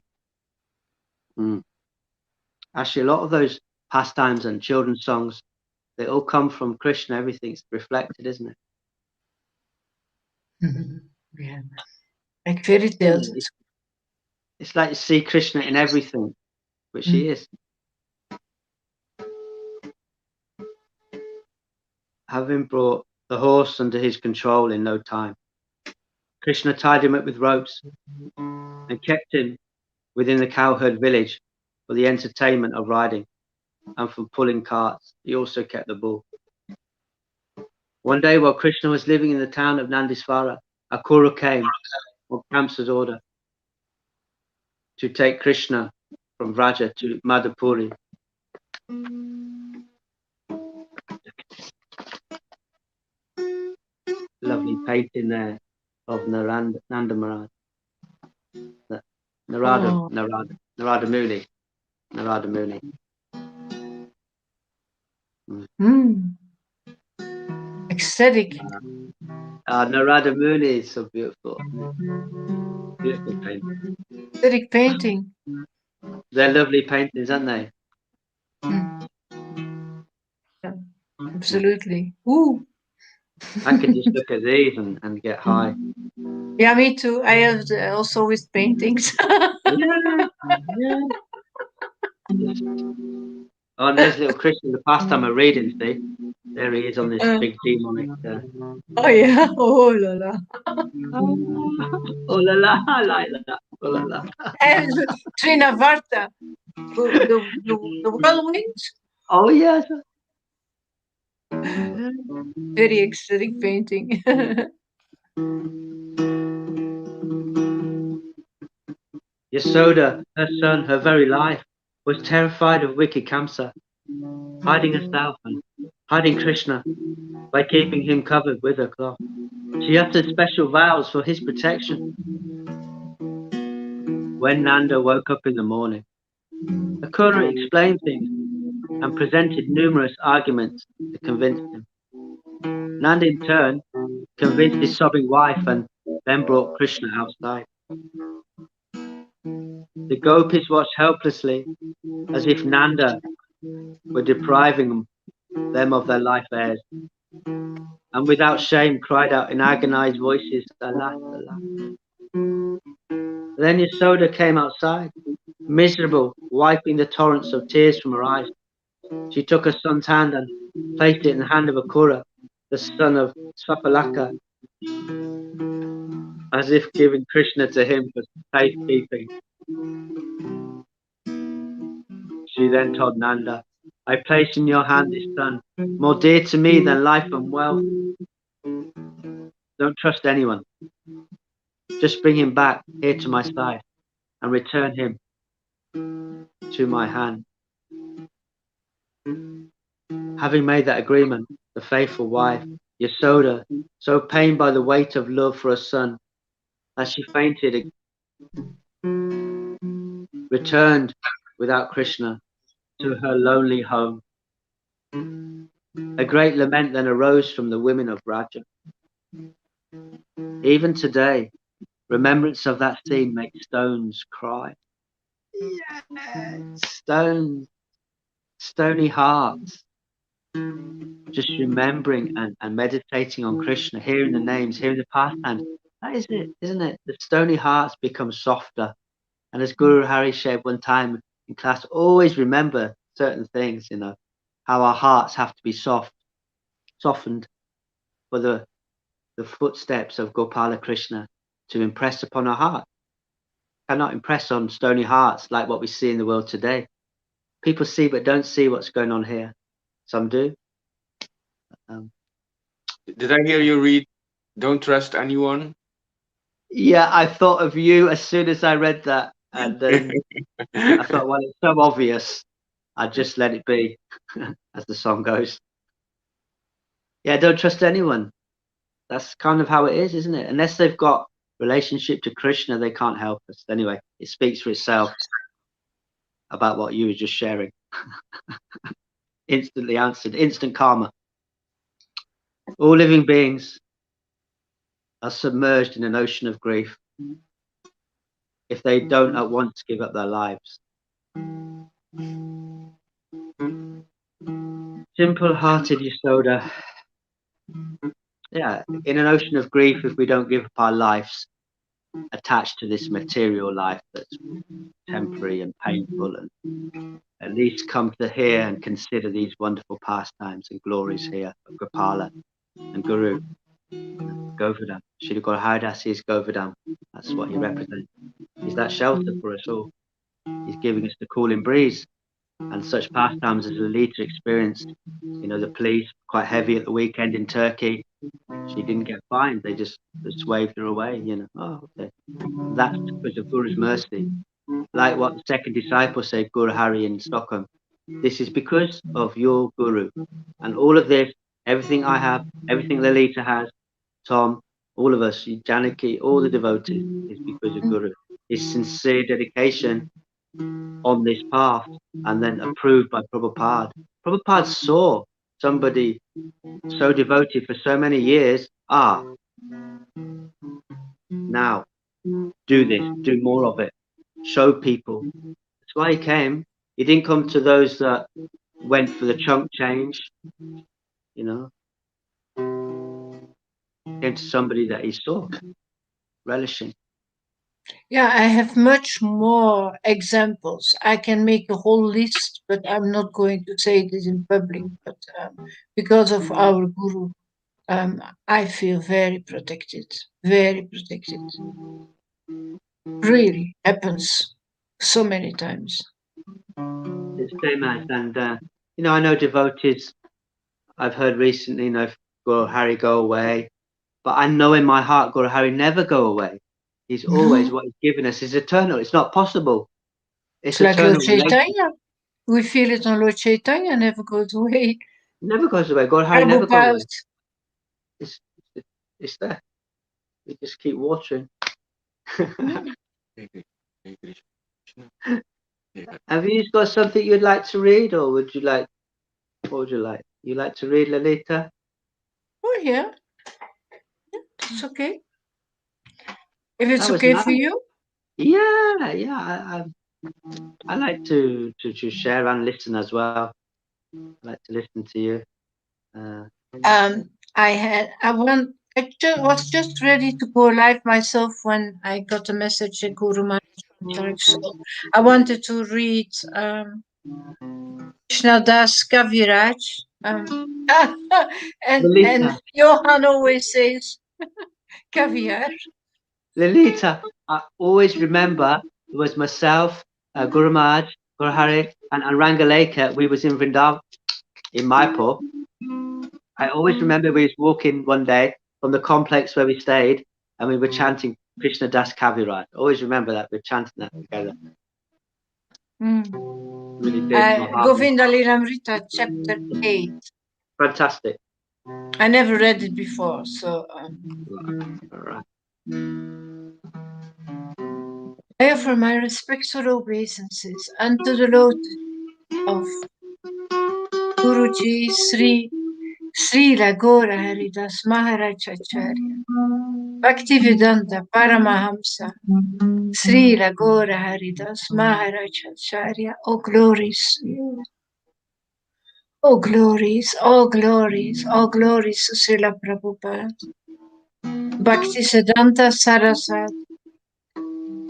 Actually, a lot of those pastimes and children's songs, they all come from Krishna. Everything's reflected, isn't it? Yeah. Like fairy tales. It's like you see Krishna in everything, which he is. Having brought the horse under his control in no time, Krishna tied him up with ropes and kept him within the cowherd village for the entertainment of riding and for pulling carts. He also kept the bull. One day while Krishna was living in the town of Nandisvara, a Kuru came on Kamsa's order to take Krishna from Vraja to Madhupuri. Lovely painting there of Nanda Maharaj. Narada Muni. Ecstatic. Narada Muni is so beautiful. Beautiful painting. Aesthetic painting. They're lovely paintings, aren't they? Yeah, absolutely. Ooh. I can just look at these and get high. Yeah, me too. I have also with paintings. Yeah. Oh, and there's little Krishna, the pastime of reading, see? There he is on this big demonic. Oh, yeah. Oh, la la. Oh, la la, I like that. Oh, la la. And Trinavarta, the whirlwind. Oh, yes. Very ecstatic painting. Yasoda, her son, her very life, was terrified of wicked Kamsa, hiding herself and hiding Krishna by keeping him covered with her cloth. She uttered special vows for his protection. When Nanda woke up in the morning, Akura explained things and presented numerous arguments to convince him. Nanda in turn convinced his sobbing wife and then brought Krishna outside. The gopis watched helplessly as if Nanda were depriving them of their life heirs, and without shame cried out in agonized voices, "Alas, alas." Then Yasoda came outside, miserable, wiping the torrents of tears from her eyes. She took her son's hand and placed it in the hand of Akura, the son of Svapalaka, as if giving Krishna to him for safekeeping. She then told Nanda, "I place in your hand this son, more dear to me than life and wealth. Don't trust anyone. Just bring him back here to my side and return him to my hand." Having made that agreement, the faithful wife, Yasoda, so pained by the weight of love for her son that she fainted, returned without Krishna to her lonely home. A great lament then arose from the women of Raja. Even today, remembrance of that scene makes stones cry. Yes, stony hearts. Just remembering and meditating on Krishna, hearing the names, hearing the pastimes. That is it, isn't it? The stony hearts become softer. And as Guru Hari shared one time in class, always remember certain things, how our hearts have to be softened for the footsteps of Gopala Krishna to impress upon our heart. Cannot impress on stony hearts like what we see in the world today. People see but don't see what's going on here. Some do. Did I hear you read "Don't trust anyone"? Yeah, I thought of you as soon as I read that, and then I thought, well, it's so obvious. I just let it be, as the song goes. Yeah, don't trust anyone. That's kind of how it is, isn't it? Unless they've got relationship to Krishna, they can't help us. Anyway, it speaks for itself about what you were just sharing. Instantly answered, instant karma. All living beings are submerged in an ocean of grief if they don't at once give up their lives. Simple-hearted Yasoda. Yeah, in an ocean of grief if we don't give up our lives attached to this material life that's temporary and painful, and at least come to here and consider these wonderful pastimes and glories here of Gopala and Guru. Govardhan. Shri Guru Haridas is Govardhan. That's what he represents. He's that shelter for us all. He's giving us the cooling breeze. And such pastimes as Lalita experienced, the police quite heavy at the weekend in Turkey. She didn't get fined. They just waved her away, Oh, okay. That's because of Guru's mercy. Like what the second disciple said, Guru Hari in Stockholm. This is because of your Guru. And all of this, everything I have, everything Lalita has, Tom, all of us, Janaki, all the devotees, is because of Guru. His sincere dedication on this path and then approved by Prabhupada. Prabhupada saw somebody so devoted for so many years. Now do this, do more of it, show people. That's why he came. He didn't come to those that went for the chunk change, came to somebody that he saw relishing. Yeah, I have much more examples. I can make a whole list, but I'm not going to say this in public. But because of our Guru, I feel very protected, very protected. Really happens so many times. It's famous, and I know devotees. I've heard recently, Guru Hari go away, but I know in my heart Guru Hari never go away. He's always what he's given us is eternal. It's not possible. It's like eternal. Lord Chaitanya. We feel it on Lord Chaitanya, never goes away. Never goes away. Guru Hari never goes away. It's there. We just keep watering. Have you got something you'd like to read, or would you like? What would you like? You like to read, Lalita? Oh yeah, it's okay. If it's That was okay for nice. you. Yeah. I like to share and listen as well. I like to listen to you. I was just ready to go live myself when I got a message in Guru Maharaj. So I wanted to read Krishnadas Kaviraj. And Lalita, Johan always says caviar. Lalita, I always remember it was myself, Guru Maharaj, Guru Hari, and Rangaleka. We was in Vrindavan, in Mayapur. I always remember we was walking one day from the complex where we stayed, and we were chanting Krishna Das Kaviraj. Always remember that, we're chanting that together. Really did my heart. Govinda Lilamrita, chapter 8. Fantastic. I never read it before, so. All right. I offer my respectful obeisances unto the lotus of Guruji Sri Lagora Haridas Maharaj Acharya, Bhaktivedanta Paramahamsa, Sri Lagora Haridas Maharaj Acharya. Oh glories to you. Oh glories, oh glories, oh glories to Srila Prabhupada. Bhaktisiddhanta Saraswati,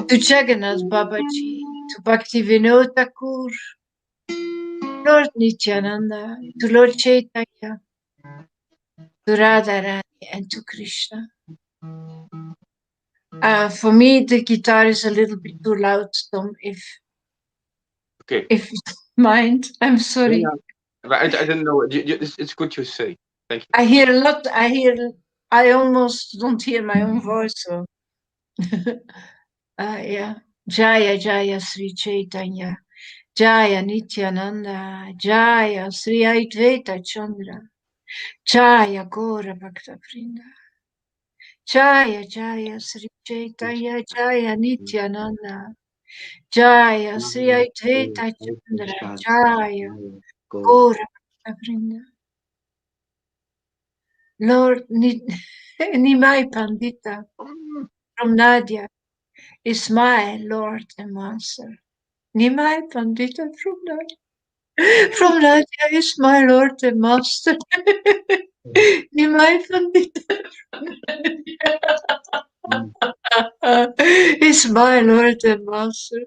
to Jagannath Babaji, to Bhaktivinoda Thakur, Lord Nityananda, to Lord Chaitanya, to Radharani, and to Krishna. For me, the guitar is a little bit too loud, Tom. If you don't mind, I'm sorry. Yeah, but I don't know. It's good you say. Thank you. I hear a lot. I almost don't hear my own voice. So, yeah. Jaya Jaya Sri Chaitanya, Jaya Nityananda, Jaya Sri Advaita Chandra, Jaya Gora Bhakta Vrinda, Jaya Jaya Sri Chaitanya, Jaya Nityananda, Jaya Sri Advaita Chandra, Jaya Gora Bhakta Vrinda. Lord Nimai Pandita from Nadia is my Lord and Master. Nimai Pandita from Nadia. From Nadia is my Lord and Master. Nimai Pandita from Nadia is my Lord and Master.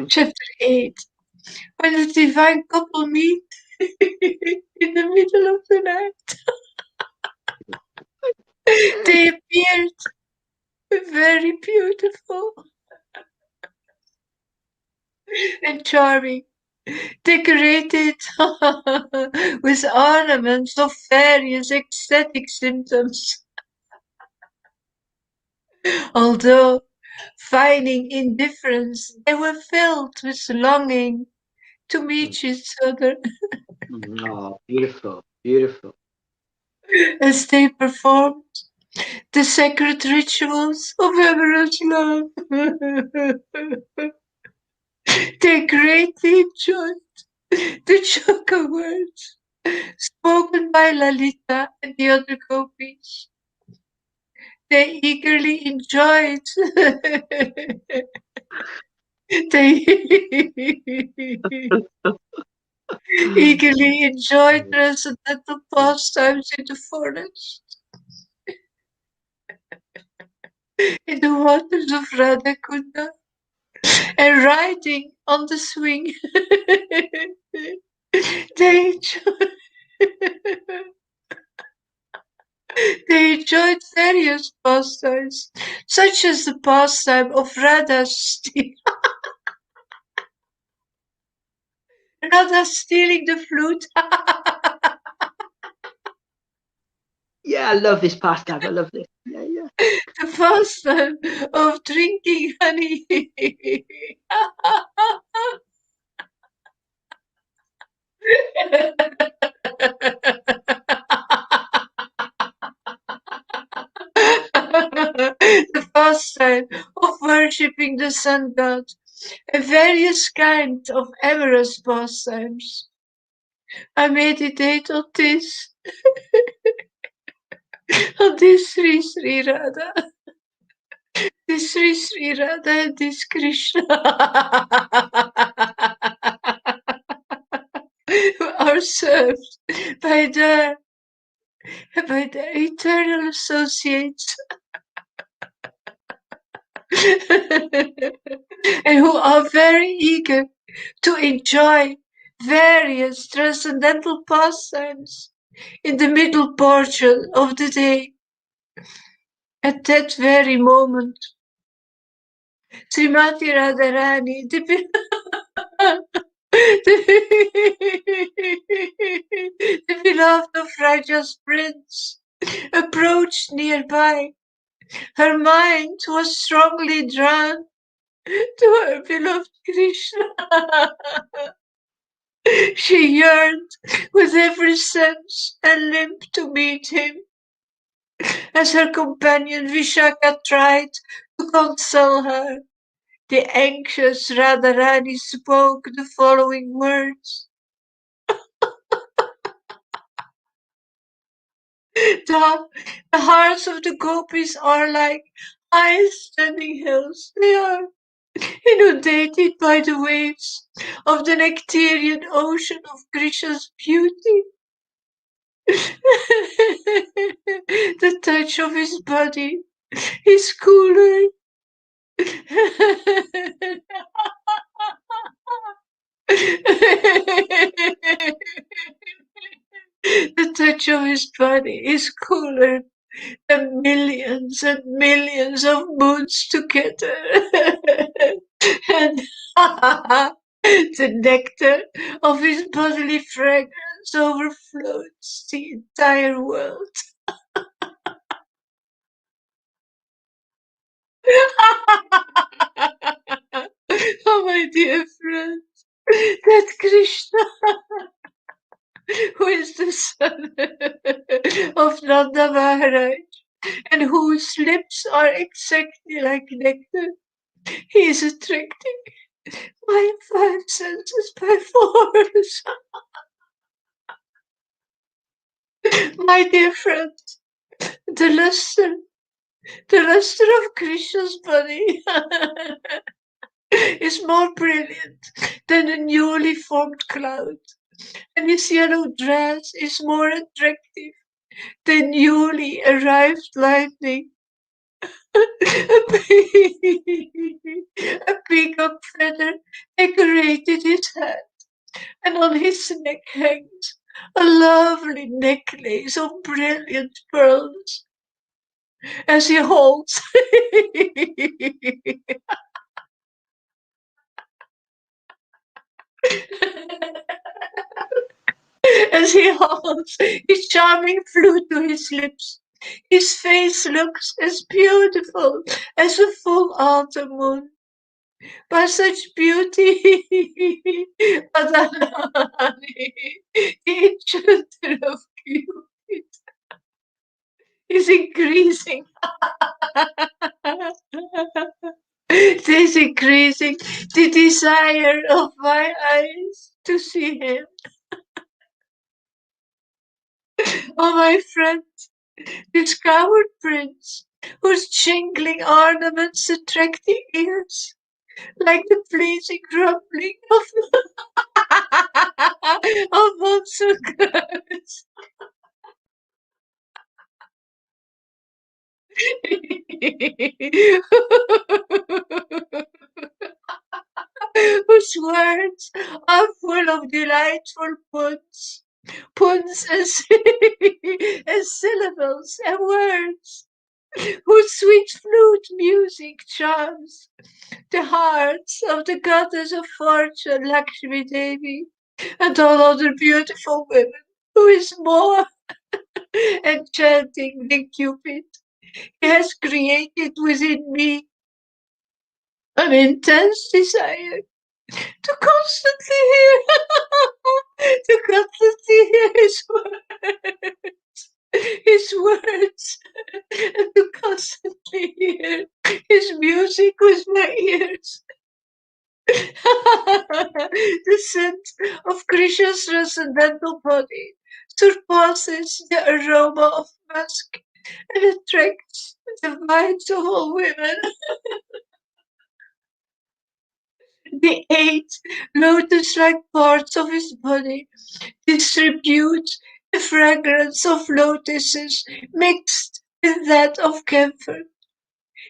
Chapter 8. When the divine couple meet in the middle of the night, they appeared very beautiful and charming, decorated with ornaments of various ecstatic symptoms. Although finding indifference, they were filled with longing to meet each other Oh, beautiful, beautiful. as they performed the sacred rituals of amorous love. They greatly enjoyed the Chaka words spoken by Lalita and the other gopis. They eagerly enjoyed. They eagerly enjoyed transcendental pastimes in the forest, in the waters of Radhakunda, and riding on the swing. They enjoyed, they enjoyed various pastimes, such as the pastime of Radha stealing the flute. Yeah, I love this pastime. I love this. Yeah. The pastime of drinking honey. the pastime of worshipping the sun god, and various kinds of amorous pastimes. I meditate on this, on this Sri Sri Radha, this Sri Sri Radha, and this Krishna who are served by their eternal associates. And who are very eager to enjoy various transcendental pastimes in the middle portion of the day. At that very moment, Srimati Radharani, the beloved of Raja's prince, approached nearby. Her mind was strongly drawn to her beloved Krishna. She yearned with every sense and limb to meet him. As her companion Vishaka tried to console her, the anxious Radharani spoke the following words. The hearts of the gopis are like high standing hills. They are inundated by the waves of the nectarian ocean of Krishna's beauty. The touch of his body is cooler. The touch of his body is cooler than millions and millions of moons together. And the nectar of his bodily fragrance overflows the entire world. Oh, my dear friend, that Krishna, who is the son of Nanda Maharaj, and whose lips are exactly like nectar, he is attracting my five senses by force. My dear friend, the luster of Krishna's body is more brilliant than a newly formed cloud, and his yellow dress is more attractive than newly arrived lightning. A peacock feather decorated his head, and on his neck hangs a lovely necklace of brilliant pearls. As he holds as he holds his charming flute to his lips, his face looks as beautiful as a full autumn moon. By such beauty, Radharani, the enchanter of Cupid, is increasing. It is increasing the desire of my eyes to see him. Oh, my friend, this coward prince, whose jingling ornaments attract the ears, like the pleasing rumbling of monsoon clouds. Whose words are full of delightful puns and, and syllables and words, whose sweet flute music charms the hearts of the goddess of fortune, Lakshmi Devi, and all other beautiful women, who is more enchanting than Cupid. He has created within me an intense desire to constantly hear, to constantly hear his words. his words and to constantly hear his music with my ears. The scent of Krishna's transcendental body surpasses the aroma of musk and attracts the minds of all women. The 8 lotus-like parts of his body distribute the fragrance of lotuses mixed with that of camphor.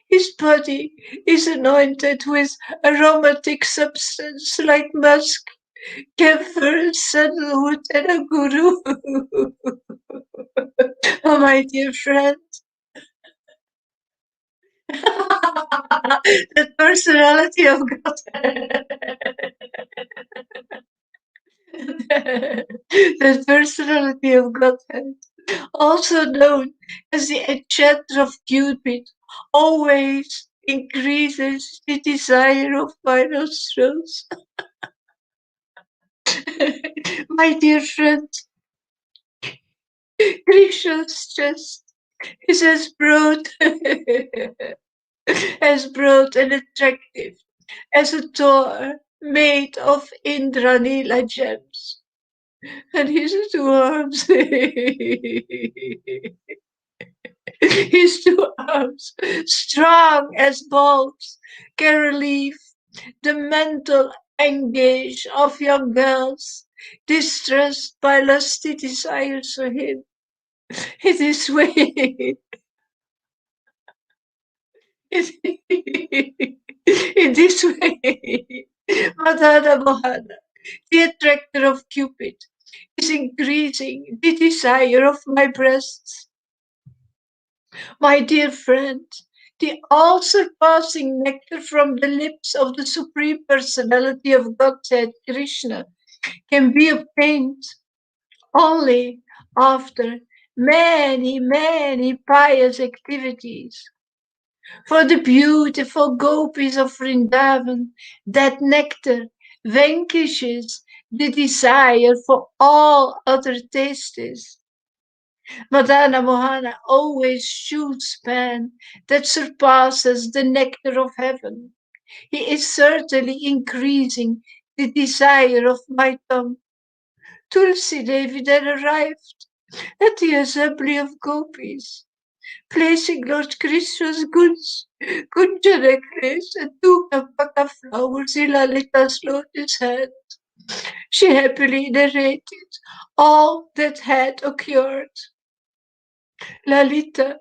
His body is anointed with aromatic substance like musk, camphor, sandalwood, and a guru. Oh, my dear friend. The personality of God. The personality of Godhead, also known as the enchanter of Cupid, always increases the desire of my nostrils. My dear friend, Krishna's chest is as broad, as broad and attractive as a door made of Indranila gems. And his 2 arms, his 2 arms, strong as bolts, can relieve the mental anguish of young girls distressed by lusty desires for him. In this way, in this way, Madhana Mohana, the attractor of Cupid, is increasing the desire of my breasts. My dear friend, the all-surpassing nectar from the lips of the Supreme Personality of Godhead, Krishna, can be obtained only after many, many pious activities. For the beautiful gopis of Vrindavan, that nectar vanquishes the desire for all other tastes. Madana Mohana always shoots pan that surpasses the nectar of heaven. He is certainly increasing the desire of my tongue. Tulsi Devi then arrived at the assembly of gopis, placing Lord Krishna's Kunja necklace and 2 kampaka flowers in Lalita's lotus hand. She happily narrated all that had occurred. Lalita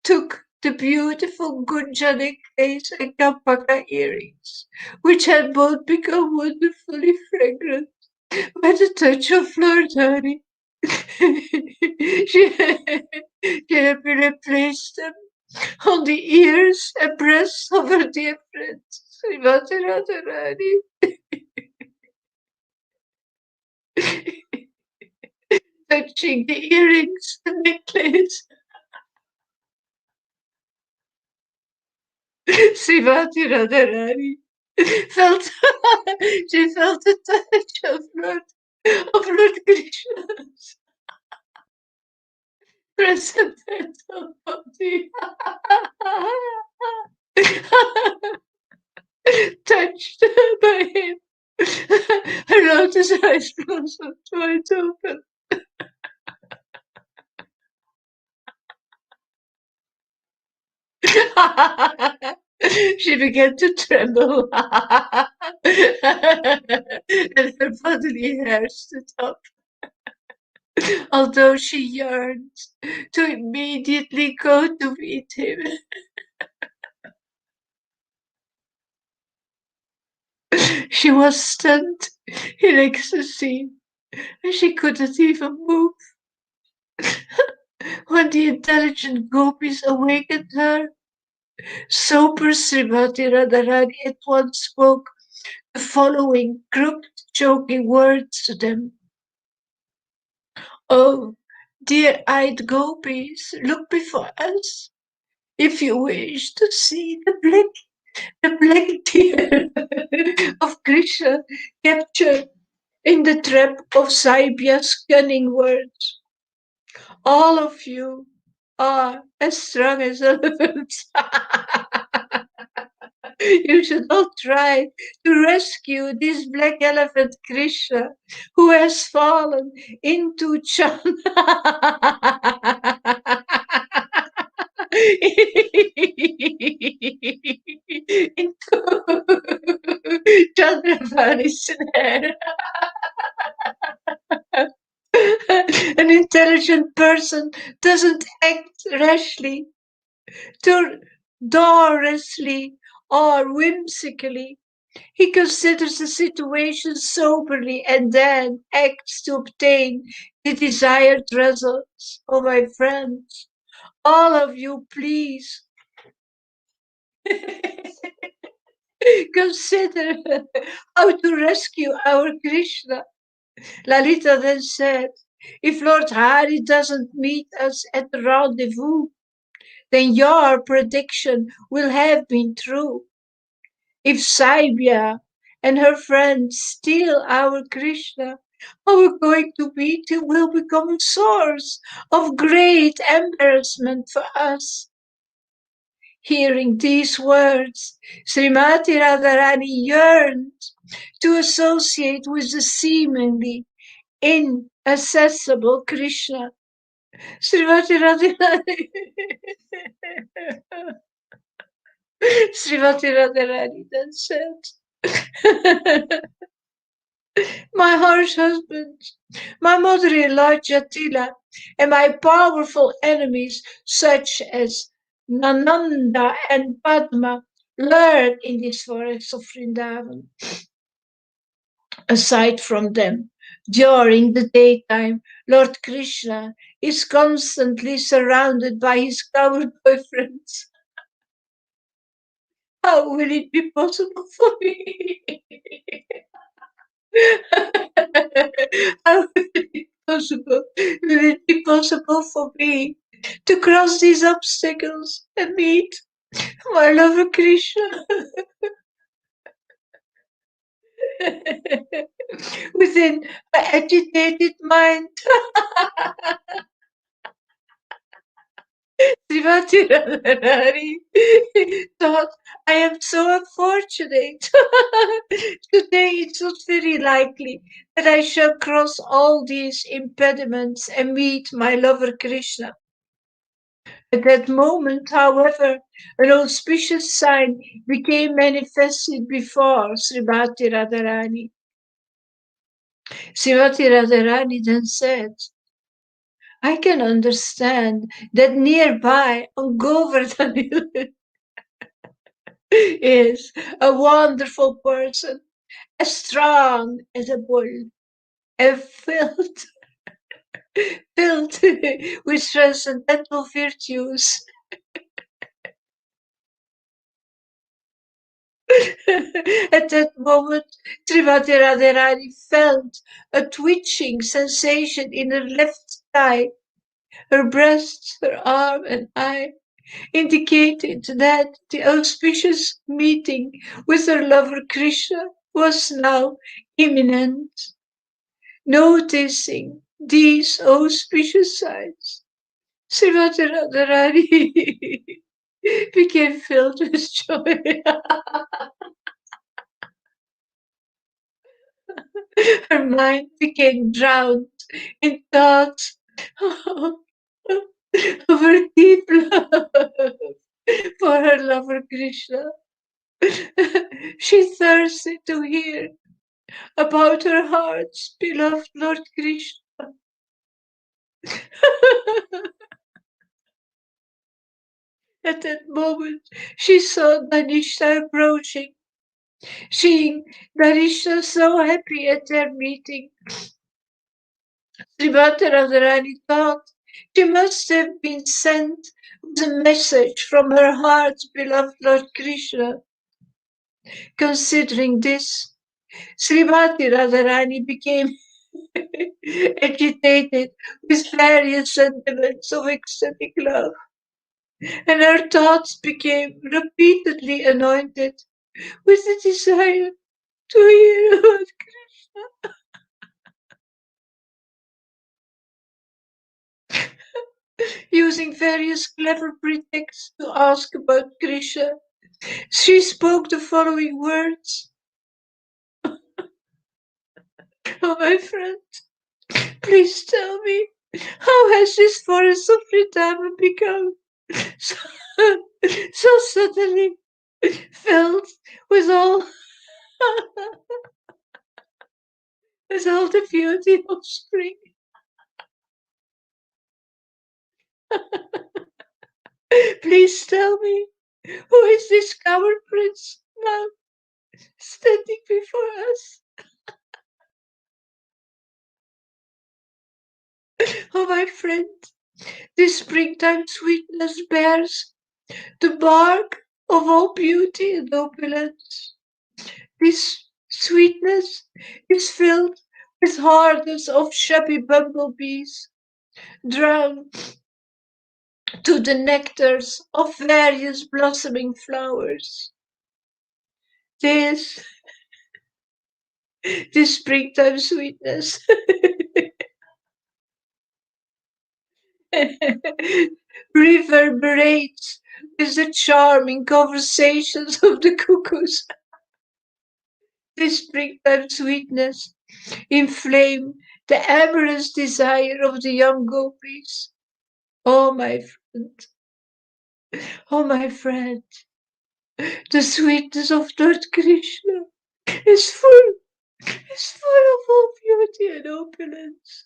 took the beautiful Gunja necklace and Kampaka earrings, which had both become wonderfully fragrant by the touch of Lord Hari. She happily placed them on the ears and breasts of her dear friend, Srimati Radharani. Touching the earrings and necklace, Srimati Radharani felt she felt the touch of Lord Krishna's transcendental body. Touched by him, her lotus eyes blossomed wide open. She began to tremble, and her bodily hair stood up, although she yearned to immediately go to meet him. She was stunned in ecstasy, and she couldn't even move. When the intelligent gopis awakened her, sober Srimati Radharani at once spoke the following crooked, choking words to them. Oh, dear-eyed gopis, look before us, if you wish to see the black deer of Krishna captured in the trap of Saibya's cunning words. All of you are as strong as elephants. You should all try to rescue this black elephant Krishna who has fallen into into Chandravani's snare. An intelligent person doesn't act rashly, dolorously, or whimsically. He considers the situation soberly and then acts to obtain the desired results. Oh, my friends, all of you, please consider how to rescue our Krishna. Lalita then said, if Lord Hari doesn't meet us at the rendezvous, then your prediction will have been true. If Saibya and her friends steal our Krishna, our going to meet him will become a source of great embarrassment for us. Hearing these words, Srimati Radharani yearned to associate with the seemingly inaccessible Krishna. Srimati Radharani Srimati Radharani then said, my harsh husband, my mother-in-law Jatila, and my powerful enemies such as Nananda and Padma lurk in this forest of Vrindavan. Aside from them, during the daytime, Lord Krishna is constantly surrounded by his coward boyfriends. How will it be possible for me? How will it be possible for me to cross these obstacles and meet my lover Krishna? Within my agitated mind, Srimati Radharani thought, I am so unfortunate. Today it's not very likely that I shall cross all these impediments and meet my lover Krishna. At that moment, however, an auspicious sign became manifested before Srimati Radharani. Srimati Radharani then said, I can understand that nearby on Govardhan Hill is a wonderful person, as strong as a bull, and filled with transcendental virtues. At that moment, Srimati Radharani felt a twitching sensation in her left thigh. Her breast, her arm, and eye indicated that the auspicious meeting with her lover Krishna was now imminent. Noticing these auspicious signs, Srimati Radharani became filled with joy. Her mind became drowned in thoughts of her deep love for her lover Krishna. She thirsted to hear about her heart's beloved Lord Krishna. At that moment, she saw Danisha approaching. Seeing Danisha so happy at their meeting, Srimati Radharani thought she must have been sent with a message from her heart's beloved Lord Krishna. Considering this, Srimati Radharani became agitated with various sentiments of ecstatic love, and her thoughts became repeatedly anointed with the desire to hear about Krishna. using various clever pretexts to ask about Krishna. She spoke the following words. Oh, my friend, please tell me, how has this forest of Vrindavan become so, so suddenly filled with all with all the beauty of spring? Please tell me, who is this coward prince now standing before us? Oh, my friend, this springtime sweetness bears the mark of all beauty and opulence. This sweetness is filled with hordes of shabby bumblebees, drawn to the nectars of various blossoming flowers. This springtime sweetness reverberates with the charming conversations of the cuckoos. This springtime sweetness inflame the amorous desire of the young gopis. Oh, my friend, oh, my friend, the sweetness of Lord Krishna is full of all beauty and opulence.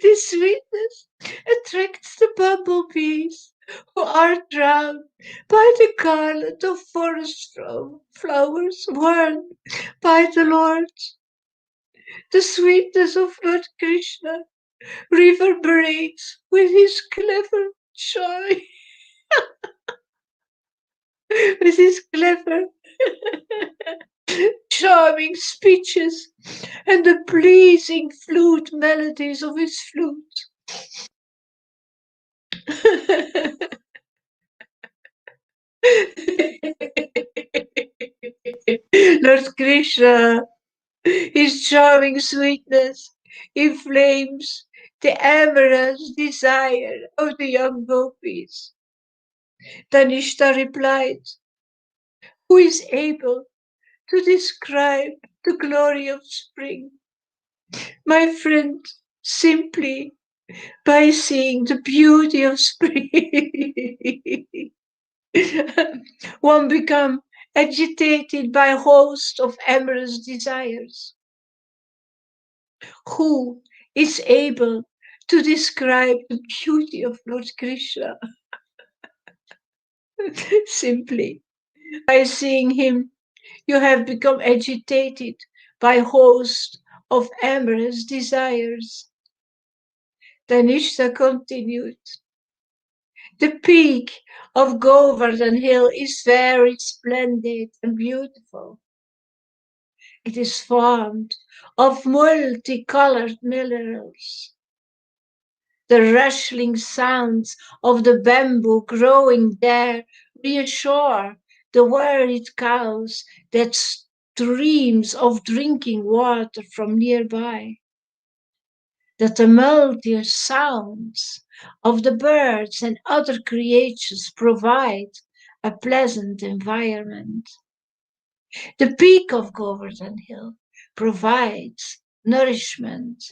This sweetness attracts the bumblebees, who are drowned by the garland of forest flowers worn by the Lord. The sweetness of Lord Krishna reverberates with his clever charm, with his clever charming speeches and the pleasing flute melodies of his flute. Lord Krishna, his charming sweetness inflames the amorous desire of the young gopis. Tanishta replied, who is able to describe the glory of spring? My friend, simply by seeing the beauty of spring, one becomes agitated by a host of amorous desires. Who is able to describe the beauty of Lord Krishna? Simply by seeing him, you have become agitated by a host of amorous desires. Tanishta continued, the peak of Govardhan Hill is very splendid and beautiful. It is formed of multicolored minerals. The rustling sounds of the bamboo growing there reassure the worried cows that streams of drinking water from nearby. The tumultuous sounds of the birds and other creatures provide a pleasant environment. The peak of Govardhan Hill provides nourishment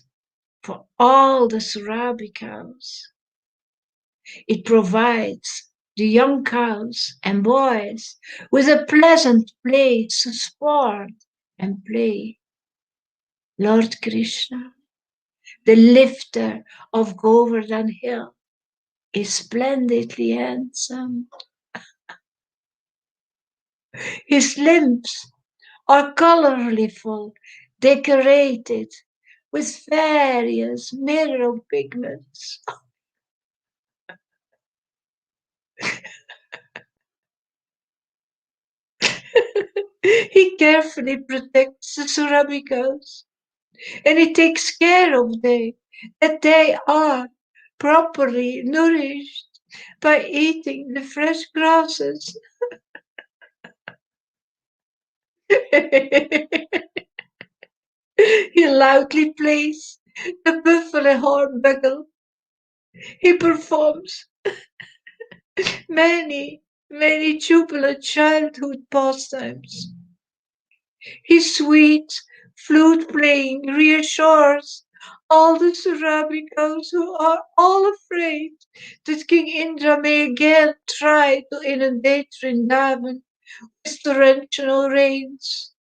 for all the Surabi cows. It provides the young cows and boys with a pleasant place to sport and play. Lord Krishna, the lifter of Govardhan Hill, is splendidly handsome. His limbs are colorful, decorated with various mineral pigments. He carefully protects the Surabi cows, and he takes care of them that they are properly nourished by eating the fresh grasses. He loudly plays the buffalo horn bugle. He performs many, many jubilant childhood pastimes. His sweet flute playing reassures all the Surabikos who are all afraid that King Indra may again try to inundate Vrindavan with torrential rains.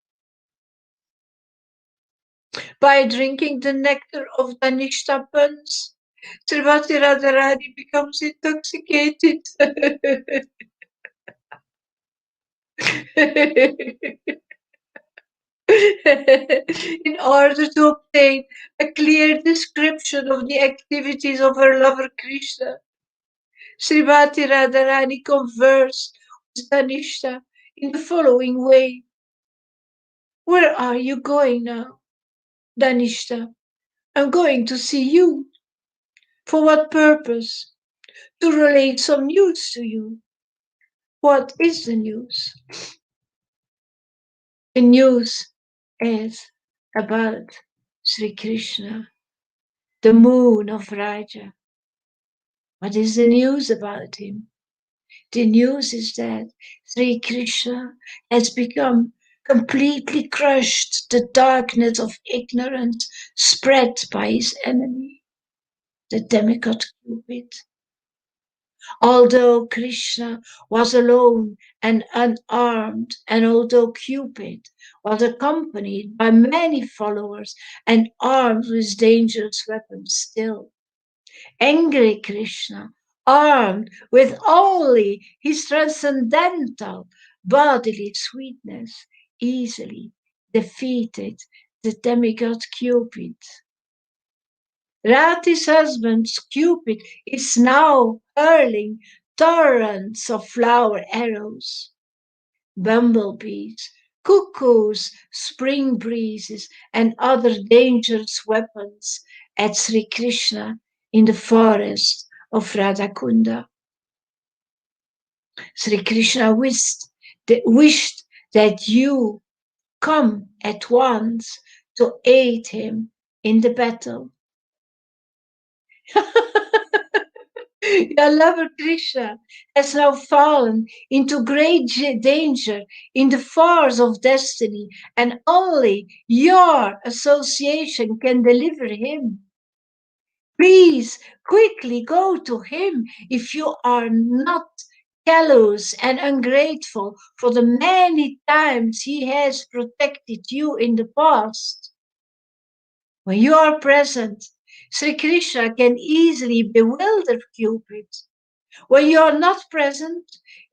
By drinking the nectar of Dhanishtapans, Srimati Radharani becomes intoxicated. In order to obtain a clear description of the activities of her lover Krishna, Srimati Radharani conversed with Dhanishta in the following way. Where are you going now, Dhanishta? I'm going to see you. For what purpose? To relate some news to you. What is the news? The news is about Sri Krishna, the moon of Raja. What is the news about him? The news is that Sri Krishna has become completely crushed the darkness of ignorance spread by his enemy, the demigod Cupid. Although Krishna was alone and unarmed, and although Cupid was accompanied by many followers and armed with dangerous weapons still, angry Krishna, armed with only his transcendental bodily sweetness, easily defeated the demigod Cupid. Rati's husband, Cupid, is now hurling torrents of flower arrows, bumblebees, cuckoos, spring breezes, and other dangerous weapons at Sri Krishna in the forest of Radhakunda. Sri Krishna wished that you come at once to aid him in the battle. Your lover Krishna has now fallen into great danger in the force of destiny, and only your association can deliver him. Please quickly go to him if you are not callous and ungrateful for the many times he has protected you in the past. When you are present, Sri Krishna can easily bewilder Cupid. When you are not present,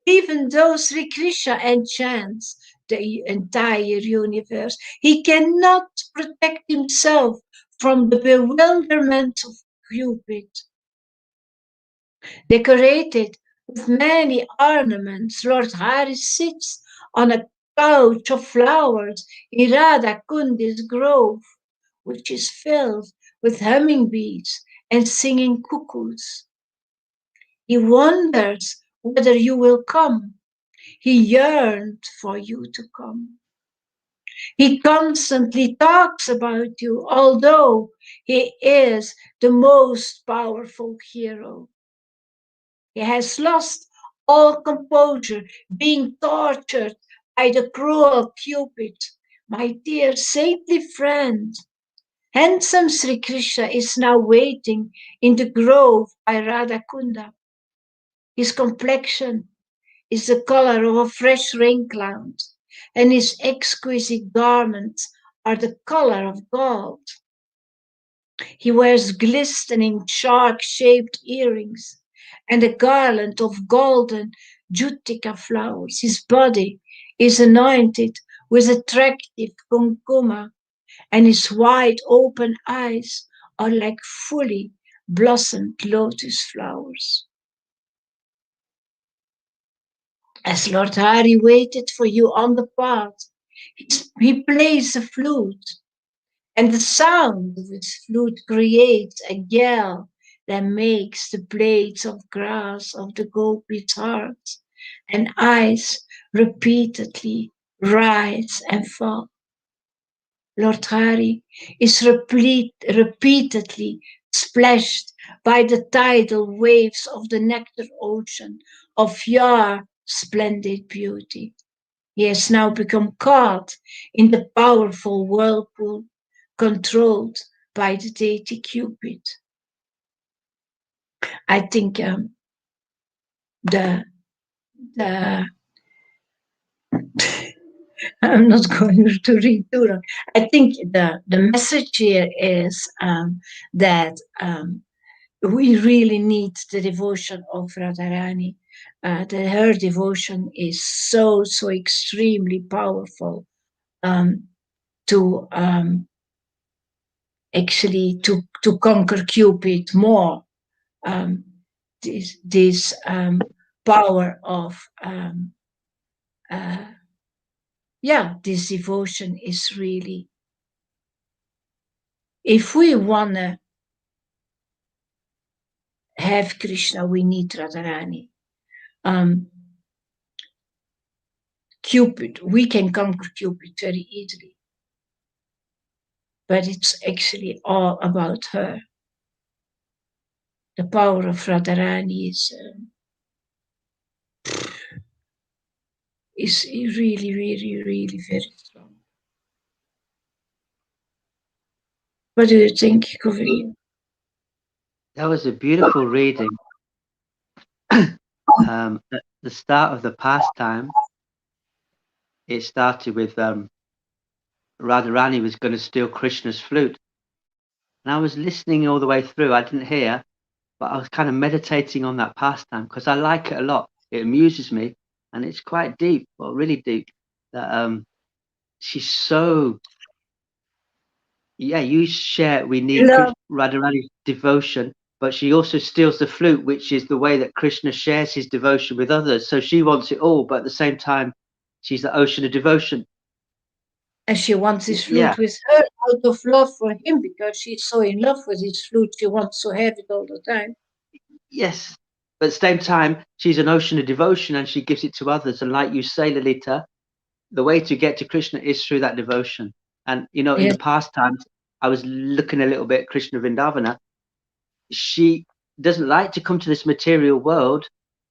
even though Sri Krishna enchants the entire universe, he cannot protect himself from the bewilderment of Cupid. Decorated with many ornaments, Lord Hari sits on a couch of flowers in Radha Kundi's grove, which is filled with hummingbees and singing cuckoos. He wonders whether you will come. He yearned for you to come. He constantly talks about you, although he is the most powerful hero. He has lost all composure, being tortured by the cruel Cupid. My dear saintly friend, handsome Sri Krishna is now waiting in the grove by Radhakunda. His complexion is the color of a fresh rain cloud, and his exquisite garments are the color of gold. He wears glistening shark-shaped earrings and a garland of golden jutica flowers. His body is anointed with attractive kumkuma, and his wide open eyes are like fully blossomed lotus flowers. As Lord Hari waited for you on the path, he plays the flute, and the sound of his flute creates a yell that makes the blades of grass of the gopis' hearts and eyes repeatedly rise and fall. Lord Hari, is repeatedly splashed by the tidal waves of the nectar ocean of your splendid beauty. He has now become caught in the powerful whirlpool controlled by the deity Cupid. I think the I'm not going to read too long. I think the message here is that we really need the devotion of Radharani. That her devotion is so extremely powerful to actually to conquer Cupid more. This power of this devotion is really, if we want to have Krishna, we need Radharani. Cupid, we can conquer Cupid very easily, but it's actually all about her. The power of Radharani is really, really, really very strong. What do you think, Govin? That was a beautiful reading. At the start of the pastime, it started with Radharani was going to steal Krishna's flute. And I was listening all the way through. I didn't hear, but I was kind of meditating on that pastime because I like it a lot. It amuses me, and it's quite deep, well, really deep. That she's so. Yeah, you share. We need Radharani's devotion, but she also steals the flute, which is the way that Krishna shares his devotion with others. So she wants it all, but at the same time, she's the ocean of devotion. And she wants his flute with her out of love for him, because she's so in love with his flute. She wants to have it all the time. Yes, but at the same time, she's an ocean of devotion and she gives it to others. And like you say, Lalita, the way to get to Krishna is through that devotion. And, you know, in the past times, I was looking a little bit at Krishna Vrindavana. She doesn't like to come to this material world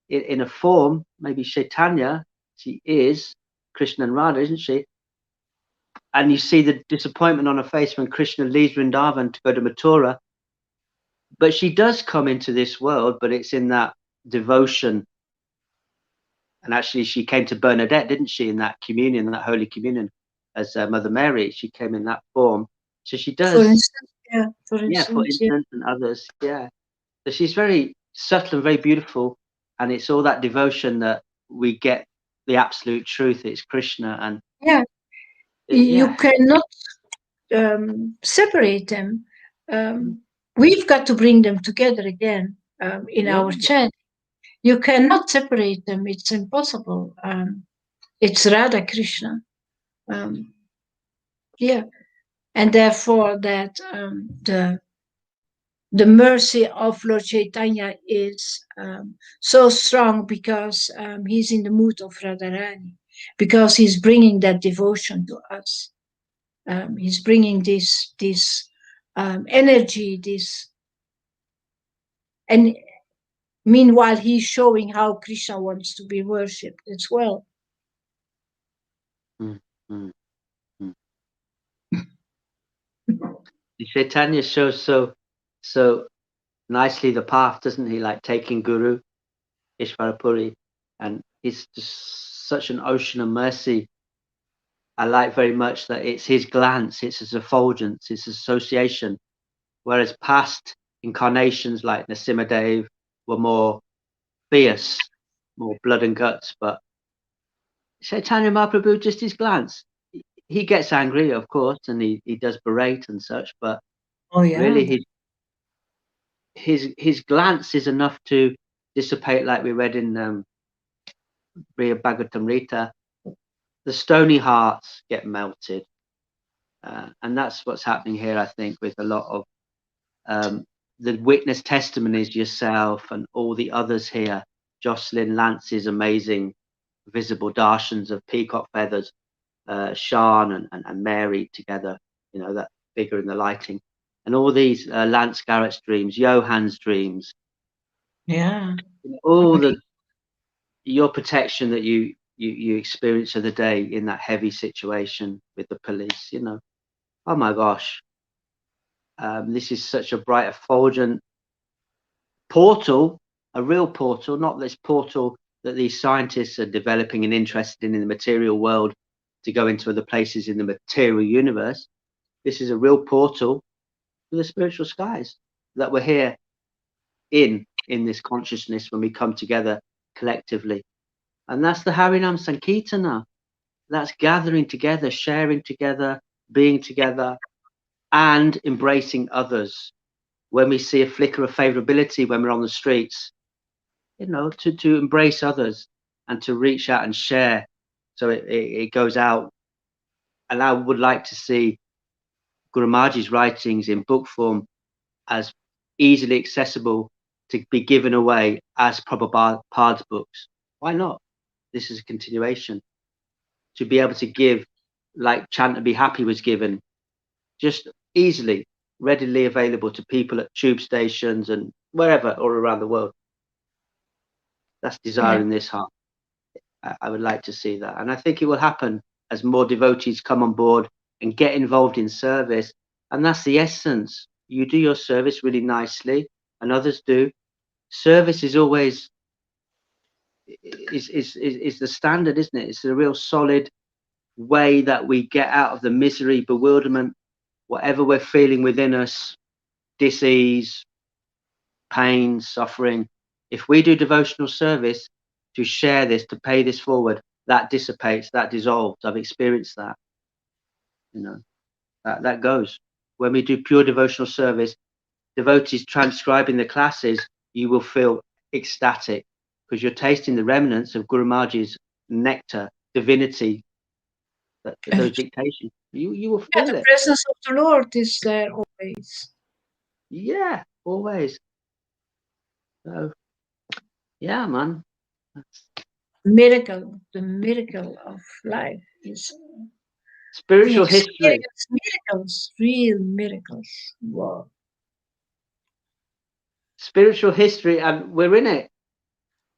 in a form, maybe Chaitanya, she is Krishna and Radha, isn't she? And you see the disappointment on her face when Krishna leaves Vrindavan to go to Mathura. But she does come into this world, but it's in that devotion. And actually, she came to Bernadette, didn't she, in that communion, that Holy Communion, as Mother Mary. She came in that form. So she does. For instance, and others, yeah. So she's very subtle and very beautiful. And it's all that devotion that we get the absolute truth. It's Krishna. And you cannot separate them. We've got to bring them together again in our chant. You cannot separate them. It's impossible. It's Radha Krishna. And therefore that the mercy of Lord Chaitanya is so strong, because he's in the mood of Radharani, because he's bringing that devotion to us. He's bringing this energy, and meanwhile he's showing how Krishna wants to be worshipped as well. Chaitanya shows so nicely the path, doesn't he? Like taking Guru, Ishvarapuri, and he's just such an ocean of mercy. I like very much that it's his glance, it's his effulgence, it's association, whereas past incarnations like Nrsimhadev were more fierce, more blood and guts. But Chaitanya Mahaprabhu, just his glance. He gets angry, of course, and he does berate and such, but really his glance is enough to dissipate, like we read in Priya Bhagavatamrita. The stony hearts get melted. And that's what's happening here, I think, with a lot of the witness testimonies, yourself and all the others here. Jocelyn, Lance's amazing visible darshans of peacock feathers, Sean and Mary together. you know, that figure in the lighting, and all these Lance Garrett's dreams, Johan's dreams, all your protection that you experience of the day in that heavy situation with the police, you know. Oh my gosh, this is such a bright, effulgent portal, a real portal, not this portal that these scientists are developing and interested in the material world to go into other places in the material universe. This is a real portal to the spiritual skies that we're here in this consciousness when we come together collectively. And that's the Harinam Sankirtana. That's gathering together, sharing together, being together, and embracing others. When we see a flicker of favorability when we're on the streets, you know, to embrace others and to reach out and share, so it goes out. And I would like to see Guru Maharaj's writings in book form as easily accessible to be given away as Prabhupada's books. Why not? This is a continuation. To be able to give, like Chant to Be Happy was given, just easily, readily available to people at tube stations and wherever all around the world. That's desire in this heart. I would like to see that. And I think it will happen as more devotees come on board and get involved in service. And that's the essence. You do your service really nicely, and others do. Service is always is the standard, isn't it? It's a real solid way that we get out of the misery, bewilderment, whatever we're feeling within us, dis-ease, pain, suffering. If we do devotional service to share this, to pay this forward, that dissipates, that dissolves. I've experienced that. You know, that goes. When we do pure devotional service, devotees transcribing the classes, you will feel ecstatic because you're tasting the remnants of Guru Maharaj's nectar, divinity, those dictations. You will feel the it. presence of the Lord is there always. Yeah, always. So, yeah, man. The miracle of life is Spiritual history. miracles, real miracles. Wow. Spiritual history, and we're in it.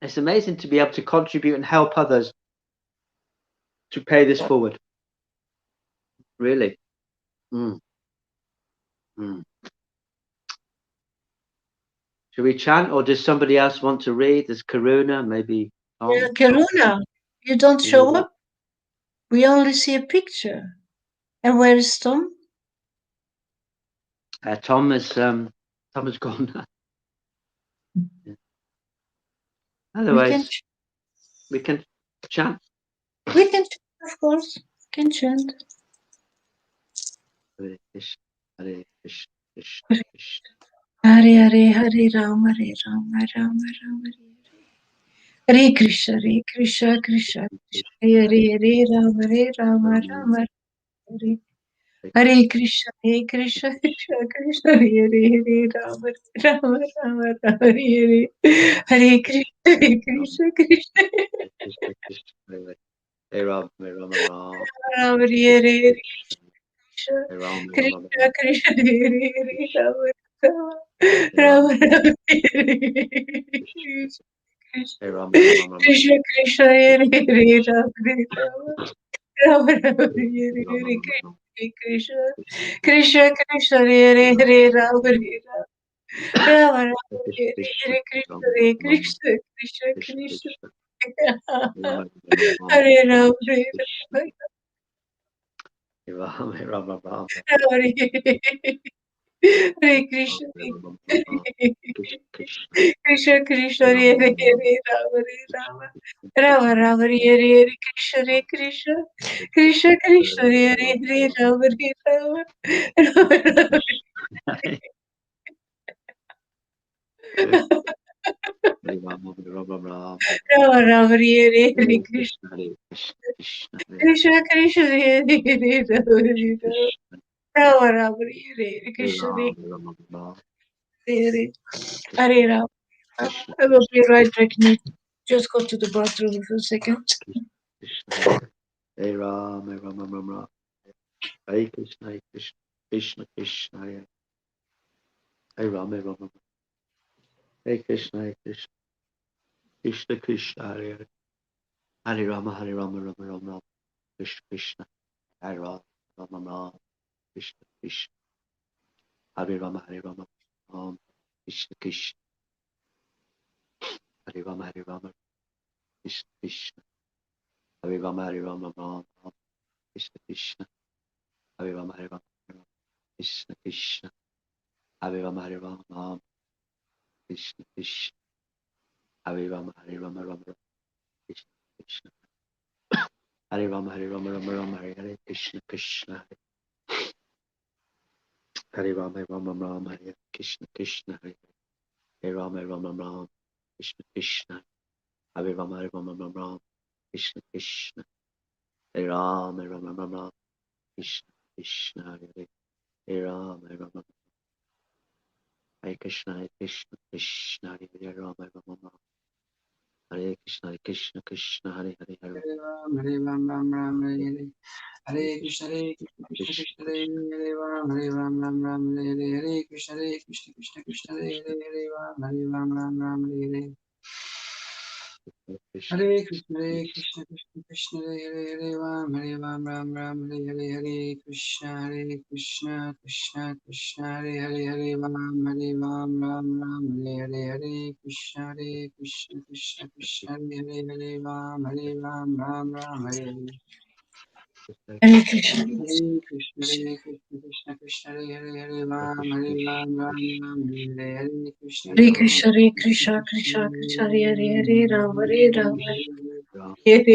It's amazing to be able to contribute and help others to pay this forward. Really. Mm. Mm. Should we chant, or does somebody else want to read? There's Karuna, maybe Tom. Yeah, Karuna, you don't show up. We only see a picture. And where is Tom? Tom has gone. Otherwise, we can chant. We can chant, of course. We can chant. Hare Krishna, Hare Krishna, Krishna Krishna. Hare Hare, Hare Rama, Hare Rama, Rama Rama, Hare Krishna, Krishna Krishna, Hare Hare, Rama, Rama Rama, Hare Hare Krishna, Krishna Krishna, Hare Hare, Rama, Rama Rama, Hare Hare Krishna, Krishna Krishna, Krishna Krishna, Hare Rama, Hare Rama, Rama, Hare Hare. Hare Rama, Krishna Krishna Hare Hare Rama Rama Rama Hare Hare Rama, Hare Rama, Krishna Krishna Hare Hare Rama Rama Hare Hare Krishna Krishna Krishna Hare Hare Rama Rama Rama Hare Hare Krishna Krishna Krishna Krishna Hare Rama Hare Rama, Hare Rama, Hare Hare Krishna Krishna Krishna Hare Hare Rama Rama Rama Rama Hare Hare Krishna Krishna Krishna Krishna Hare Hare Rama Rama Rama Rama Hare Hare Krishna Krishna Krishna Hare Hare Rama Rama Rama Hare Krishna Hare Hare Rama. I will be right back now. Just go to the bathroom for a second. Hare Rama, Hare Rama, Hare Krishna, Hare Krishna. Krishna Krishna, Hare Hare Rama, Hare Rama, Hare Krishna, Hare Krishna, Krishna Krishna, Hare Hare, Hare Rama, Hare Rama, Rama Rama, Krishna Krishna, Hare Rama, Rama Rama, Krishna Krishna, Hare Rama, Hare Rama, Ram, Krishna Krishna, Hare Rama, Hare Rama, Krishna Krishna, Hare Rama, Hare Rama, Ram, Krishna Krishna, Hare Rama, Hare Rama, Krishna Krishna, Hare Rama, Hare Rama, Ram, Krishna Krishna, Hare Rama, Hare Rama, Rama Rama, Krishna Krishna, Hare Rama, Hare Rama, Rama Rama, Hare Hare, Krishna Krishna, Hare Rama, Hare Rama, Rama Hare Krishna Krishna, Hare Rama, Hare Rama, Rama Krishna Krishna, Hare Rama, Hare Rama, Rama Krishna Krishna, Hare Rama, Hare Rama, Rama Krishna Krishna, Hare Rama, Hare Rama, Hare Krishna, Hare Krishna, Krishna Hare Rama, Hare Rama, Hare Krishna, Hare Krishna, Krishna Hare Hare, Hare Hare Ram Ram Ram Hare Hare Hare Krishna Krishna Krishna Hare Ram Hare Ram Ram Ram Hare Hare Hare Krishna Krishna Krishna Hare Hare Hare Ram Hare Ram Ram Ram Hare Hare Hare Krishna Krishna Hare Hare Ram Hare Ram Ram Ram Hare Hare Hare Krishna Krishna Krishna Hare Hare Hare Ram Hare Ram Ram Ram Hare Hare Hare Krishna Krishna Krishna Hare Hare Ram Hare Ram Ram Ram Hare Hare Hare Krishna. Hare Krishna Krishna Hare Hare Ram Hare Ram Ram Ram Hare Hare Krishna Hare Krishna Krishna, Hare Krishna Krishna, Krishna Krishna, Hare Hare, Hare Rama, Hare Rama. Rama, Hare Krishna, Hare Krishna, Krishna Krishna, Hare Hare, Hare Rama, Hare Hare Rama, Rama, Rama Rama, Hare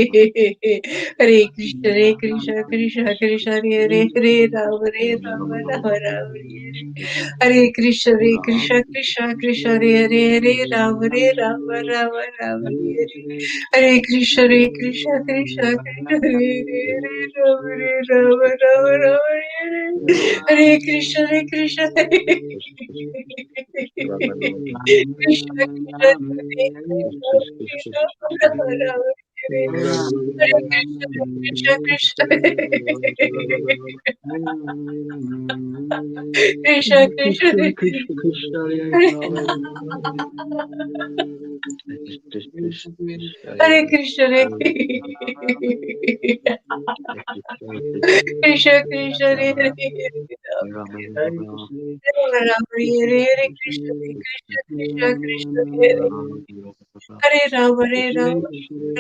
Hare. Hare Krishna, Hare Krishna, Krishna Krishna, Hare Hare, Hare Rama, Hare Rama, Rama Rama, Hare Hare Krishna, Hare Krishna, Krishna Krishna, Hare Hare, Hare Rama, Hare Rama, Rama Rama, Hare Krishna, Hare Krishna, Rama, Rama, Krishna Krishna, Hare Krishna, Rama Rama, Hare Hare Krishna, Krishna Krishna, Krishna Krishna, Krishna, Krishna, Krishna, Hare Rama, Krishna, Krishna, Krishna, Hare Hare Krishna, Hare Hare Krishna, Krishna Krishna, Hare Hare Rama, Rama, Rama Rama, Hare Hare Krishna Krishna Krishna Krishna, Hare Hare Rama, Hare Rama,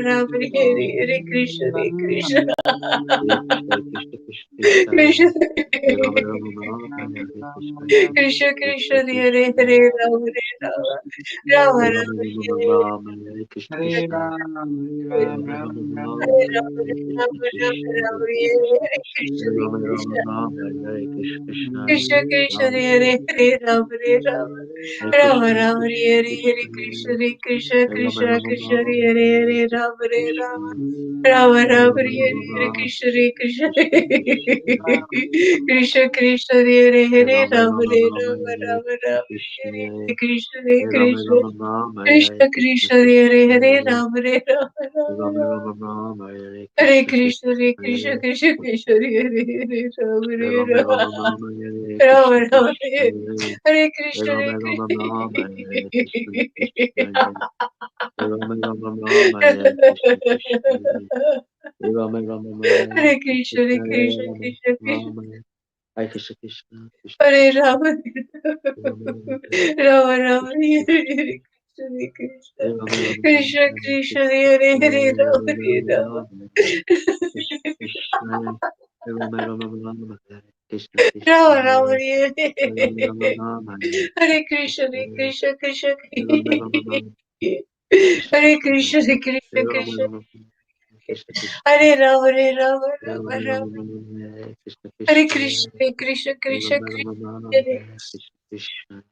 Rama Hare Hare Krishna, Hare Krishna, Krishna Rama, Rama, Krishna Krishna, Hare Hare Rama, Hare Rama, Rama Rama, Hare Krishna, Hare Krishna, Ram, Hare Hare Ram, Ram Ram, Hare Hare Rama, Hare Hare Rama, Krishna, Rama Rama, Krishna Hare Krishna, Krishna, Hare Hare Rama, Krishna, Hare Krishna, Krishna Krishna, Ram, Hare Hare Rama, Hare Rama, Hare Rama Krishna, Rama, Krishna, Hare Hare Krishna, Krishna, Hare Krishna, Rama, Krishna Rama, Krishna, Rama, Hare Hare Rama, Hare Rama, Rama Rama, Hare Hare Krishna, Hare Krishna, Krishna Krishna, Hare Hare Rama, Hare Rama, Rama Rama, Hare Hare Krishna, Hare Krishna, Krishna Krishna, Hare Hare Rama, Hare Rama, Rama Rama. Hare Krishna, Hare Krishna, Krishna Krishna, Hare Hare, Hare Rama, Rama Rama, Hare Hare Krishna, Hare Krishna, Krishna. Rama, Rama, Hare Krishna, Krishna, Rama, Rama, Hare Krishna, Krishna, Hare Krishna, Rama, Krishna Krishna, Rama, Hare Krishna, Krishna, Krishna, Hare Krishna, Rama, Rama, Rama, Rama Rama, Hare Krishna, Hare Krishna, Hare Krishna, Rama, Rama, Krishna Hare Krishna, Krishna, Hare Krishna, Hare Rama, Hare Rama. Rama, Krishna, Rama, Rama, Hare Krishna, Rama Krishna, Rama, Hare Rama, Rama, Hare Hare Krishna, Hare Krishna, Krishna, Krishna Rama, Rama, Krishna, Hare Krishna, Krishna, Hare Krishna, Rama, Krishna Rama, Krishna, Krishna, Hare Rama, Hare Rama, Rama Rama, Rama Rama, Krishna, Hare Krishna, Krishna, Hare Krishna, Krishna Rama, Rama, Krishna Krishna, Krishna,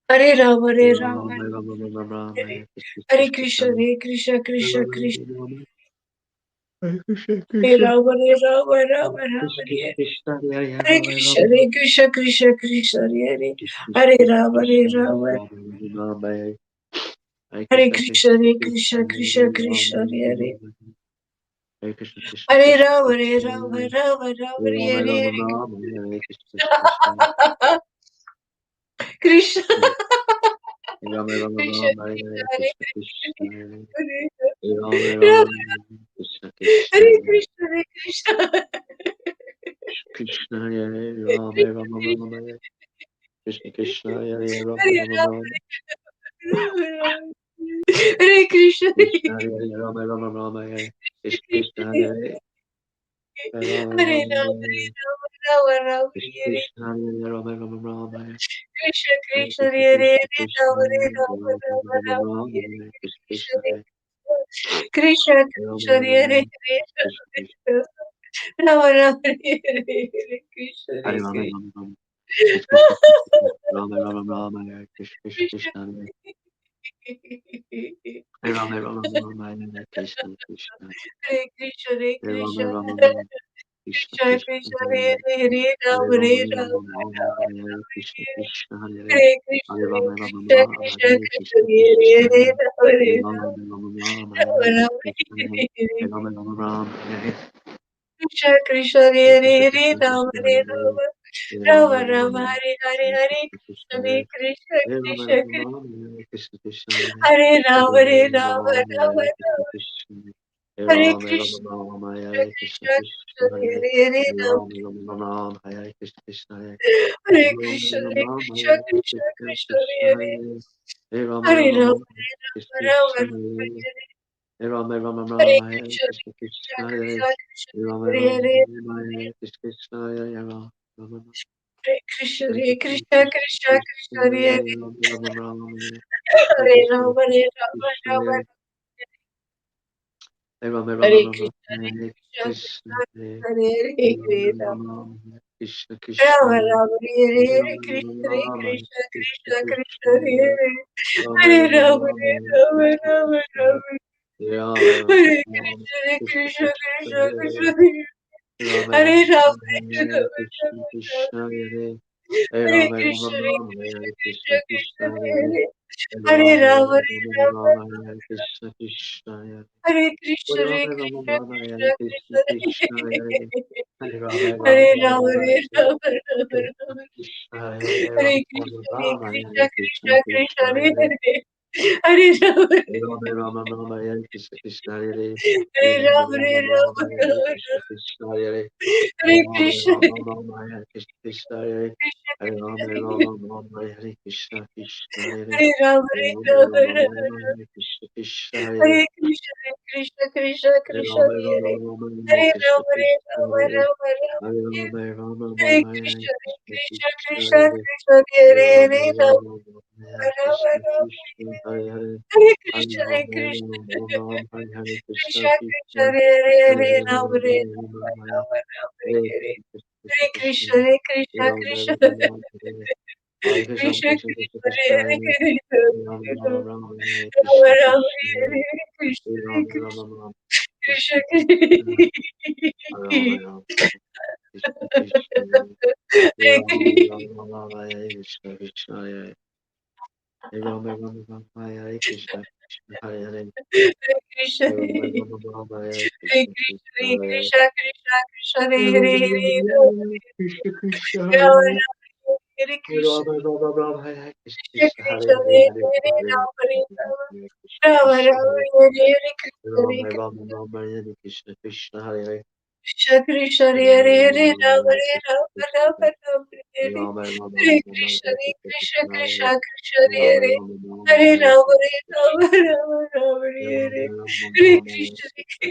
Hare Rama, Hare Rama, Rama, Rama, Rama, Krishna, Hare Krishna, Krishna, Hare Krishna, Krishna Krishna Rama, Hare Krishna, Hare Krishna, Rama, Hare Rama, Rama Rama Krishna, Hare Krishna, Hare Hare Rama, Krishna, Rama, Hare Krishna, Krishna Krishna Hare Krishna, Hare Krishna, Rama, Hare Krishna, Rama Rama, Rama, Hare Hare Krishna, Krishna, Krishna, Hare Krishna, Krishna, Krishna Rama, Krishna Hare Rama, Hare Krishna, Krishna Hare Krishna, Rama, Hare Krishna Rama, Hare Rama Rama, Hare, Hare Rama Hare Rama Rama, Hare Krishna, Krishna Krishna. Krishna, Rama Rama Krishna, Rama, Krishna, Hare Hare Krishna, Krishna Hare Krishna, Rama Rama, Rama Rama, Krishna Krishna Hare Hare Krishna, Hare Krishna. Krishna Hare Rama Rama Rama, Hare Krishna Krishna Hare Rama Hare Rama Rama, Rama, Hare Krishna, Krishna Hare Rama Rama Rama, Hare Krishna Krishna Hare Rama Hare Rama Rama, Rama, Rama Rama, Krishna Hare Krishna Hare Rama Rama Rama, Hare Krishna, Krishna, Krishna Hare Krishna Rama, Krishna Rama Rama Rama, Rama Rama, Rama, Hare Hare Krishna Krishna, Krishna Hare Krishna, Rama Krishna, Rama Hare Rama, Krishna, Krishna Krishna Rama Rama, Hare Krishna, Hare Hare Rama Krishna. Rama Rama, Krishna Krishna Krishna Rama Rama Rama, Hare Krishna Krishna Krishna Hare Rama Rama Rama, Hare Krishna Krishna Hare Krishna, Hare Hare Rama Krishna, Rama Rama, Krishna Krishna Krishna Krishna, Hare Hare Hare, Hare Rama Rama Hare Rama Rama, Rama, Rama Hare Krishna Krishna Hare Hare Krishna, Hare Hare Rama Rama Krishna, Rama, Krishna Hare Krishna, Krishna Hare Krishna Hare, Hare Rama Hare Hare Rama Rama, Rama Rama, Rama Hare Rama Krishna Hare Hare. Hare Rama Rama Rama, Hare Krishna Krishna, Hare Krishna Hare, Krishna Rama Krishna Hare Hare Rama, Hare Rama Rama Rama Rama, Rama, Hare Hare, Hare Hare Krishna Krishna, Krishna Hare Hare Krishna, Hare Rama Krishna Rama Krishna, Rama, Hare Krishna Krishna Hare Hare Rama, Hare Hare Rama Rama, Rama, Rama Hare Krishna Rama, Krishna Hare Hare Rama Krishna, Rama Rama, Hare Krishna Krishna Krishna Krishna, Hare Hare Hare Hare Rama, Rama Rama Rama, Hare Krishna Krishna Hare Hare Hare Rama Krishna, Rama Rama, Krishna Hare Krishna, Krishna Krishna Krishna Hare Hare Hare Rama Hare, Hare Rama Rama, Rama, Hare Krishna Rama, Krishna Rama Hare Hare Hare Rama Rama Hare Rama, Hare Krishna, Krishna Krishna Krishna Hare Krishna, Krishna Hare Rama Hare Rama Hare Rama, Hare Krishna Krishna Hare Rama Rama Hare Krishna, Hare Hare Krishna Krishna, Krishna Krishna Krishna Krishna Hare Hare Rama Rama Rama, Hare Krishna Hare Krishna Rama, Hare Rama, Krishna Rama Hare Hare Rama Rama Hare Rama, Krishna, Hare Hare Krishna, Krishna Krishna Hare Krishna Hare Hare Hare Rama Rama Rama, Hare Krishna Krishna Rama Hare Rama Hare Hare Hare Rama Krishna, Hare Rama, Hare Krishna Krishna Krishna Krishna Krishna Hare Hare Rama Hare Rama Rama, Rama, Hare Hare Rama, Krishna Rama Krishna Rama Hare Rama Hare Rama, Krishna, Hare Krishna Krishna Krishna Krishna Hare Krishna Hare Rama Hare Rama Rama, Hare Hare Rama, Krishna Rama Krishna Rama Hare Hare Hare Rama Rama Krishna, Hare Rama, Hare Krishna, Krishna Krishna Krishna Hare Hare Hare Hare Rama Rama, Hare Rama Rama Rama, Hare Krishna Krishna Hare Hare Krishna, Hare Hare Rama Rama Krishna, Rama, Krishna Hare Krishna Krishna Krishna Hare Hare Rama Rama Hare Rama, Rama, Hare Hare Rama, Rama Krishna Rama Krishna Hare Hare Rama Krishna, Hare Rama, Krishna, Hare Krishna Krishna Krishna Krishna Hare Hare Hare Rama, Rama Rama Rama, Hare Krishna Krishna Hare Hare Rama Rama, Rama Hare Rama, Rama, Hare Rama Krishna Krishna Hare Hare Rama Krishna, Rama Rama, Hare Krishna Krishna Hare Krishna Hare Rama Krishna Rama Rama, Hare Krishna Krishna Hare Hare Rama, Hare Hare Rama Rama, Rama Rama Rama, Hare Krishna Krishna Hare Hare Krishna, Hare Krishna, Krishna Hare Krishna Rama Hare Rama Rama, Hare Hare Krishna Rama, Hare Krishna Rama, Hare Rama Rama Hare Rama Rama Hare Rama, Hare Krishna, Hare Krishna Krishna, Krishna Krishna Hare Krishna Hare Hare Rama Hare Rama Rama Rama, Hare Rama Krishna Rama Krishna Hare Hare Hare Hare Krishna, Hare Rama Krishna Rama Rama, Hare Krishna Krishna Krishna Krishna Hare Hare Hare Rama Rama Hare Rama, Rama Hare Rama Rama Hare Hare Krishna Hare Krishna Krishna, Hare Hare Krishna, Rama Krishna Rama Rama, Hare Krishna Krishna Krishna Krishna Krishna Hare Hare Rama Hare Rama Rama, Hare Rama Krishna Rama Krishna Hare Krishna, Hare Hare Rama Krishna Rama Rama, Krishna Krishna Krishna Hare Rama Krishna Rama, Krishna Krishna Hare Rama Rama Rama, Hare Krishna Krishna Hare Rama Rama Rama, Hare Krishna Krishna Hare Hare Krishna, Hare Rama Rama Rama, Hare Hare Krishna Krishna, Krishna Hare Hare Krishna, Krishna Krishna, Hare Rama Hare Rama Krishna Krishna Rama Hare Rama, Hare Krishna, Rama Rama Rama, Hare Krishna Krishna Krishna Hare Krishna, Hare Hare Hare Hare Rama Rama Rama, Hare Krishna Rama Krishna Rama, Hare Hare Krishna, Rama Hare Rama Rama, Hare Krishna Krishna Hare Krishna Krishna, Hare Rama Hare Rama Rama Rama, Hare Krishna Rama Krishna Rama Hare Rama, Hare Rama Rama Hare Rama, Krishna, Hare Hare Krishna Krishna, Krishna Krishna Hare Krishna, Rama Hare Rama Rama, Hare Hare Rama,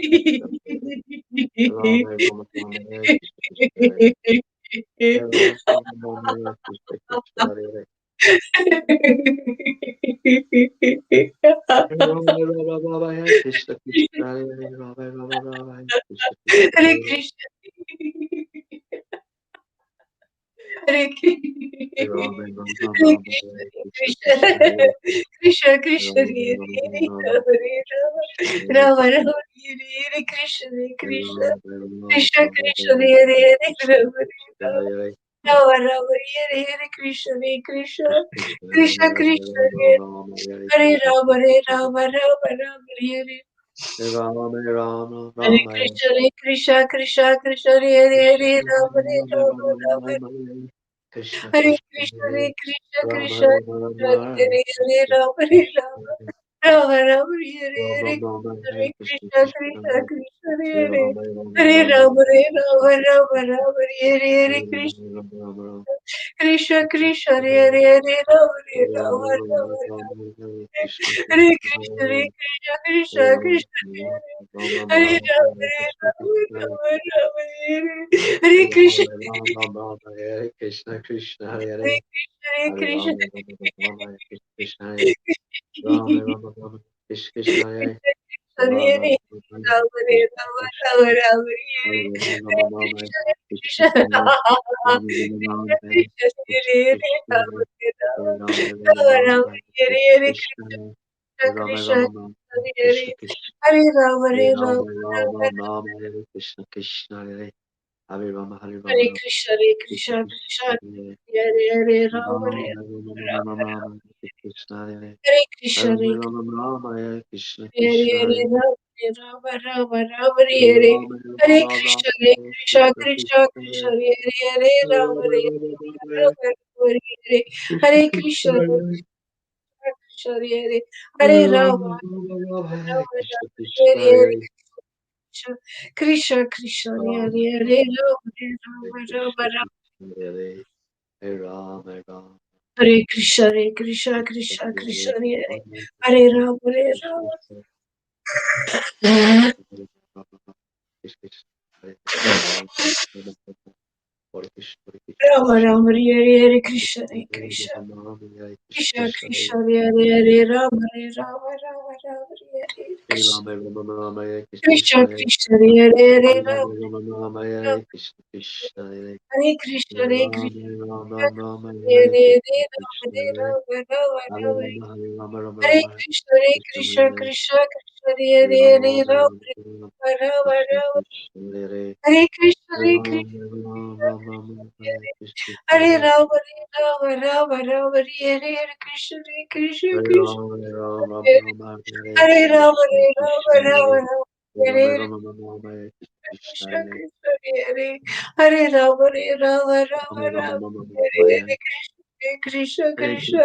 Krishna Hare Krishna Rama Rama Rama, Rama Hare Rama Hare Rama, Hare Krishna, Krishna Krishna Hare Rama Rama Rama, Hare Krishna Krishna Hare Rama Rama, Hare Krishna Krishna Hare Rama Rama Rama, Hare Krishna Krishna Hare Rama Rama Rama, Hare Krishna Krishna Hare Hare Krishna, Hare Rama Rama Hare Rama, Krishna, Hare Krishna Krishna, Krishna Hare Krishna Krishna, Rama Hare Rama Rama, Hare Hare Rama, Rama Rama, Hare Krishna, Krishna, Rama Rama Krishna Krishna, Rama, Hare Rama, Krishna Hare Rama Rama, Hare Krishna, Krishna, Krishna Krishna Hare Krishna, Rama Rama, Hare Hare Krishna Rama, Krishna Rama Rama, Rama Hare Ram Ram Hare Ram Krishna, Krishna Krishna, Hare Hare, Ram Ram, Krishna Hare Krishna Krishna, Hare Hare Ram Krishna, Ram Hare Ram Hare, Ram Krishna Ram, Ram Ram, Hare Ram Hare, Ram Hare Hare Krishna Krishna, Krishna Krishna Hare Krishna, Hare Ram Hare, Ram Ram Krishna Ram, Krishna Ram Ram, Hare Hare Krishna. Ram Krishna Krishna Krishna Hare Hare Hare Ram Hare Ram Ram Ram Hare Hare Krishna Hare Krishna Krishna Hare Hare Krishna Krishna Ram Krishna Ram Hare Hare Ram Hare Hare Krishna Krishna Ram Hare Ram Hare Hare Krishna Ram Ram Hare Krishna Krishna Hare Hare Krishna Hare Hare Krishna Ram Ram Hare Krishna Hare Ram Ram Krishna Krishna Hare Ram Hare Ram Ram Hare Ram Ram Ram Hare Hare Hare Krishna Krishna Hare Ram Ram Hare Hare Krishna Hare Ram Ram Ram Hare Hare Krishna Hare Ram Krishna Ram Hare Krishna Krishna Hare Ram Hare Hare Ram Ram Hare Krishna Krishna Hare Hare Hare Ram Krishna Hare Krishna Krishna Krishna Krishna Hare Hare Hare Ram Ram Hare Ram Ram Hare Krishna Hare Hare Hare Krishna Hare Ram Hare Krishna Hare Krishna Hare Hare Ram Hare Ram Ram Ram Hare Ram Hare Ram Krishna Hare Hare Krishna Krishna Krishna Krishna Krishna Hare Hare Hare Ram Hare Hare Ram Ram Hare Krishna Hare Krishna Krishna Hare Krishna Hare Hare Ram Ram Hare Krishna Krishna Hare Hare Hare Krishna Krishna Hare Ram Hare Ram Ram Krishna Ram Krishna Hare Ram Hare Krishna, Hare Krishna, Krishna Krishna Krishna, Hare Hare Hare, Ram Hare Ram, Hare Krishna Krishna Ram, Rama Ram, Hare Hare, Hare Krishna, Hare Krishna, Krishna Krishna, Hare Hare, Hare Ram, Hare Ram, Rama Ram, Hare Hare, Krishna Krishna, Krishna, Hare Hare, Hare Ram, Ram, Hare Krishna, Hare Krishna, Hare Hare, Ram, Hare Ram, Ram, Hare Krishna, Hare Krishna, Krishna Krishna, Hare Hare, Hare Ram, Hare Ram, Ram, Hare Krishna, Hare Krishna, Hare Ram, Hare Ram, Ram, Hare Hare Krishna, Hare Krishna, Hare Krishna Ram, Hare Ram, Ram Hare Ram, Hare Hare Krishna, Ram, Krishna Hare Ram, Krishna, Ram, Hare Ram, Ram, Hare Ram Ram, Hare Krishna, Krishna, Hare Krishna Hare Hare Ram, Hare Ram, Ram, Ram Ram, Ram Ram, Hare Hare Hare Krishna, Hare Krishna Krishna, Krishna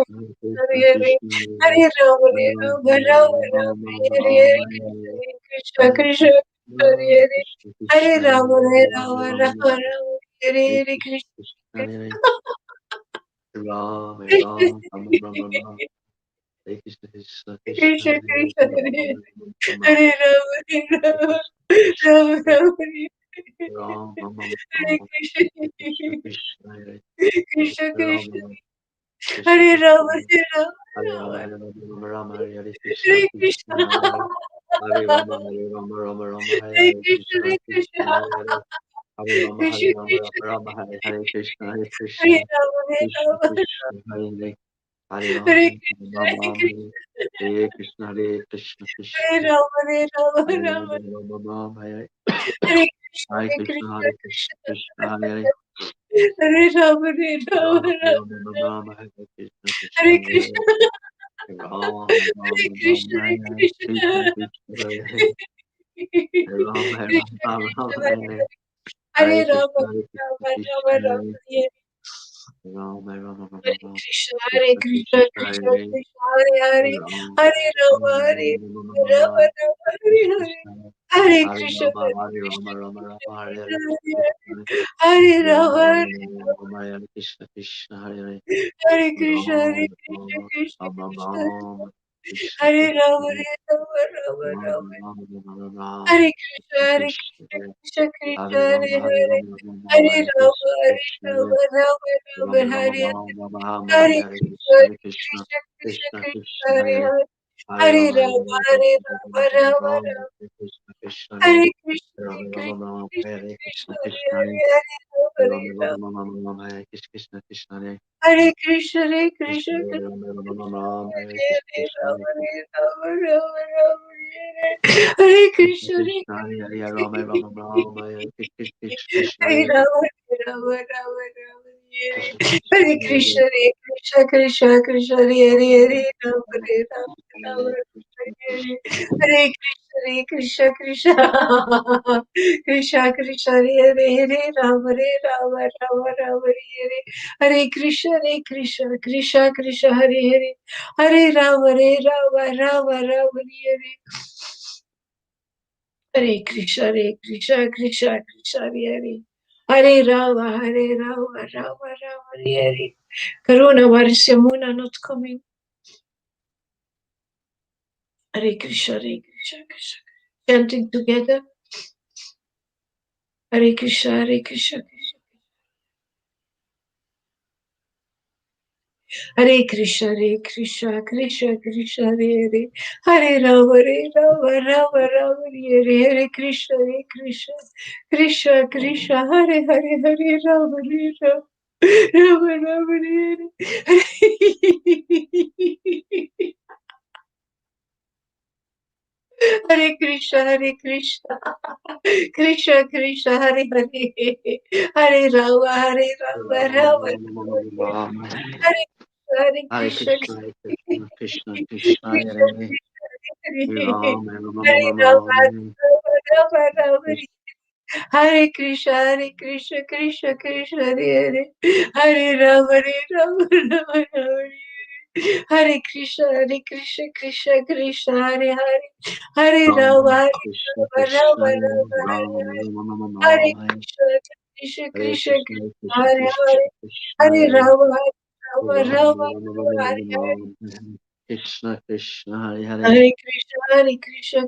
Hare Hare Krishna, Hare Ram, Hare Hare Ram, Ram, Ram, Ram, Ram Hare Ram, Hare Hare Krishna, Hare Krishna Krishna, Hare Krishna Hare Krishna, Ram, Hare Hare Ram, Ram, Ram, Ram, Hare Hare Hare Krishna, Krishna. Hare Ram, Hare Ram, Ram Ram Ram, Hare Krishna, Krishna Krishna, Krishna Hare Krishna Hare Hare Ram Hare Ram Ram Ram Ram Ram Hare Ram, Krishna Krishna Krishna, Hare Krishna Ram Krishna Ram, Krishna Hare Ram Krishna, Hare Ram Hare Rama, Hare Rama, Rama, Hare Krishna, Hare Krishna Krishna Hare Hare Rama, Hare Rama, Rama Rama, Hare Hare Krishna Krishna, Hare Krishna Krishna Hare Hare Rama, Hare Krishna Rama, Krishna Rama, Hare Krishna, Hare Hare Krishna, Ram Hare Krishna Ram Krishna, Hare Hare Hare Rama, Krishna Rama, Hare Hare Krishna, Hare Krishna, Hare Krishna Ram Hare Ram Hare Ram Rama, Rama, Hare Hare Krishna Hare Hare Krishna, Krishna Hare Krishna, Krishna Krishna Hare Hare Ram Hare Ram Rama, Ram Rama, Rama, Hare Krishna, Hare Krishna Hare Krishna Ram, Hare Rama, Krishna Rama, Hare Hare Krishna, Krishna Krishna Hare Ram, Ram, Krishna Ram, Krishna Ram, Hare Hare Hare Ram Krishna, Hare Ram Krishna, Ram Krishna Ram Hare Hare Ram, Ram, Ram, Hare Ram, Krishna Hare Krishna, Krishna Krishna Krishna Hare Krishna Hare Hare Ram, Hare Ram Ram, Hare Ram Ram, Ram Hare Krishna, Hare Krishna Hare Hare Krishna Ram, Hare Hare Ram, Krishna Ram, Ram, Hare Krishna Krishna, Hare Ram Ram, Hare Ram, Hare Krishna, Krishna Hare Hare Krishna Hare Ram, Krishna Ram, Krishna Ram, Krishna Ram, Krishna, Hare Ram Krishna Hare Ram Ram Ram, Ram Ram, Ram, Ram, Hare Krishna Krishna, Hare Krishna Krishna Krishna Krishna Hare Ram, Hare Hare Hare Ram, Ram, Hare Hare Ram Krishna, Hare Ram Krishna Ram Ram, Ram Ram, Hare Ram, Ram, Ram, Hare Hare Krishna Krishna, Krishna, Krishna Krishna Krishna, Krishna Krishna Hare Hare Hare Hare Hare Ram, Hare Ram Ram, Hare Ram, Ram Ram, Ram Ram, Ram Krishna, Krishna Hare Hare Krishna Ram, Hare Ram, Krishna Ram, Krishna Hare Krishna Krishna, Hare Krishna Hare Hare Hare Ram, Hare Ram, Ram Ram, Ram, Hare Krishna, Krishna Hare Hare Krishna Hare Krishna, Krishna Krishna Ram, Ram, Ram, Hare Hare Krishna, Ram Krishna Hare Ram Ram Ram Hare Hare Krishna, Krishna Hare Krishna, Hare Hare Ram, Ram, Ram, Hare Krishna, Krishna Hare Hare Ram Hare Ram Ram Ram Krishna, Hare Krishna Krishna Hare Krishna Krishna Krishna Hare Hare Hare Ram Hare Ram Hare Ram Hare Krishna, Krishna Krishna, Krishna Hare Hare, Rama Rama, Rama Rama Hare Hare Krishna, Krishna Krishna Hare Hare, Hare Rama, Rama Rama Hare Hare Krishna, Krishna Krishna Hare Hare, Hare Rama, Rama Rama Hare. Karuna, where is Yamuna not coming? Hare Krishna, Krishna. Chanting together. Hare Krishna, Krishna. Hare Krishna, Krishna Krishna, Hare Hare, Hare Rama, Rama Hare Hare Krishna, Krishna Krishna, Hare Hare, Rama Rama Hare Hare. Hare Krishna, Krishna Krishna, Hare Hare, Hare Rama, Rama Hare Hare Krishna, Krishna, Hare Krishna, Krishna Krishna, Hare Hare, Hare Rama, Rama Hare Rama Rama, Rama, Hare Krishna, Krishna Krishna, Hare Hare, Hare Rama, Rama Hare. Hare Krishna, Krishna Krishna, Hare Hare, Hare Rama, Krishna Rama Krishna, Hare. Rama Rama Hare Rama, Krishna, Hare Krishna Krishna, Krishna, Krishna Hare Krishna, Hare, Krishna Hare Hare, Rama, Hare Rama Rama, Hare Hare. Krishna Krishna, Hare Hare, Hare Krishna, Hare Krishna,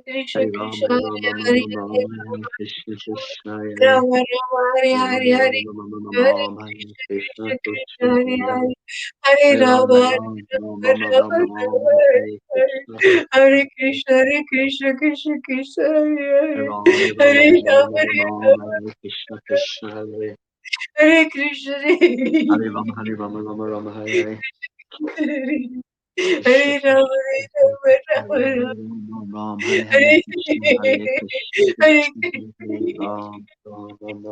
Rama, Hare Rama Hare, Rama, Krishna Krishna, Hare Rama Rama, Hare Hare Hare, Hare Hare Rama, Krishna, Krishna Krishna, Krishna, Hare Hare Hare, Hare Hare Rama, Rama, Rama Rama Rama, Hare Krishna Hare Krishna, Krishna, Hare Hare Rama, Hare, Rama Hare Rama, Rama, Hare Krishna Krishna, Hare Hare Krishna, Hare Rama, Hare Rama, Rama Rama, Hare Krishna Hare Krishna, Rama, Hare Rama Ram, Hare Hare Hare Krishna, Hare Krishna Hare Krishna, Hare Ram, Ram Ram Ram Ram Ram, Hare Hare Hare Krishna, Krishna, Krishna Krishna Hare Krishna, Hare Hare Rama, Hare Hare Ram, Ram Ram Ram Ram Ram, Hare Hare Krishna, Hare Krishna Krishna, Krishna Krishna Krishna, Krishna Hare Hare Hare Hare Rama, Ram, Ram Ram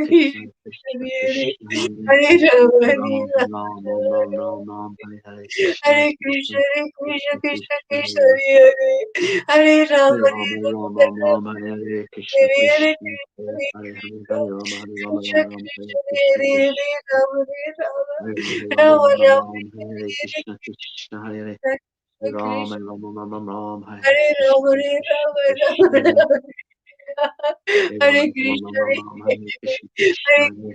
Hare Ram, Hare Hare Krishna Hare Krishna, Hare Hare Krishna, Hare Ram, Hare Ram Krishna Ram Ram, Hare Krishna Krishna Hare Krishna, Hare Ram, Rama, Ram Ram Rama Ram, Hare Krishna Krishna, Hare Ram,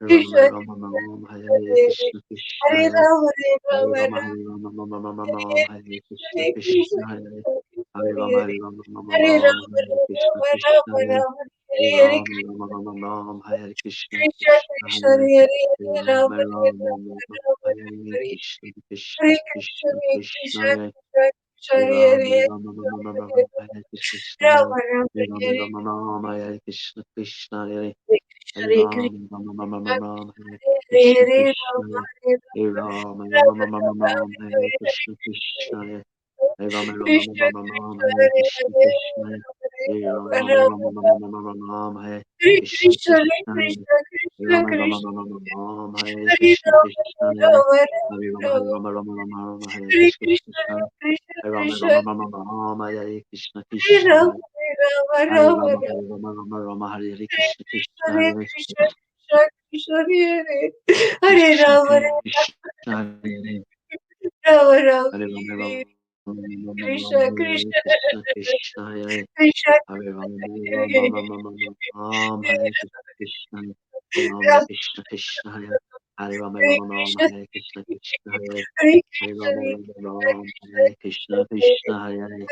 Krishna Ram Ram Ram, Hare Hare Krishna Rama, Krishna Rama Krishna, Hare Ram Krishna, Ram Ram, Hare Krishna Hare Krishna, Ram Krishna, Ram Ram, Hare Krishna Krishna, Hare Hare Rama, Ram, Rama Hare Ram, Hare Krishna Hare Krishna, Krishna, Hare Hare Ram, Hare Hare Ram, Hare Ram, Rama, Hare Krishna Rama Krishna, Rama, Hare Hare Ram, Krishna, Ram Ram, Hare Krishna Krishna Krishna, Krishna, Hare Hare Ram, Rama, Ram Rama, Hare Krishna Hare Krishna Krishna, Krishna Krishna, Krishna Hare Krishna, Ram, Hare Ram Ram, Hare Krishna, Rama, Hare Rama, Ram, Hare Ram Hare Krishna Krishna, Hare Hare Hare Krishna, Ram, Ram Hare Krishna Hare Krishna, Rama, Hare Ram, Ram Hare Krishna Krishna, Hare Ram, Ram Hare Krishna Krishna, Hare Ram, Hare Krishna Krishna, Hare Ram, Ram Hare Krishna Krishna, Hare Ram, Hare Krishna Krishna, Hare Ram, Hare Krishna Krishna, Hare Rama, Hare Krishna Krishna, Krishna Krishna, Hare Rama, Krishna Hare Krishna Krishna Krishna, Krishna Hare Rama, Hare Hare Krishna, Hare Rama Krishna Krishna, Hare Rama, Krishna Hare Krishna Krishna, Hare Hare Hare Krishna Rama, Hare Hare Krishna Krishna, Hare Hare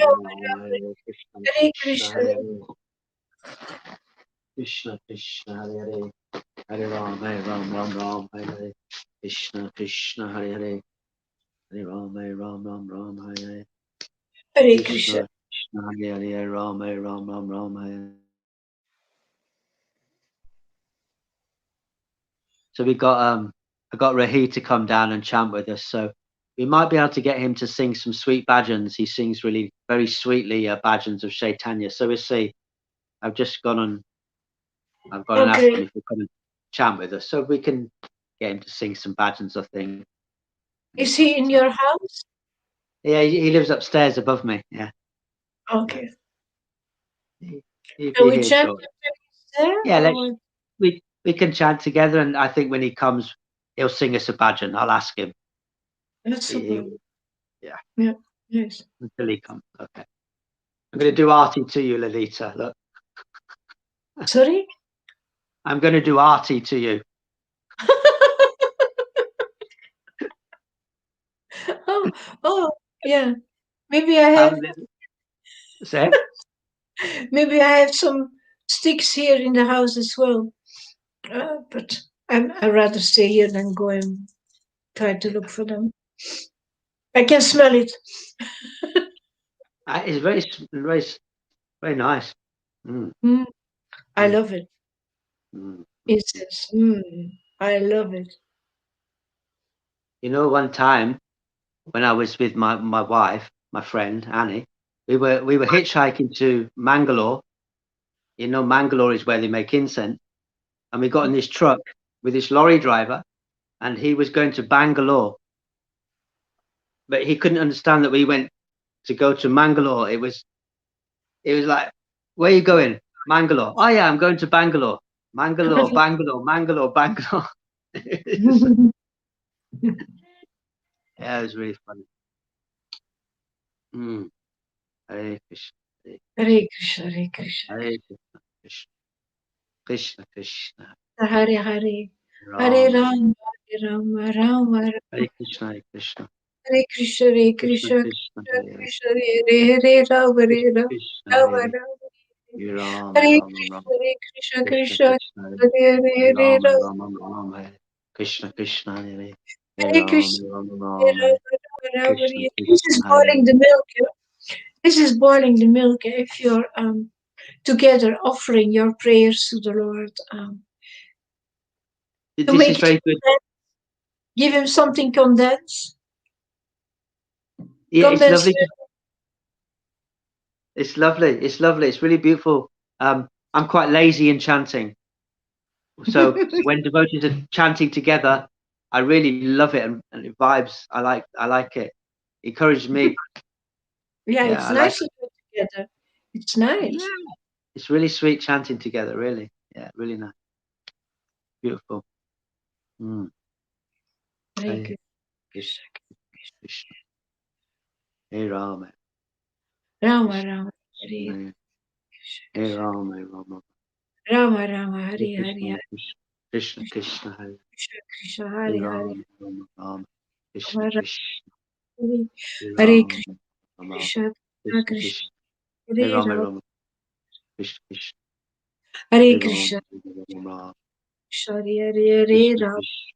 Rama, Hare Krishna Krishna, Krishna Hare Krishna Krishna, Hare Hare Ram, Hare Krishna Krishna, Hare Ram, Hare Hare Krishna. Krishna Krishna, Hare Ram, Hare. So I got Rahi to come down and chant with us. So we might be able to get him to sing some sweet bhajans. He sings really very sweetly bhajans of Chaitanya. So we'll see. I've gone and asked him if he'll come and chant with us, so we can get him to sing some bhajans, I think. Is he in your house? Yeah, he lives upstairs above me. Yeah. Okay. He'd Can be we here chant shortly. there? Yeah, or- we can chant together, and I think when he comes, he'll sing us a bhajan. I'll ask him. That's He- super. yeah. Yeah. Yes. Until he comes. Okay. I'm going to do arti to you, Lalita. Look, Sorry? I'm going to do arti to you. oh, yeah. Maybe I have. Say? Maybe I have some sticks here in the house as well. But I'd rather stay here than go and try to look for them. I can smell it. It's very nice. Mm. I love it. Mm. Incense. I love it. You know, one time when I was with my wife, my friend Annie, we were hitchhiking to Mangalore. You know, Mangalore is where they make incense, and we got in this truck with this lorry driver, and he was going to Bangalore, but he couldn't understand that we went to go to Mangalore. It was like, where are you going? Mangalore. Oh yeah, I'm going to Bangalore. Mangalore, Bangalore, Mangalore, Bangalore. Yeah, it was really funny. Hare Krishna. Hare Krishna, Hare Krishna. Hare Krishna. Krishna Krishna. Hare Hare. Hare Rama, Hare Rama, Rama Rama. Hare Krishna, Hare Krishna. Hare Krishna, Hare Krishna, Krishna Krishna Hare Hare, Rama Hare Rama, Krishna, Rama Hare Rama. Hare Ram, Hare Ram, Krishna, Ram. Hare Krishna, Krishna Krishna Krishna, Hare Hare Hare, Ram, Rama. Ram, Ram, Hare Krishna Krishna, Hare Hare Ram, Krishna, Ram, Hare Ram, Hare Rama, Rama Krishna Hare. This is Krishna, boiling Hare. the milk. This is boiling the milk. If you're together offering your prayers to the Lord, to This make is it very good. give him something condensed. Yeah, it's Condensed. lovely. It's lovely. It's lovely. It's really beautiful. I'm quite lazy in chanting. So when devotees are chanting together, I really love it, and it vibes. I like it. It encourages me. Yeah, Yeah, it's I nice like to do together. It's nice. Yeah. It's really sweet chanting together, really. Yeah, really nice. Beautiful. Hare Hare Krishna, Krishna. Hare Rama. Rama Rama, Hare Hare Krishna, Rama, Hare Rama. Rama Rama, Hare Hare Hare, Krishna, Krishna, Hare Krishna Krishna, Hare Hare Hare, Rama, Rama, Rama. Krishna, Rama Krishna, Hare Hare Hare Rama, Rama. Krishna, Krishna, Krishna Krishna, Hare Hare Rama, Rama, Rama. Krishna, Krishna, Hare Hare Rama, Krishna, Rama. Krishna Hare Hare, Hare Krishna, Rama,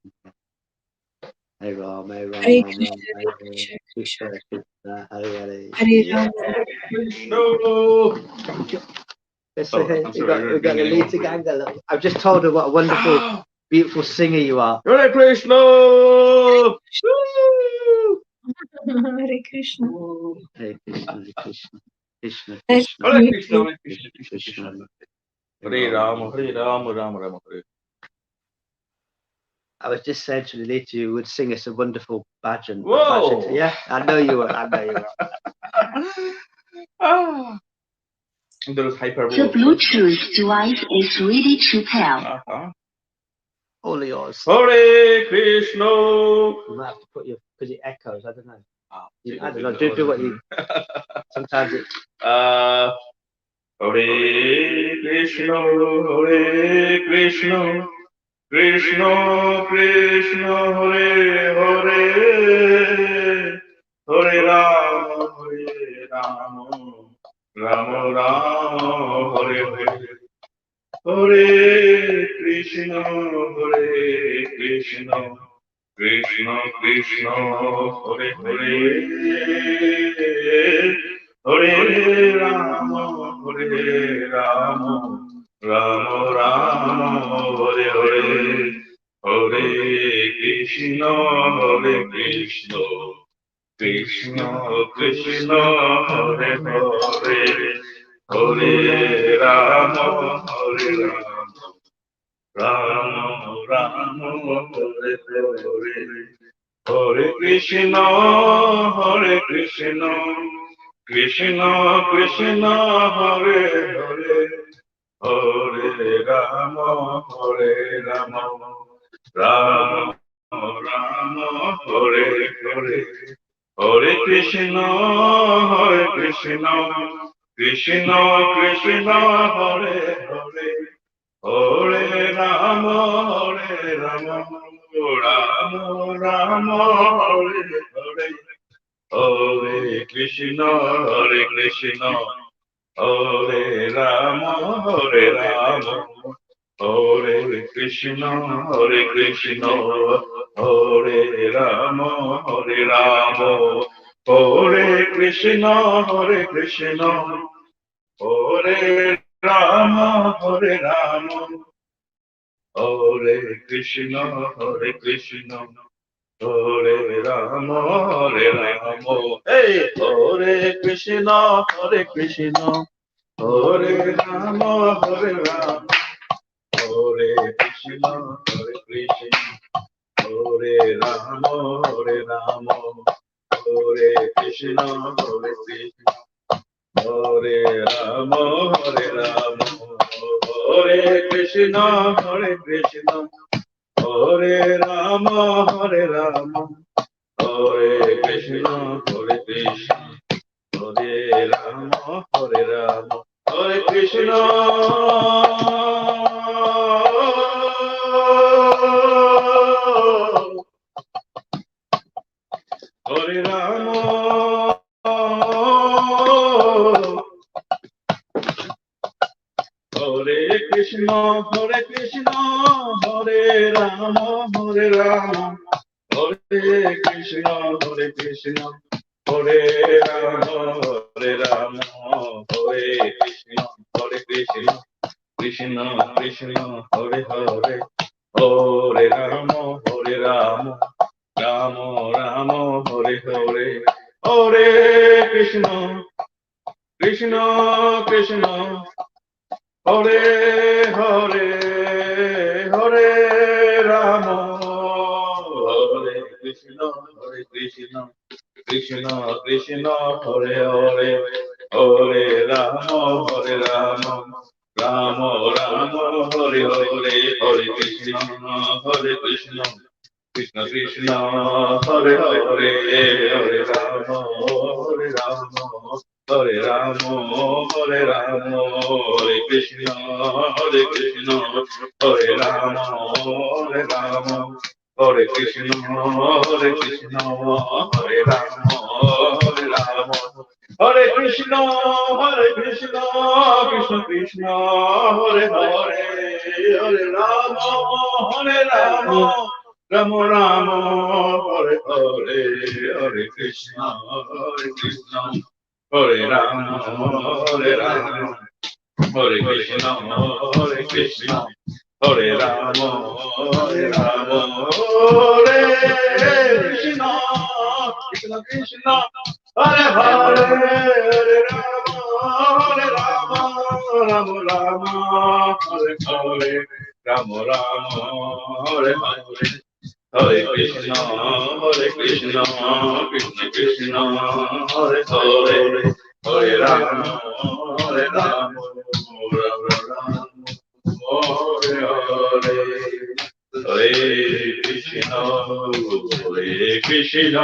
Krishna, Hare Rama, Hare Hare Rama, Krishna, Rama. Hare Hare Krishna, Krishna, Krishna, Hare Hare. Hare Yeah. Rama. Yes, okay. We got the lead together. I've just told her what a wonderful, beautiful singer you are. Hare Krishna! Hare Krishna. Hare Krishna, Hare Krishna, Krishna, Nice Krishna, to Hare meet Krishna, you. Hare Krishna, Krishna Krishna. Hare Rama, Hare Rama, Rama Rama, Hare. I was just saying to Lilith, you would sing us a wonderful bhajan. Whoa! Yeah, I know you will. I know you will. Ah, those hyperbole. The Bluetooth device is ready to pair. All yours. Hare Krishna. You might have to put your, because it echoes. I don't know. I don't know. Do what you. Sometimes it. Hare Krishna, Hare Krishna, Krishna Krishna, Hare Hare, Hare Rama, Hare Rama, Rama Rama, Hare Hare. Hare Krishna, Hare Krishna, Krishna Krishna, Hare Hare, Hare Rama, Hare Rama, Rama Rama, Hare Hare, Hare Krishna, Hare Krishna, Krishna Krishna, Hare Hare, Hare Rama, Hare Rama, Rama Rama, Hare Hare. Hare Krishna, Krishna Krishna, Hare Hare, Hare Rama, Rama Rama, Hare Hare, Hare Krishna, Krishna Krishna, Hare Hare, Hare Rama, Rama Rama, Hare Hare, Hare Krishna, Hare Rama, Hare Krishna, Hare Rama, Hare Krishna, Hare Rama, Hare Krishna, Hare Rama, hey, Hare Krishna, Hare Rama, Hare Krishna, Hare Rama, Hare Krishna, Hare Rama, Hare Krishna, Hare Rama, Hare Krishna, Hare Rama, Hare Krishna, Hare Rama, Hare Krishna, Hare Rama, Hare Krishna, Hare Rama, Hare Krishna, Krishna Krishna, Hare Hare, Hare Rama, Rama Rama, Hare Hare, Hare Krishna, Krishna Krishna, Hare Hare, Hare Rama, Hare Krishna, Krishna Krishna, Hare Hare, Hare Rama, Rama Rama, Hare Hare, Hare Krishna, Krishna Krishna, Hare Hare, Hare Rama, Hare Rama, Hare Krishna, Hare Rama, Hare Krishna, Hare Rama, Hare Krishna, Krishna Krishna, Hare Hare, Hare Rama, Rama Rama, Hare Hare, Hare Krishna, Hare Rama, Hare Krishna, Hare Rama, Hare Krishna, Krishna Krishna, Hare Hare, Hare Rama, Rama Rama, Hare Hare, Rama Rama, Hare Hare, Hare Krishna, Krishna Krishna, Hare Hare, Hare Rama, Rama Rama, Hare Hare, Hare Krishna, Krishna Krishna,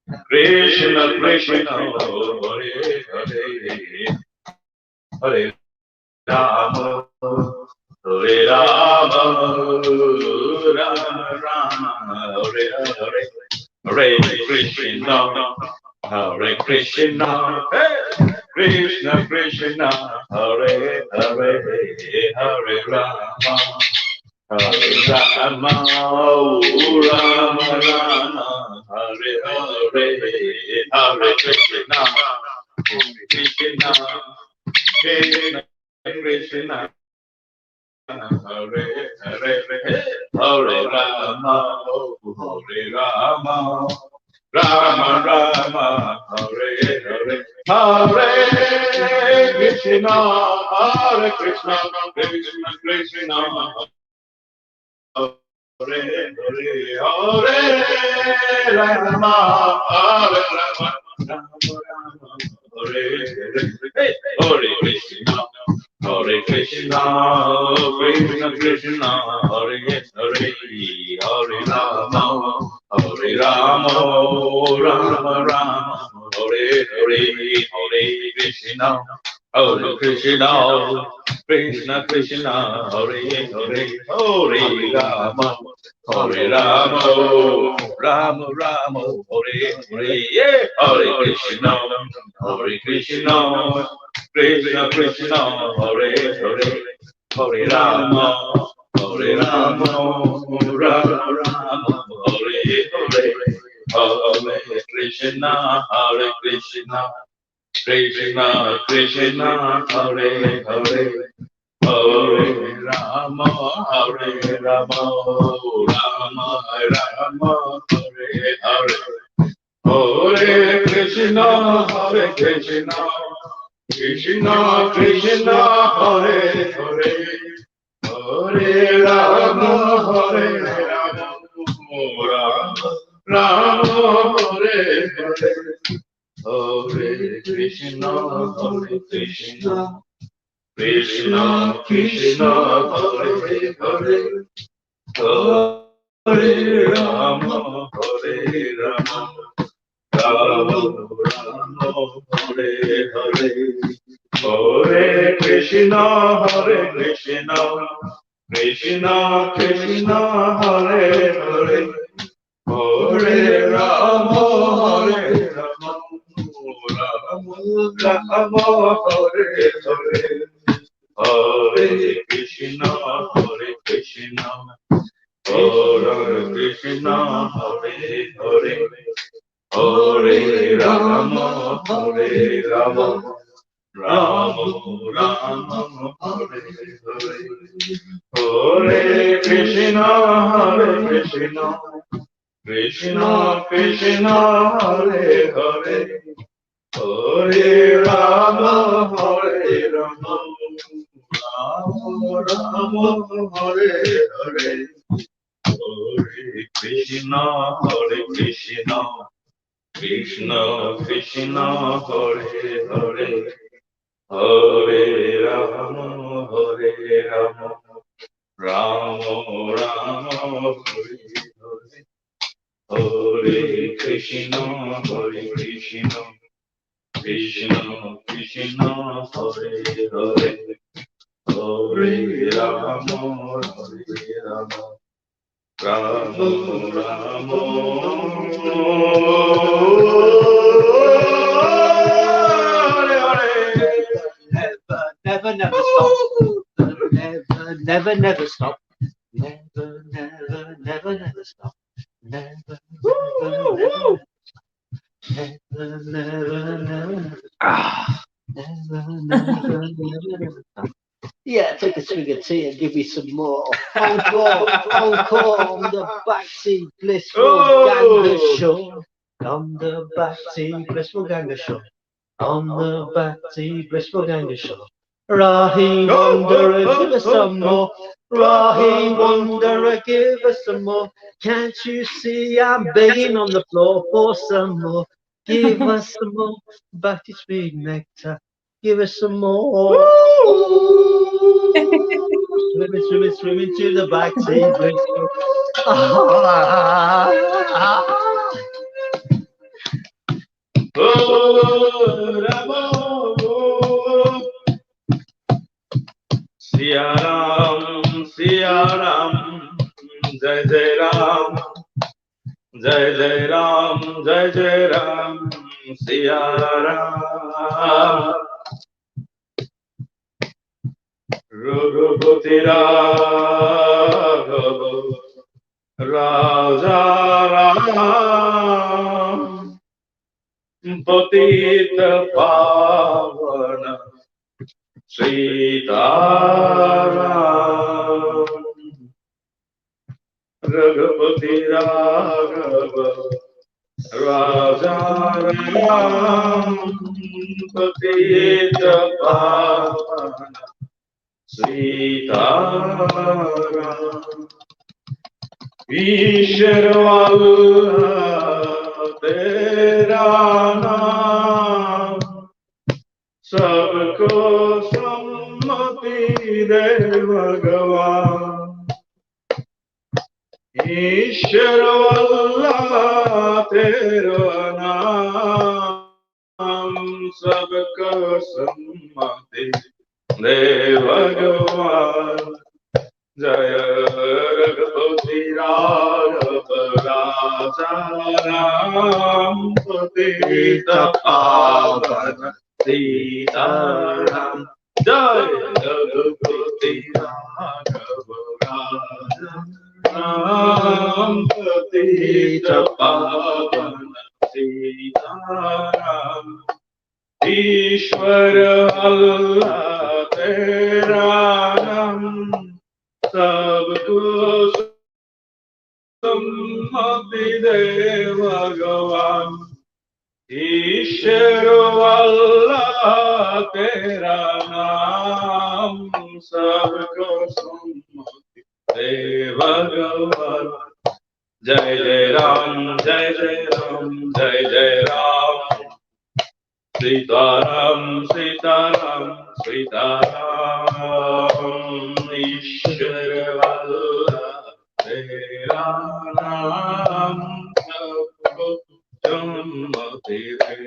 Hare Hare, Hare Rama, Rama Rama, Hare Hare, Hare Krishna, hey, Krishna Krishna, Hare Hare, Hare Rama, Hare Rama, Rama Rama, Hare Hare, Hare Krishna, Krishna Krishna, Hare Hare, Hare Rama, Hare Rama, Rama Rama, Hare Hare, Hare Krishna, Krishna Krishna, Hare Rama, Hare Rama, Hare Krishna, Hare Krishna, Krishna Krishna, Hare Hare, Hare Rama, Hare Rama, Rama Rama, Hare Hare, Hare Krishna, Hare Krishna, Krishna Krishna, Hare Hare, Hare Rama, Hare Rama, Rama Rama, Hare Hare, Hare Krishna, Hare Krishna, Krishna Krishna, Hare Hare, Hare Rama, Hare Rama, Rama Rama, Hare Hare, Hare Krishna, Hare Krishna, Krishna Krishna, Hare Hare, Hare Rama, Hare Rama, Rama Rama, Hare Hare, Hare Krishna, Hare Krishna, Krishna Krishna, Hare Hare, Hare Rama, Hare Rama, Rama Rama, Hare Hare, Hare Krishna, Hare Krishna, Krishna Krishna, Hare Hare, Hare Rama, Hare Rama, Rama Rama, Hare Hare, Hare Krishna, Hare Krishna, Krishna Krishna, Hare Hare, Hare Rama, Hare Rama, Rama Rama, Hare Hare, Hare Krishna, Hare Krishna, Hare Krishna, Hare Hare, Hare Rama, Hare Rama, Rama Rama, Hare Hare, Hare Krishna, Hare Krishna, Krishna Krishna, Hare Hare, Hare Rama, Hare Rama, Rama Rama, Hare Hare, Hare Krishna, Hare Krishna, Krishna Krishna, Hare Hare, Hare Rama, Hare Rama, Rama Rama, Hare Hare, Hare Krishna, Hare Krishna, Krishna Krishna, Hare Hare, Hare Rama, Hare Rama, Rama Rama, Never, never stop. Never, never stop. Never, never, never, never stop. Never, never, never, never, never stop. Yeah, take a swig of tea and give me some more. Encore, encore on the backseat blissful ganga show. On the backseat blissful ganga show. On the backseat blissful ganga show. Rahi Wanderer, give us some more. Rahi Wanderer, give us some more. Can't you see I'm begging on the floor for some more? Give us some more. Back to sweet nectar. Give us some more. Swimming, swimming, swimming to the backseat blissful. Siya Ram, Jai Jai Ram, Jai Jai Ram, Jai Jai Ram, Siya Ram, Raghupati Raghav, Raja Ram, Patita Pavana, Sitaram, Raghupati Raghava, Raja Ram, Patita Pavana, Sitaram. ईश्वर अल्लाह तेरा नाम सबको सम्मति दे भगवान ईश्वर अल्लाह तेरा नाम सबको सम्मति दे भगवान जय रघुपति राघव राजा राम पतित पावन सीताराम जय रघुपति राघव राजा राम पतित पावन सीताराम ईश्वर अल्लाह तेरा नाम सबको सम्मति दे भगवान ईश्वर अल्लाह तेरा नाम सबको सम्मति दे भगवान जय जय राम जय जय राम जय जय राम सीताराम सीताराम सीताराम ईश्वर अल्लाह तेरा नाम सबको सम्मति दे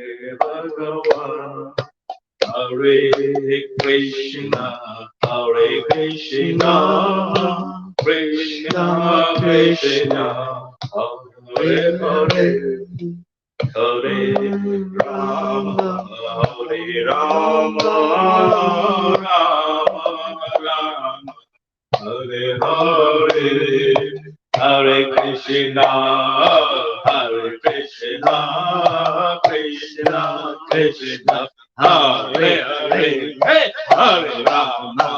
भगवान हरे Krishna Krishna Krishna Hare Hare Hare Rama, Rama Rama, Hare Hare, Hare Krishna, Krishna Krishna, Hare Hare, Hare Rama,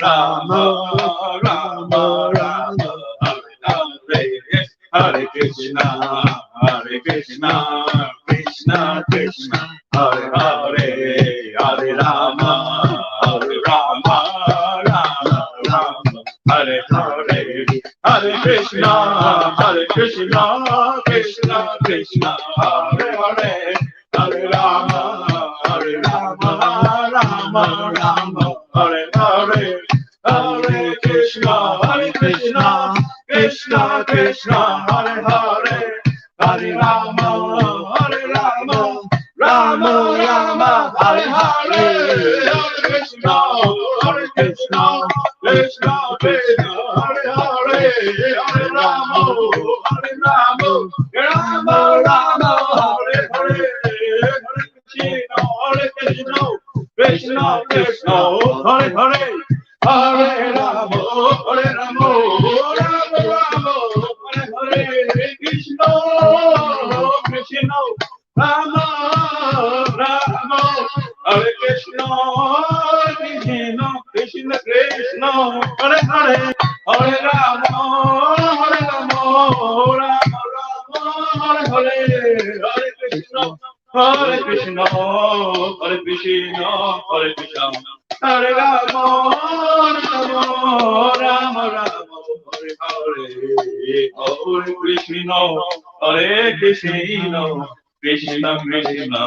Rama Rama, Hare Hare, Hare Krishna, Krishna Krishna, Hare Hare, Hare Rama, Rama Rama, Hare Hare, Hare Krishna, Krishna Krishna, Hare Hare, Hare Rama, Rama Rama, Hare Hare, Hare Krishna, Krishna Krishna, Hare Hare, Hare Rama, Rama Rama, Hare Hare, Hare Krishna, Krishna Krishna, Hare Hare, Hare Rama, Rama Rama, Hare Hare, Hare Krishna, Krishna Krishna, Hare Hare, Hare Rama, Rama Rama, Hare Krishna, Krishna, Rama, Rama, Hare Krishna, Krishna, Krishna, Krishna, Hare Hare, Hare Rama, Rama, Rama, Hare Hare, Hare Krishna, Hare Krishna, Hare Krishna, Hare Krishna, Hare Rama, Rama, Rama, Hare Hare, Hare Krishna, Hare Krishna, Krishna Krishna,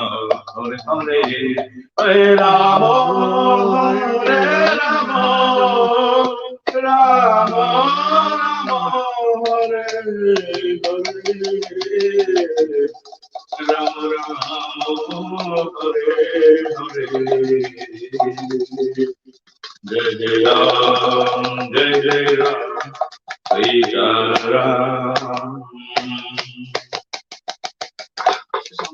Hare Hare, Hare Rama, Rama, Rama, Hare Hare. Rama Rama, Hare Hare, Jai Jai Ram, Jai Ram, Sita Ram.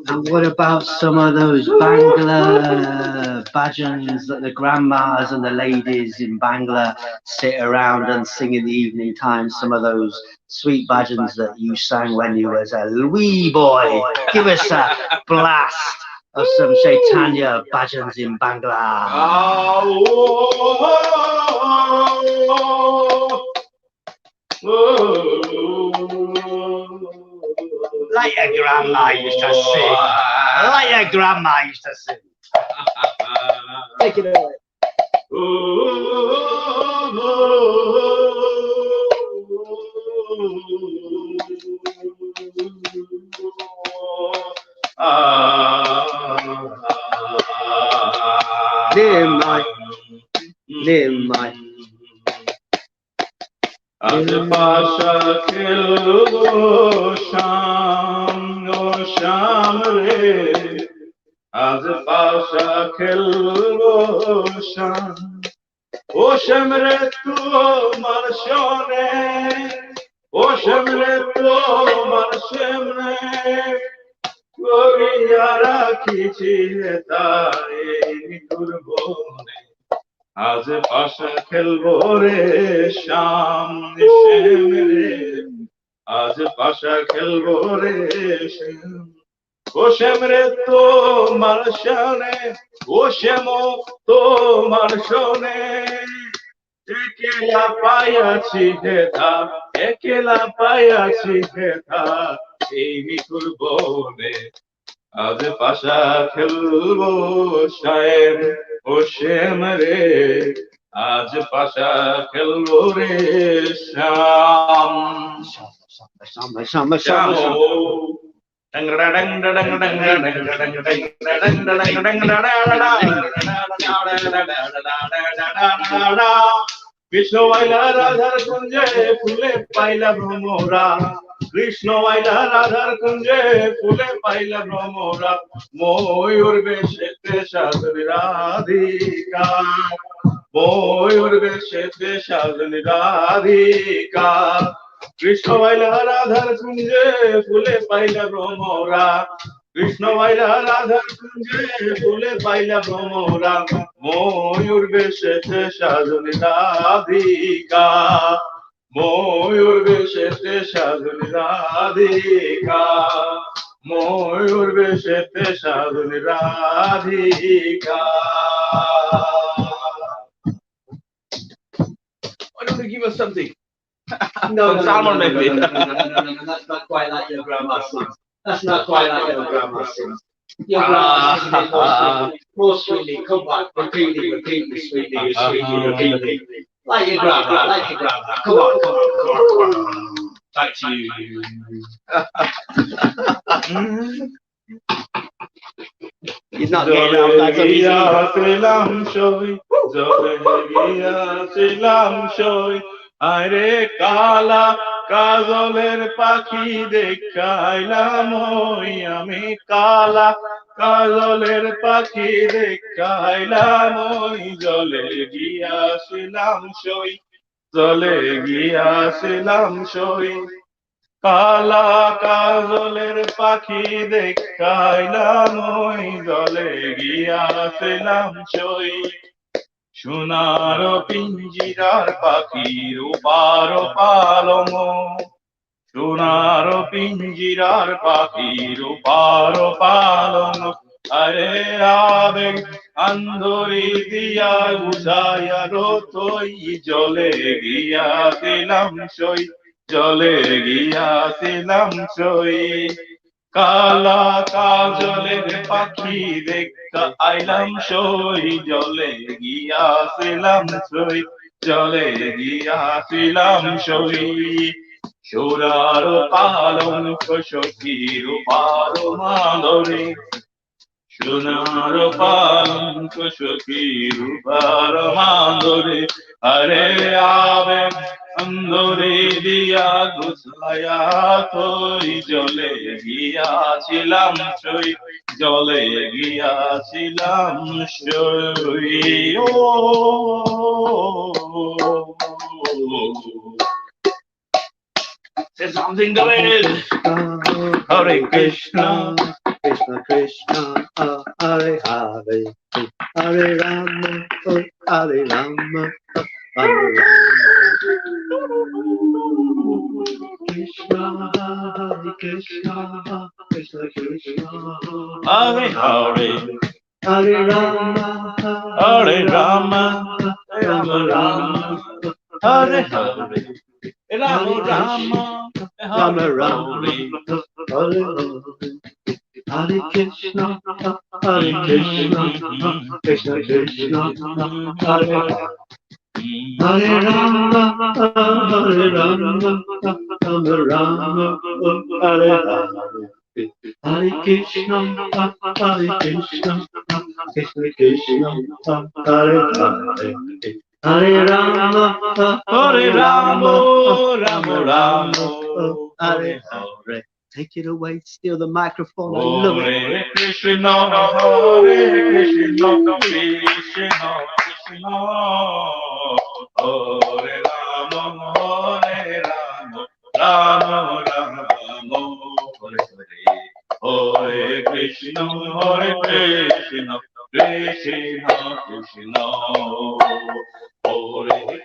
And what about some of those Bangla bhajans that the grandmas and the ladies in Bangla sit around and sing in the evening time? Some of those sweet bhajans that you sang when you was a wee boy. Give us a blast of some Chaitanya bhajans in Bangla. Like your grandma used to sing. Like your grandma used to sing. Take it away. Nimai. আজ পাশা খেলবো শাম ও শাম রে, আজ পাশা খেলবো শাম। ও শ্যাম রে তোমার শোনে, ও শ্যাম রে তোমার শ্যাম রে, করিয়া রাখিছি তারে নিঠুর বনে। আজ পাশা খেলবো রে শ্যাম শ্যাম রে, আজ পাশা খেলবো রে শ্যাম। ও শ্যাম রে তোমার শোনে, ও শ্যাম তোমার শোনে, একলা পাইয়াছি হেথা, একলা পাইয়াছি হেথা এই নিঠুর বনে। আজ পাশা খেলবো শ্যাম ও শ্যাম রে, আজ পাশা খেলবো রে শ্যাম। শ্যাম কৃষ্ণ আইলা রাধার কুঞ্জে ফুলে পাইলা ভ্রমরা, কৃষ্ণ আইলা রাধার কুঞ্জে ফুলে পাইলা ভ্রমরা, ময়ূর বেশেতে সাজনি রাধিকা, ময়ূর বেশেতে সাজনি রাধিকা। কৃষ্ণ আইলা রাধার কুঞ্জে ফুলে পাইলা ভ্রমরা, কৃষ্ণ আইলা রাধার কুঞ্জে ফুলে পাইলা ভ্রমরা, ময়ূর বেশেতে সাজনি রাধিকা, ময়ূর বেশেতে সাজনি রাধিকা, ময়ূর বেশেতে সাজনি Radhika. Why don't you give us something? No, Salmon maybe. no, that's not quite like your grandma sings. That's not quite like your grandma sings. Your grandma sings more sweetly. Come back, repeatedly, repeatedly, sweetly, sweetly, repeatedly. Like your grandma, like your grandma. Come on, come on, come on, come on. Back to you. He's not getting off that up, is he? আরে কালা কাজলের পাখি দেখাইলাম ওই আমি, কালা কাজলের পাখি দেখাইলাম ওই, জলে গিয়াছিলাম সই, জলে গিয়াছিলাম সই। কালা কাজলের পাখি দেখাইলাম ওই, জলে গিয়াছিলাম সই। সোনার পিঞ্জিরার পাখি রূপার পালং, সোনার পিঞ্জিরার পাখি রূপার পালং, আরে আবেগ আন্দরি দিয়া বুঝাইয়া রতই, জলে গিয়াছিলাম সই, জলে গিয়াছিলাম সই। কালা কাজলের পাখি দেখা আইলাম সই, জলে গিয়াছিলাম সই, জলে গিয়াছিলাম সই। সোনার পালঙ্ক সখী রূপার মাদরে, সোনার পালঙ্ক সখী রূপার মাদরে, আরে আবেগ অন্দরে দিয়া গুছায়া তুই, জলে গিয়াছিলাম সই, জলে গিয়াছিলাম সই। ও say something, David. Hare Krishna, Krishna Krishna, Hare Hare, Hare Rama, Hare Rama, Hare Rama. Krishna, Hare Krishna, Krishna Krishna, Hare Hare, Hare Rama, Hare Rama, Rama Rama, Hare Hare, Rama Rama, Hare Hare. Hare Krishna, Hare Krishna, Krishna Krishna, Hare Hare Rama, Hare Rama, Rama Rama, Hare Hare. Hare Krishna, Hare Krishna, Krishna Krishna, Hare Hare. Hare Rama, Hare Rama, Rama Rama, Hare Hare. Take it away, steal the microphone. I love it. Hare Krishna, Hare Krishna, Krishna Krishna, Hare Rama, Hare Rama, Rama Rama, Hare Hare. Hare Krishna, Krishna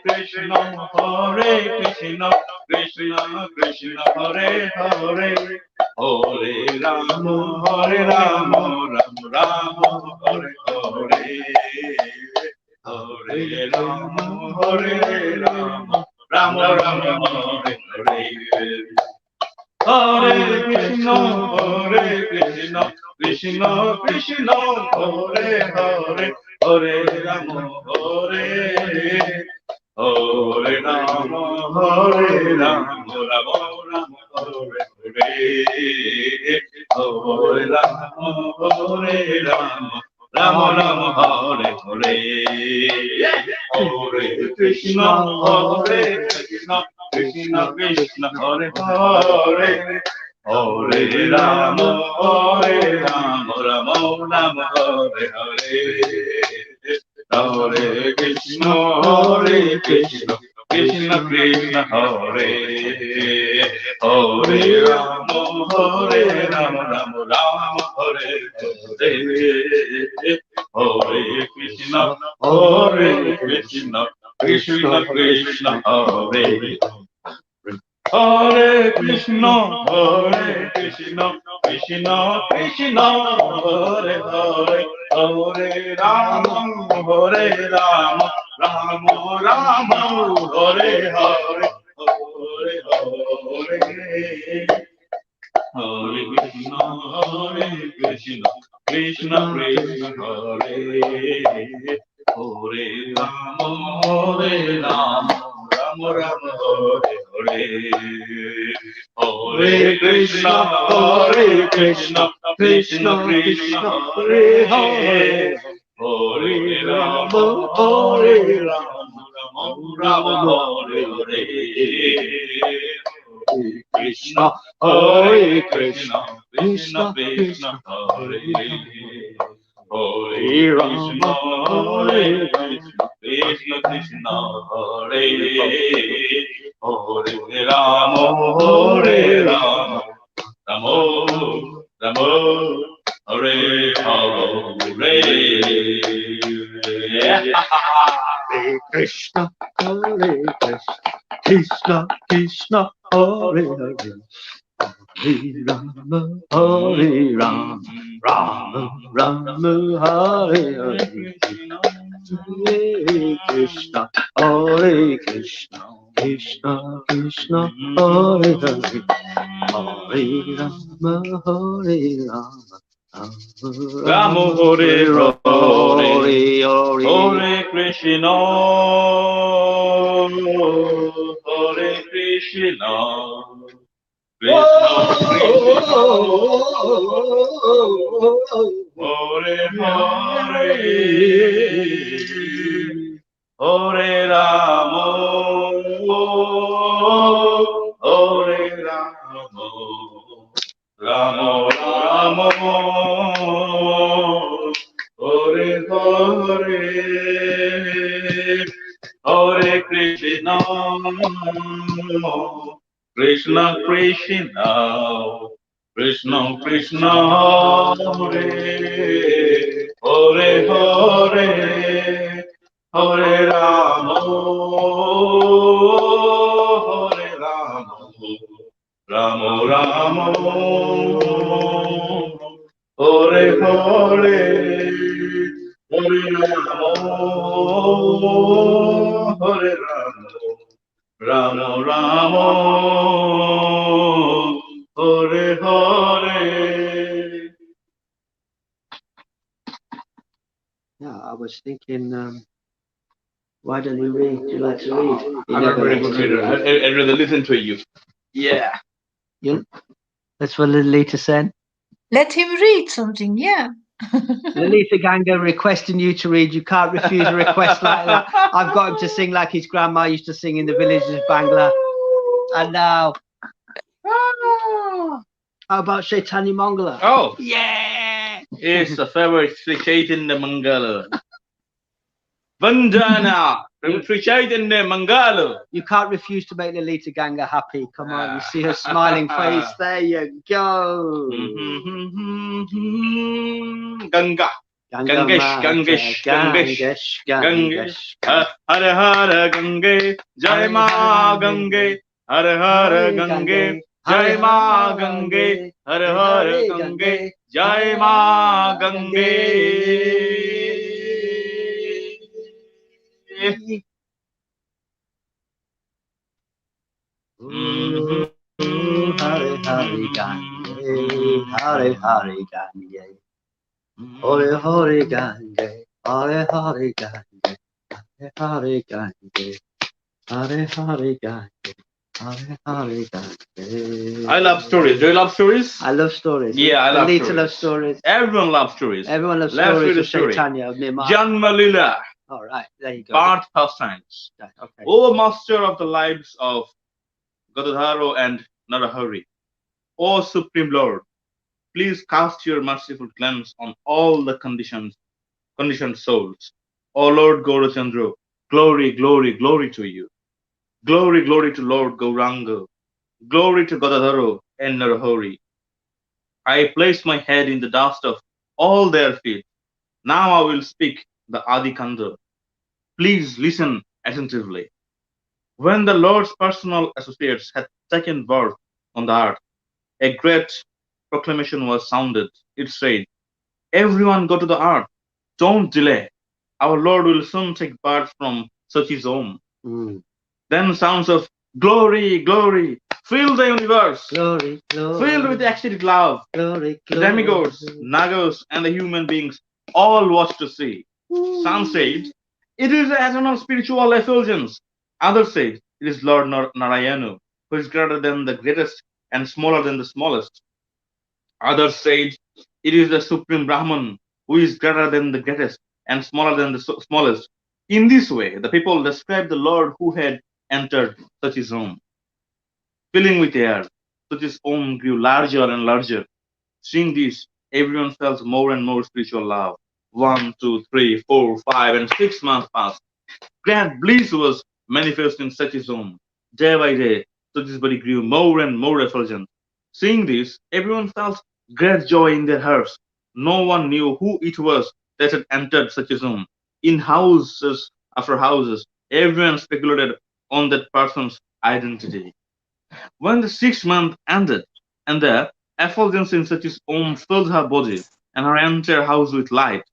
Krishna, Hare Krishna, Krishna Krishna, Hare Hare. Hare Rama, Rama Rama, Hare Hare. Hare Rama, Rama Rama, Hare Hare. Hare Krishna, Krishna Krishna, Hare Hare. Hare Rama, Hare Rama, Rama Rama, Hare Hare. Hare Rama, Rama Rama, Hare Hare. Hare Krishna, Krishna Krishna, Hare Hare. Hare Rama, Rama Rama, Hare Hare. Hare Krishna, Krishna Krishna, Hare. Hare Rama, Rama Rama, Hare Hare. Hare Krishna, Krishna Krishna Krishna, Hare. Hare Krishna, Krishna Krishna, Hare Hare. Hare Rama, Rama Rama, Hare Hare. Hare Hare. Hare Krishna, Krishna Krishna, Hare. Hare Rama, Rama Rama, Hare Hare. Hare Krishna, Krishna Krishna, Hare Hare. Hare Rama, Rama Hare Hare. Krishna, Hare Krishna, Krishna Krishna, Hare Hare. Hare Rama, Hare Krishna, Krishna Krishna, Hare Hare. Hare Rama, Rama Rama, Hare Hare. Hare Krishna, Krishna Krishna, Hare Hare. Hare Rama, Hare Rama, Rama Rama, Hare Hare. Hare Krishna, Krishna Krishna, Hare Hare. Hare Rama, Hare Rama, Rama Hare Hare. Hare Krishna, Hare Krishna, Krishna Krishna, Hare Hare. Hare Rama, Hare Rama, Rama Rama, Hare Hare. Hare Krishna, Krishna Krishna, Krishna Krishna, Hare Hare Hare. Hare Rama, Hare Rama, Rama Rama, Hare Hare. Hare Rama, Hare Rama, Rama Rama, Hare Hare. Yeah, I was thinking Why don't you read? Do you like to read? You I'm not never very like good to reader. read. I'd rather listen to you. Yeah. That's what Lolita said. Let him read something, yeah. Lolita Ganga requesting you to read. You can't refuse a request like that. I've got him to sing like his grandma used to sing in the villages of Bangla. And now, how about Chaitanya Mangala? Oh, Yeah! it's a favorite Sri Chaitanya Mangala. Vandana from Sri Chaitanya Mangala. You can't refuse to make Lolita Ganga happy. Come on, you see her smiling face. There you go. Ganga. Gangesh, Gangesh, Gangesh, Gangesh. Hare Hare Gange, Jai Ma Gange. Hare Hare Gange, Jai Ma Gange. Hare Hare Gange, Jai Ma Gange. Hare Hare Gange, Hare Hare Gange, Hare Hare Gange, Hare Hare Gange, Hare Hare Gange, Hare Hare Gange, Hare Hare Gange. I love stories. Do you love stories? I love stories. Yeah, I love Lolita stories. loves stories. Everyone loves stories. Everyone loves Let's stories read a of story. Chaitanya, of Nirmala. Janma Lila, All right, there you go. birth pastimes. Okay. O master of the lives of Gadadharo and Narahari, O Supreme Lord, please cast your merciful glance on all the conditioned souls. O Lord Gaurachandra, glory, glory, glory to you. Glory, glory to Lord Gauranga. Glory to Gadadharo and Narahari. I place my head in the dust of all their feet. Now I will speak the Adi Kanda. Please listen attentively. When the Lord's personal associates had taken birth on the earth, a great proclamation was sounded. It said, everyone go to the earth. Don't delay. Our Lord will soon take birth from Sachi's home. Mm. Then sounds of glory, glory, fill the universe, Glory, glory, filled with ecstatic love. glory, The glory. demigods, nagas, and the human beings all watch to see. Some said, it is the eternal spiritual effulgence. Others said, it is Lord Narayana, who is greater than the greatest and smaller than the smallest. Others said, it is the Supreme Brahman, who is greater than the greatest and smaller than the smallest. In this way, the people described the Lord who had entered Sachi's home. Filling with air, Sachi's home grew larger and larger. Seeing this, everyone felt more and more spiritual love. 1, 2, 3, 4, 5, and 6 months passed. Great bliss was manifest in Sachi's home. Day by day, Sachi's body grew more and more effulgent. Seeing this, everyone felt great joy in their hearts. No one knew who it was that had entered Sachi's home. In houses after houses, everyone speculated on that person's identity. When the 6 month ended, and the effulgence in Sachi's home filled her body and her entire house with light,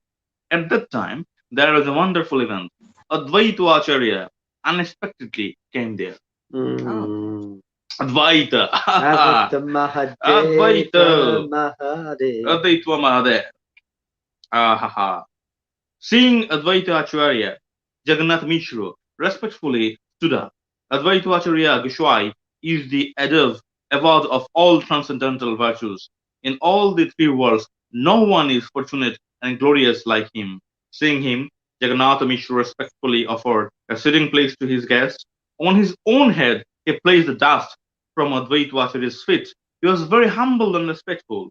at that time there was a wonderful event. Advaita Acharya unexpectedly came there. Mm. Advaita. Advaita Mahadeva Advaita. Mahadeva. Advaita Mahadev. Seeing Advaita Acharya, Jagannath Mishra respectfully stood up. Advaita Acharya Goswami is the above of all transcendental virtues. In all the three worlds, no one is fortunate and glorious like him. Seeing him, Jagannath Mishra respectfully offered a sitting place to his guest. On his own head, he placed the dust from Advaita Acharya's feet. He was very humble and respectful.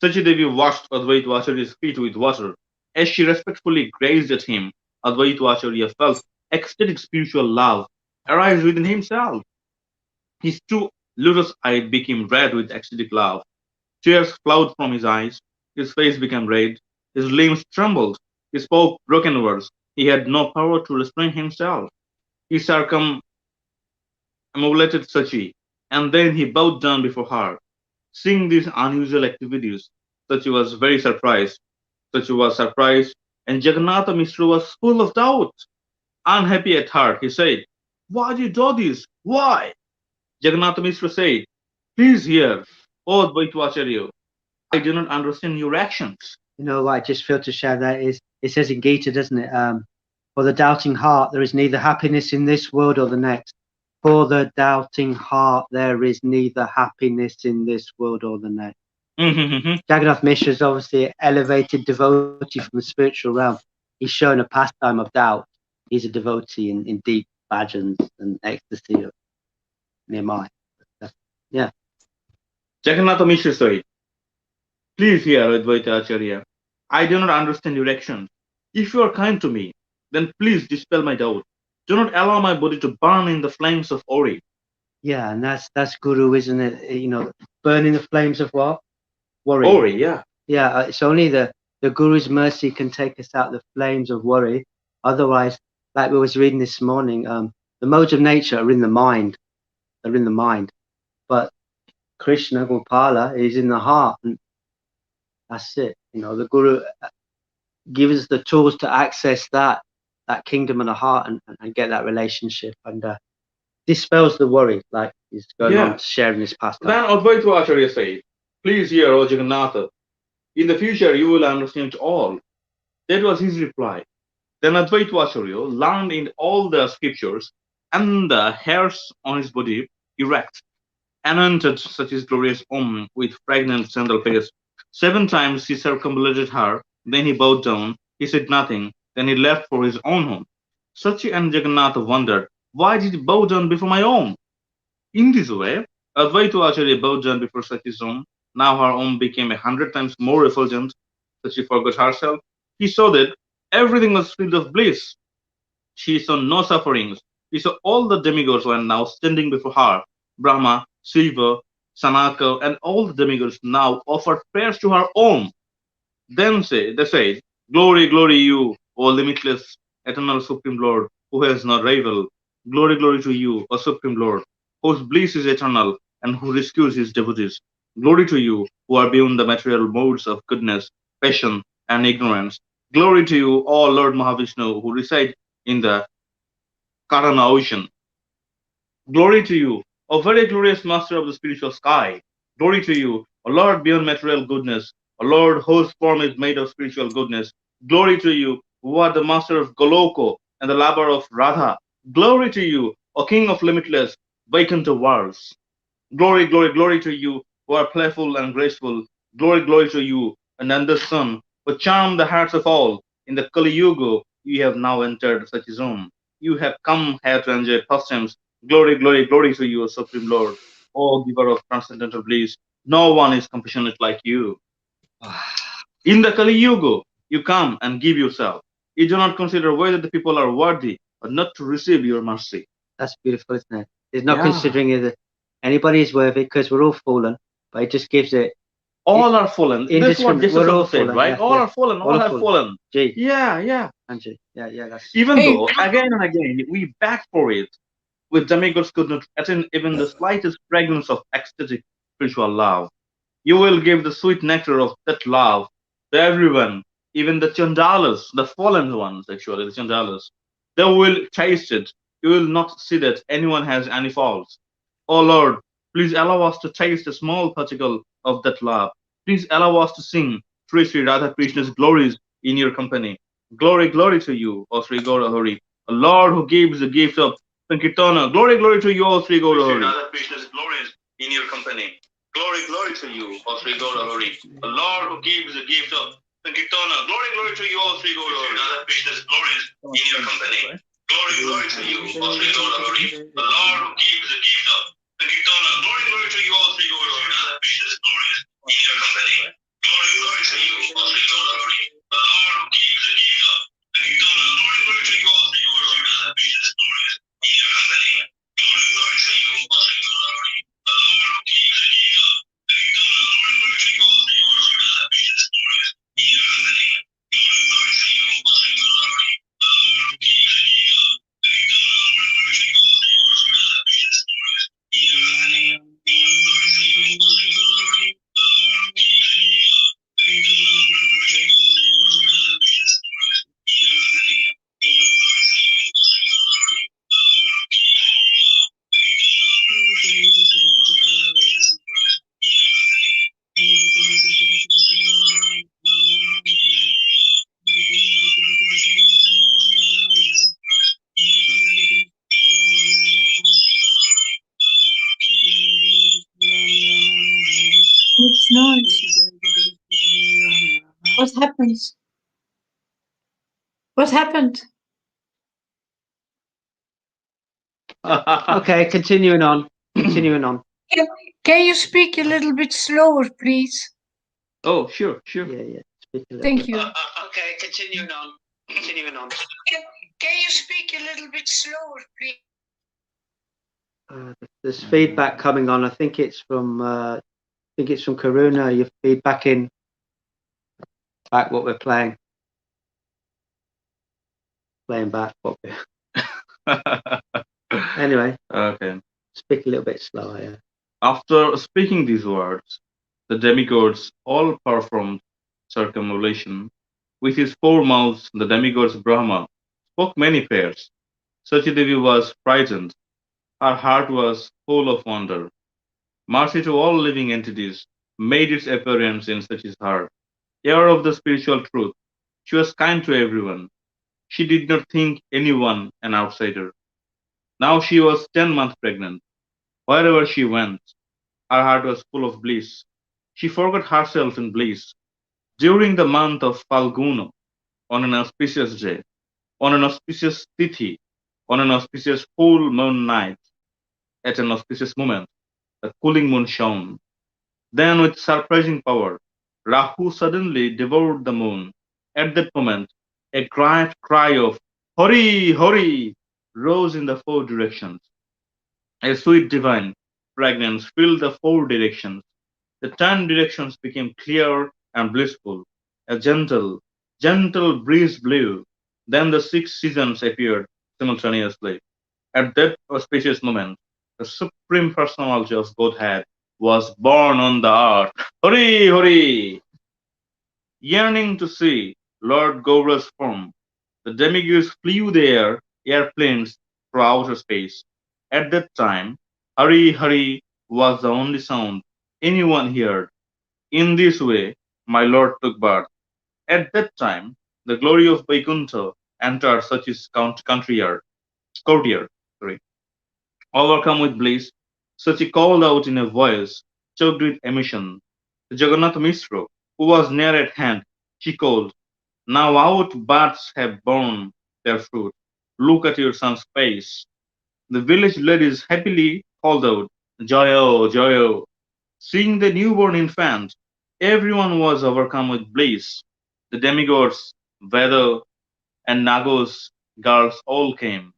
Sachidevi washed Advaita Acharya's feet with water. As she respectfully gazed at him, Advaita Acharya felt ecstatic spiritual love arise within himself. His two lotus eyes became red with ecstatic love. Tears flowed from his eyes. His face became red. His limbs trembled. He spoke broken words. He had no power to restrain himself. He circumambulated Sachi, and then he bowed down before her. Seeing these unusual activities, Sachi was very surprised. Sachi was surprised, and Jagannatha Mishra was full of doubt. Unhappy at heart, he said, why do you do this? Why? Jagannatha Mishra said, please hear, O Advaita Acharya, I do not understand your actions. You know what I just feel to share that is, it says in Gita, doesn't it? For the doubting heart, there is neither happiness in this world or the next. For the doubting heart, there is neither happiness in this world or the next. Jagannath Mishra is obviously an elevated devotee from the spiritual realm. He's shown a pastime of doubt. He's a devotee in deep bhajans and ecstasy of Nirmai. Yeah. Jagannatha Mishra said, please hear Advaita Acharya. I do not understand your actions. If you are kind to me, then please dispel my doubt. Do not allow my body to burn in the flames of Ori. Yeah, and that's Guru, isn't it? You know, burning the flames of what? Worry. Ori, yeah. Yeah, it's only the Guru's mercy can take us out the flames of worry. Otherwise, like we was reading this morning, the modes of nature are in the mind. They're in the mind. But Krishna, Gopala, is in the heart. And that's it. You know, the Guru gives us the tools to access that kingdom of the heart and get that relationship and dispels the worry, like he's going on sharing this pastime. Then Advaita Acharya said, please hear, O Jagannatha. In the future, you will understand all. That was his reply. Then Advaita Acharya learned in all the scriptures, and the hairs on his body erect, anointed such his glorious Om with fragrant sandal paste. 7 times he circumambulated her, then he bowed down, he said nothing, then he left for his own home. Sachi and Jagannatha wondered, why did he bow down before my Om? In this way, Advaita Acharya bowed down before Sachi's Om. Now her Om became 100 times more effulgent. Sachi forgot herself. He saw that everything was filled of bliss. She saw no sufferings. She saw all the demigods were now standing before her. Brahma, Shiva, Sanaka, and all the demigods now offered prayers to her Om. Then they said, glory, glory you, O limitless, eternal Supreme Lord, who has no rival. Glory, glory to you, O Supreme Lord, whose bliss is eternal and who rescues his devotees. Glory to you, who are beyond the material modes of goodness, passion, and ignorance. Glory to you, O Lord Mahavishnu, who reside in the Karana ocean. Glory to you, O very glorious master of the spiritual sky. Glory to you, O Lord beyond material goodness, O Lord whose form is made of spiritual goodness. Glory to you, who are the master of Goloko and the lover of Radha. Glory to you, O King of limitless, Vaikuntha worlds. Glory, glory, glory to you, who are playful and graceful. Glory, glory to you, Ananda's son, who charm the hearts of all. In the Kali Yuga, you have now entered such a zone. You have come here to enjoy pastimes. Glory, glory, glory to you, O Supreme Lord, O giver of transcendental bliss. No one is compassionate like you. In the Kali Yuga, you come and give yourself. You do not consider whether the people are worthy or not to receive your mercy. That's beautiful, isn't it? He's not considering that anybody is worthy because we're all fallen, but he just gives it. All are fallen. That's what Jesus we're all said, fallen, right? yeah, all yeah. are fallen. All have fallen. Gee. Yeah. Angie. Yeah. That's Even though again and again we beg for it, with demigods could not attain even the slightest fragrance of ecstatic spiritual love. You will give the sweet nectar of that love to everyone, even the chandalas, the fallen ones, actually, the chandalas. They will taste it. You will not see that anyone has any faults. Oh Lord, please allow us to taste a small particle of that love. Please allow us to sing Sri Sri Radha Krishna's glories in your company. Glory, glory to you, O Sri Gaura Hari, a Lord who gives the gift of Sankirtana. Glory, glory to you, O Sri Gaura Hari. Radha Krishna's glories in your company. Glory, glory to you, O Sri Gaura Hari, a Lord who gives the gift of Sankirtana. Glory, glory to you, O Sri Gaura Hari. Radha Krishna's glories in your company. Glory, glory to you, O Sri Gaura Hari, the Lord who gives the gift of Sankirtana. Glory, glory to you, O Sri Gaura Hari, Radha Krishna's glories in your company. Glory, glory to you, O Sri Gaura Hari, the Lord who gives the gift of Sankirtana. Glory, glory to you, O Sri Gaura Hari, Radha Krishna's glories in your company. Glory, glory to you, O Sri Gaura Hari, the Lord who gives the gift of Sankirtana. Glory, glory to you, O Sri Gaura Hari, Radha Krishna's glories in your company. Glory, glory to you, O Sri Gaura Hari, the Lord who gives the gift of Sankirtana. Glory, glory to you, O Sri Gaura Hari, Radha Krishna's glories in your company. noise? What happens? What happened? Okay, continuing on. Continuing on. Can you speak a little bit slower, please? Oh, sure, sure. Yeah. Speak a little Thank bit. you. Okay, continuing on. Continuing on. Can you speak a little bit slower, please? There's feedback coming on. I think it's from Karuna. You're feedbacking back what we're playing. Playing back what we're Anyway, Okay. speak a little bit slower, yeah. After speaking these words, the demigods all performed circumambulation. With his four mouths, the demigods Brahma spoke many prayers. Sachidevi was frightened. Her heart was full of wonder. Mercy to all living entities made its appearance in Sachi's heart. Aware of the spiritual truth, she was kind to everyone. She did not think anyone an outsider. Now she was 10 months pregnant. Wherever she went, her heart was full of bliss. She forgot herself in bliss. During the month of Falguna, on an auspicious day, on an auspicious tithi, on an auspicious full moon night, at an auspicious moment, the cooling moon shone. Then, with surprising power, Rahu suddenly devoured the moon. At that moment, a great cry of Hori, Hori rose in the four directions. A sweet divine fragrance filled the four directions. The 10 directions became clear and blissful. A gentle breeze blew. Then the six seasons appeared simultaneously. At that auspicious moment, the Supreme Personality of Godhead was born on the earth. Hori, Hori! Yearning to see Lord Gaura's form, the demigods flew their airplanes through outer space. At that time, Hari Hari was the only sound anyone heard. In this way, my lord took birth. At that time, the glory of Vaikuntha entered such his courtier. Sorry. Overcome with bliss, Sachi called out in a voice choked with emotion. To Jagannath Mishra, who was near at hand, she called, now out buds have borne their fruit. Look at your son's face. The village ladies happily called out, Joyo, Joyo. Seeing the newborn infant, everyone was overcome with bliss. The demigods, Veda, and Nagos girls all came.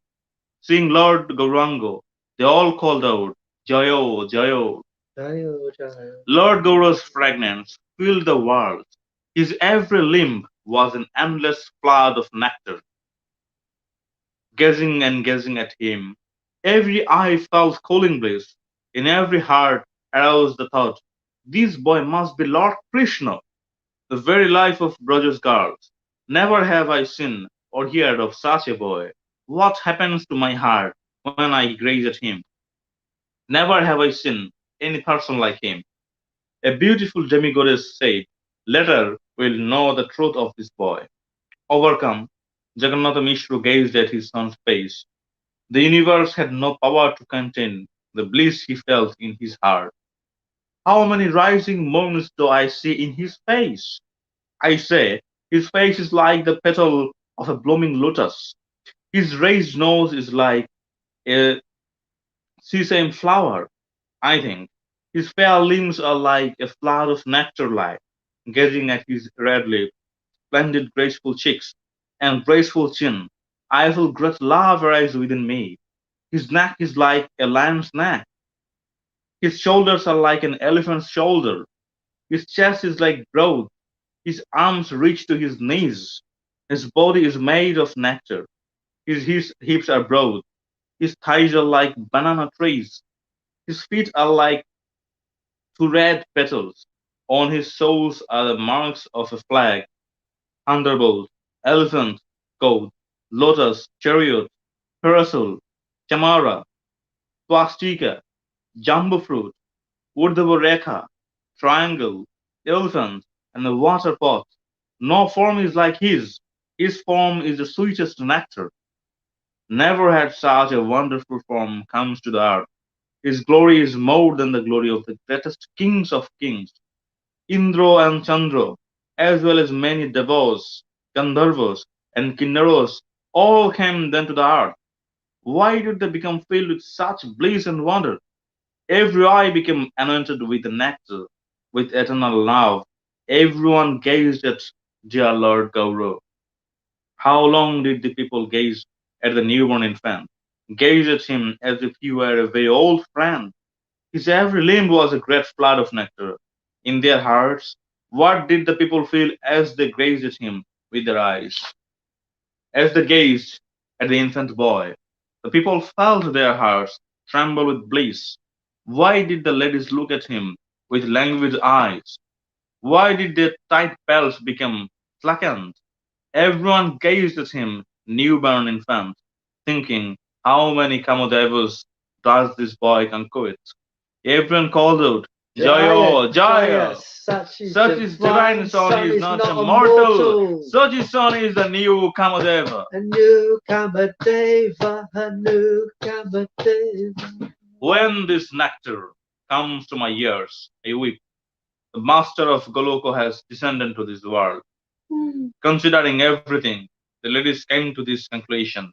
Seeing Lord Gaurango, they all called out, Jayo, Jayo. Jayo, Jayo. Lord Gaura's fragrance filled the world. His every limb was an endless flood of nectar. Gazing and gazing at him, every eye felt cooling bliss. In every heart aroused the thought, this boy must be Lord Krishna, the very life of Braja's girls. Never have I seen or heard of such a boy. What happens to my heart when I gaze at him? Never have I seen any person like him. A beautiful demigoddess said, later we'll know the truth of this boy. Overcome, Jagannatha Mishra gazed at his son's face. The universe had no power to contain the bliss he felt in his heart. How many rising moons do I see in his face? I say, his face is like the petal of a blooming lotus. His raised nose is like a sesame flower, I think. His fair limbs are like a flood of nectar light, gazing at his red lips, splendid graceful cheeks, and graceful chin. I feel great love arise within me. His neck is like a lion's neck. His shoulders are like an elephant's shoulder. His chest is like broad. His arms reach to his knees. His body is made of nectar. His hips are broad. His thighs are like banana trees. His feet are like two red petals. On his soles are the marks of a flag, thunderbolt, elephant, goat, lotus, chariot, parasol, chamara, swastika, jumbo fruit, Urdhava Rekha, triangle, elephant, and a water pot. No form is like his. His form is the sweetest nectar. Never had such a wonderful form comes to the earth. His glory is more than the glory of the greatest kings of kings. Indra and Chandra, as well as many devas, Gandharvas, and Kinnaros, all came then to the earth. Why did they become filled with such bliss and wonder? Every eye became anointed with nectar, with eternal love. Everyone gazed at dear Lord Gaurav. How long did the people gaze at the newborn infant? Gaze at him as if he were a very old friend. His every limb was a great flood of nectar. In their hearts, what did the people feel as they gazed at him with their eyes? As they gazed at the infant boy, the people felt their hearts tremble with bliss. Why did the ladies look at him with languid eyes? Why did their tight belts become slackened? Everyone gazed at him, newborn infant, thinking, how many Kamadevas does this boy conquer? Everyone called out, Jaya, Jaya! Such is Such is divine son is not immortal. Such his son is the new Kamadeva. A new Kamadeva, a new Kamadeva. When this nectar comes to my ears, I weep. The master of Goloka has descended to this world. Considering everything, the ladies came to this conclusion.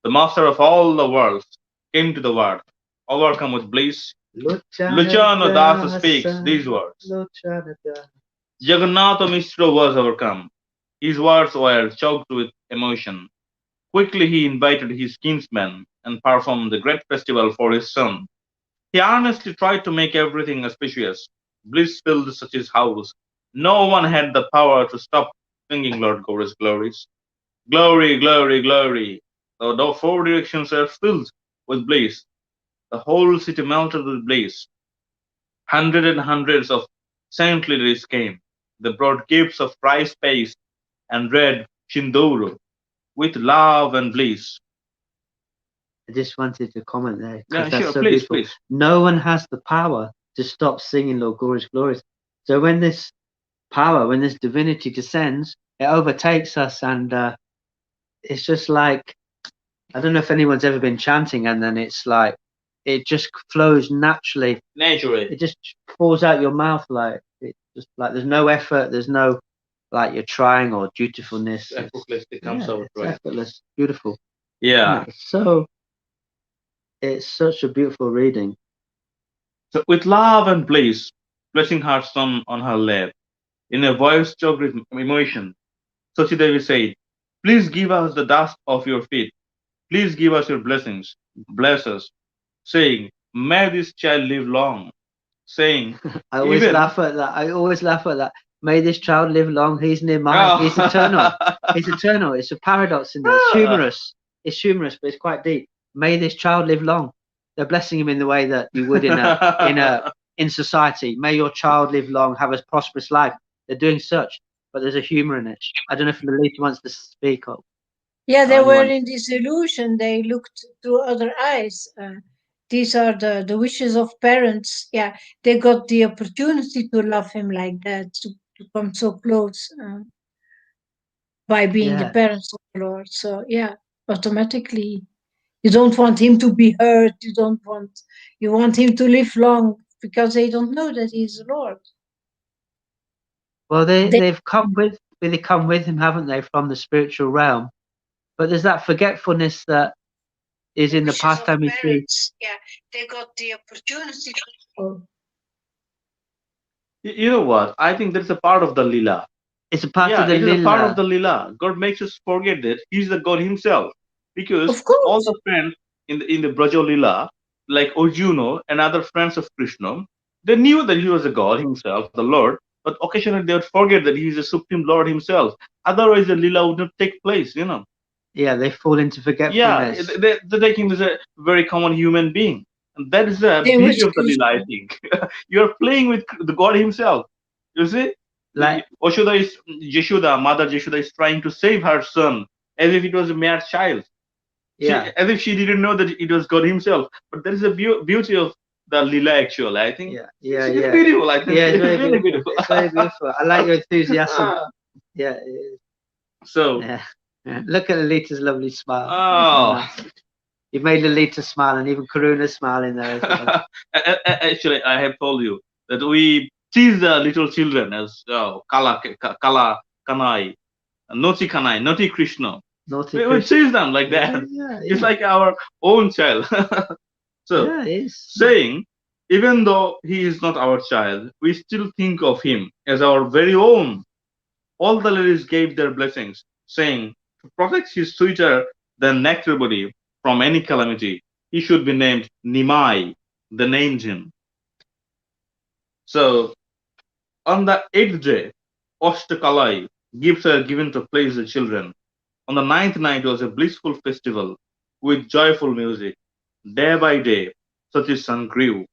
The master of all the worlds came to the world, overcome with bliss. Luchana Dasa speaks these words. Jagannatha Mishra was overcome. His words were choked with emotion. Quickly he invited his kinsmen and performed the great festival for his son. He earnestly tried to make everything auspicious. Bliss filled such his house. No one had the power to stop singing Lord Gaura's glories. Glory, glory, glory. The four directions were filled with bliss. The whole city melted with bliss. Hundreds and hundreds of saintly ladies came. They brought gifts of rice paste and red chindoro with love and bliss. I just wanted to comment there Yeah, because that's sure, so please, beautiful. please. No one has the power to stop singing Lord Gaura's glories. So when this power, when this divinity descends, it overtakes us, and it's just like, I don't know if anyone's ever been chanting, and then it's like it just flows naturally. Naturally. It just falls out your mouth, like it's just like there's no effort, there's no like you're trying or dutifulness. Effortlessly comes out, It's right? effortless, beautiful. Yeah. So it's such a beautiful reading. So with love and bliss, placing her son on her lap, in a voice choked with emotion, Sachidevi said, please give us the dust of your feet. Please give us your blessings. Bless us. Saying, may this child live long. Saying, I always even laugh at that. I always laugh at that. May this child live long. He's near mine. He's eternal. He's eternal. It's a paradox in there. It's humorous. It's humorous, but it's quite deep. May this child live long. They're blessing him in the way that you would in society. May your child live long, have a prosperous life. They're doing such, but there's a humor in it. I don't know if Lolita wants to speak up. Yeah, they were anyone. in this illusion. They looked through other eyes. These are the wishes of parents. Yeah, they got the opportunity to love him like that, to come so close by being the Yeah. parents of the Lord. So yeah, automatically, you don't want him to be hurt. You want him to live long because they don't know that he's the Lord. Well, they've come with him, haven't they, from the spiritual realm? But there's that forgetfulness that is in the pastime we see. Yeah, they got the opportunity to. you know what? I think that's a part of the lila. It's a part Yeah, of the it is a part of the lila. lila. God makes us forget that He's the God Himself, because Of course. all the friends in the Braja lila, like Arjuna and other friends of Krishna, they knew that He was a God Himself, the Lord, but occasionally they would forget that He is the Supreme Lord Himself. Otherwise, the lila would not take place. Yeah, they fall into forgetfulness. Yeah, they take Him as a very common human being, and that is the beauty of the lila. I think you are playing with the God Himself. You see. Like Mother Jeshoda is trying to save her son as if it was a mere child. yeah, As if she didn't know that it was God Himself. But that is the beauty of the Lila, actually. I think. yeah. It's beautiful. I think Yeah, it's really beautiful. It's very beautiful. I like your enthusiasm. Yeah. It is. So. Yeah. Look at Lolita's lovely smile. Oh. You've made Lolita smile, and even Karuna's smiling there as well. Actually, I have told you that we tease the little children as Kala Kanai, Noti Kanai, Noti Krishna. Naughty We Chris. tease them like Yeah, that. yeah, It's yeah. like our own child. So, Yeah, it is. saying, even though he is not our child, we still think of him as our very own. All the ladies gave their blessings, saying, to protect his sweeter than nectar body from any calamity, he should be named Nimai. They named him. So, on the 8th day, Oshtakalai, gifts are given to please the children. On the 9th night was a blissful festival with joyful music. Day by day, Sati's son grew.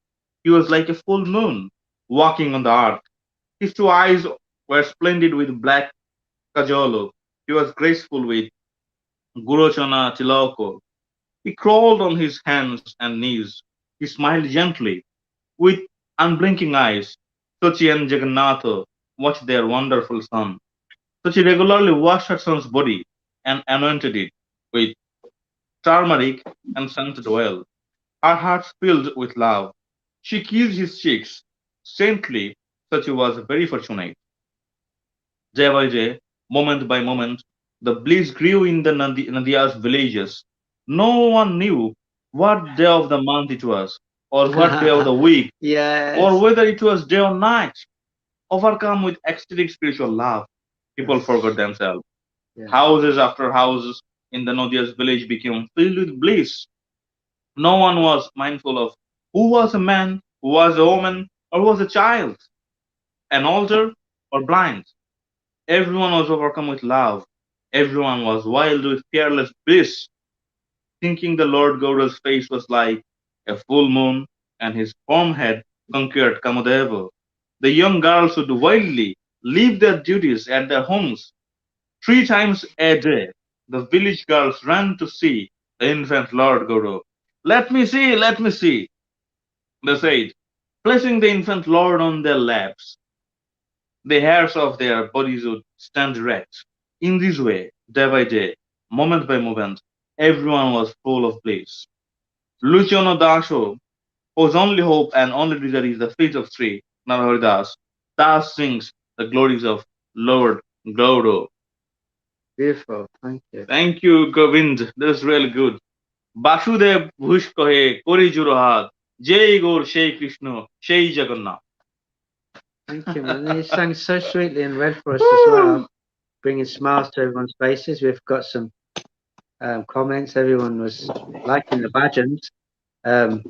He was like a full moon walking on the earth. His two eyes were splendid with black kajolo. He was graceful with gurochana tilako. He crawled on his hands and knees. He smiled gently with unblinking eyes. Sachi and Jagannatha watched their wonderful son. Sachi regularly washed her son's body and anointed it with turmeric and scented oil. Her heart filled with love. She kissed his cheeks. Saintly, Sachi was very fortunate. Day by day, moment by moment, the bliss grew in the Nadia's villages. No one knew what day of the month it was, or what day of the week, or Yes. whether it was day or night. Overcome with ecstatic spiritual love, people Yes. forgot themselves. Yeah. Houses after houses in the Nadia's village became filled with bliss. No one was mindful of who was a man, who was a woman, or who was a child, an altar or blind. Everyone was overcome with love. Everyone was wild with fearless bliss, thinking the Lord Gauda's face was like a full moon and his firm head conquered Kamadeva. The young girls would wildly leave their duties at their homes. 3 times a day, the village girls ran to see the infant Lord Gauda. Let me see, let me see, they said, placing the infant Lord on their laps. The hairs of their bodies would stand erect. In this way, day by day, moment by moment, everyone was full of bliss. Luciano Dasho, whose only hope and only desire is the feet of Sri Naraharidas, thus sings the glories of Lord Gaudo. Beautiful. Thank you. Thank you, Govind. That's really good. Basudev Bhush Kohe Kori Jurohad, Jai Gaur Shai Krishna, Shai Jagannath. Thank you, man. You sang so sweetly and read for us as well, bringing smiles to everyone's faces. We've got some comments. Everyone was liking the bhajans.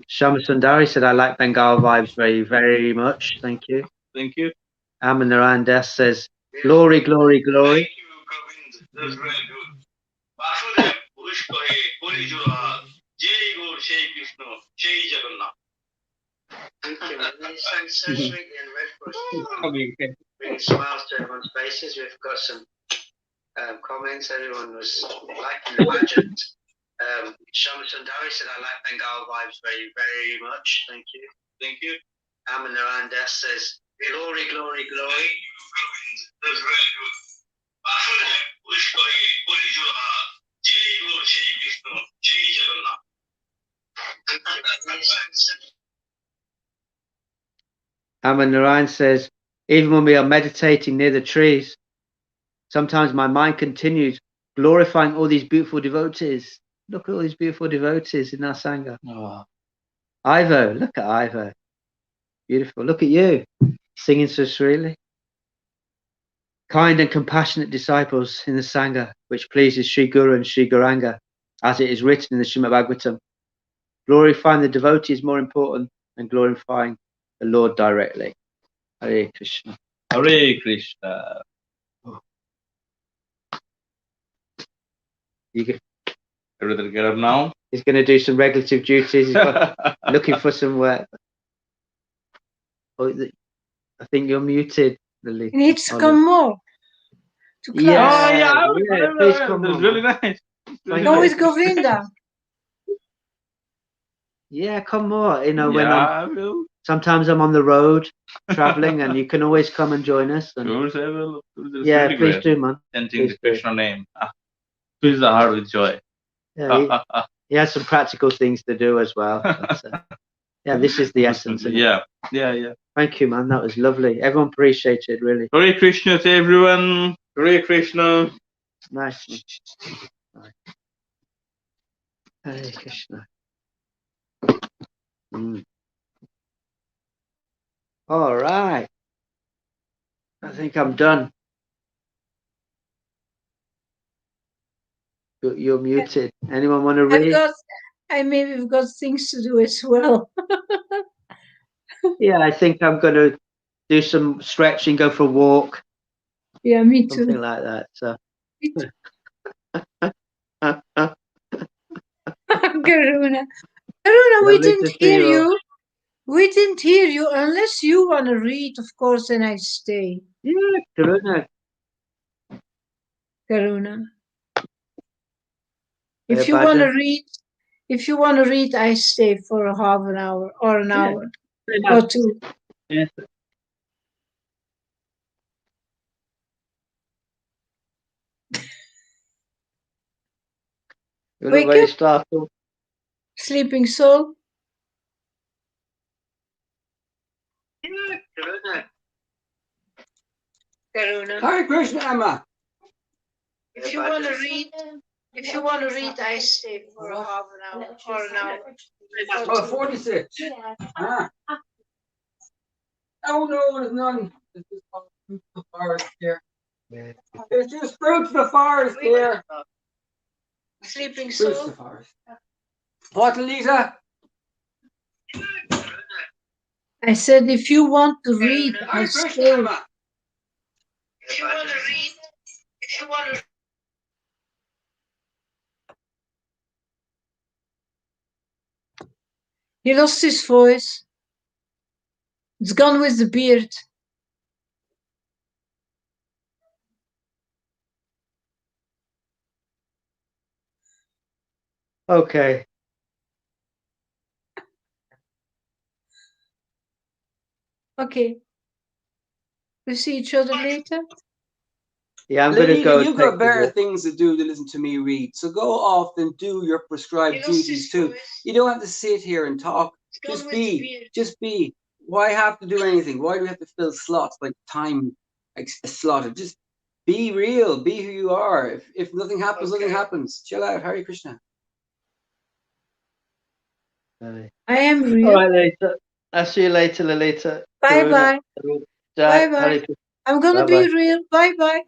Shama Sundari said, I like Bengal vibes very, very much. Thank you. Thank you. Aman Narayan Das says, glory, glory, glory. Thank you, Govind. That's really good. Basudev Bhush Kohe Kori Jurohad, Jai Gaur Shai Krishna, Shai Jagannath. Thank you, man. You sang so sweetly and read for us. Bringing smiles to everyone's faces. We've got some comments. Everyone was liking the bhajans. Shama Sundari said, I like Bengal vibes very, very much. Thank you. Thank you. Aman Narayan Das says, glory, glory, glory. That's really good. Basudev Bhush Kohe Kori Jurohad, Jai Gaur Shai Krishna, Shai Jagannath. Aman Narayan says, even when we are meditating near the trees, sometimes my mind continues glorifying all these beautiful devotees. Look at all these beautiful devotees in our Sangha. Oh. Ivo, look at Ivo. Beautiful. Look at you, singing so sweetly. Kind and compassionate disciples in the Sangha, which pleases Sri Guru and Sri Gauranga, as it is written in the Srimad Bhagavatam. Glorifying the devotee is more important than glorifying the Lord directly. Hare Krishna. Hare Krishna. Everybody get up now. He's going to do some regulative duties. He's looking for some work. Oh, I think you're muted, Lily. He needs to come more to class. Yeah, Oh, yeah, please come that's on. really nice. Thank Go you. with Govinda. Yeah, come more. You know, when I will. sometimes I'm on the road traveling, and you can always come and join us. And Sure, I will. That's yeah, really please great. do, man. Chanting Please the do. Krishna name. Fills the heart with joy. Yeah, he has some practical things to do as well. But, Yeah, this is the essence. Isn't it? Yeah. Thank you, man. That was lovely. Everyone appreciated, really. Hare Krishna to everyone. Hare Krishna. Nice. Nice. Hare Krishna. All right. I think I'm done. You're muted. Anyone want to read? Maybe we've got things to do as well. Yeah, I think I'm going to do some stretching, go for a walk. Yeah, me too. Something like that. So. Karuna, we Lovely didn't to see hear you all. you. We didn't hear you. Unless you want to read, of course, then I stay. Yeah, Karuna. Karuna. If you want to read, I stay for a half an hour or an hour or two. Yes. You're Wake not very up, startled. sleeping soul. Karuna. Hare Krishna, Emma. If you want to read, I stay for a half an hour or an hour. Oh, 46. Ah. Oh no, there's none. There's just fruits of the forest here. There's just fruits of the forest here. Sleeping Fruits of soul. the forest. What, Lisa? I said, if you want to read, I Hare Krishna, stay. Emma. If you want to read, He lost his voice. It's gone with the beard. Okay. Okay. We'll see each other later. Yeah, I'm going to Lady, go. you've got better things to do than listen to me read. So go off and do your prescribed duties too. You don't have to sit here and talk. Just be. Just be. Why have to do anything? Why do we have to fill slots like time slotted? Just be real. Be who you are. If nothing happens, nothing happens. Chill out. Hare Krishna. I am real. All right, Lolita. I'll see you later, Lolita. Bye bye. Bye bye. I'm gonna be real. Bye bye.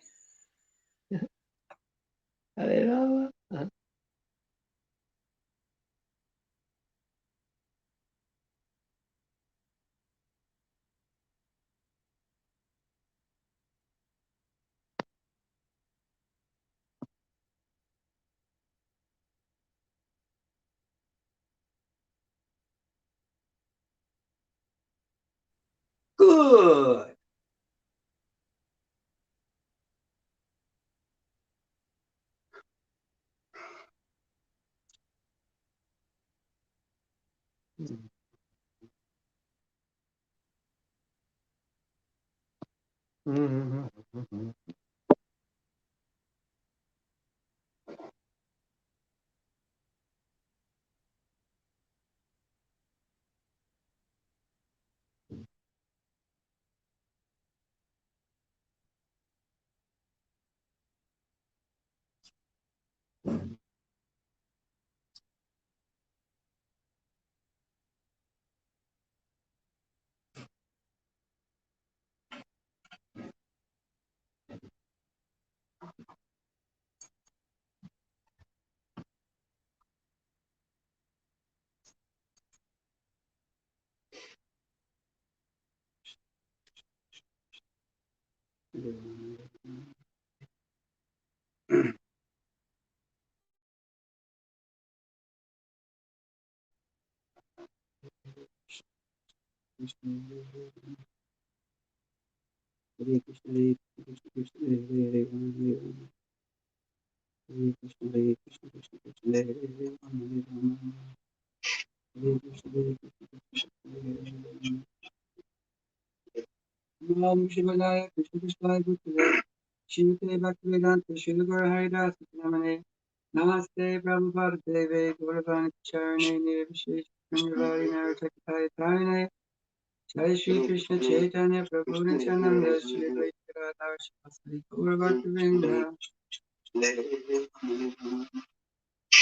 Good. Om Shivalaya Krishna Krishna Bhutale Shrimate Bhaktivedanta Srilagura Haridasa Namane Namaste Prabhupada Deve Gauravani Charane Nirvishesh Nivari Narakatai Tarine. Jai Shri Krishna Chaitanya Prabhu Nityananda Shri Advaita Gadadhar Shivasari Gaura Bhaktivinoda.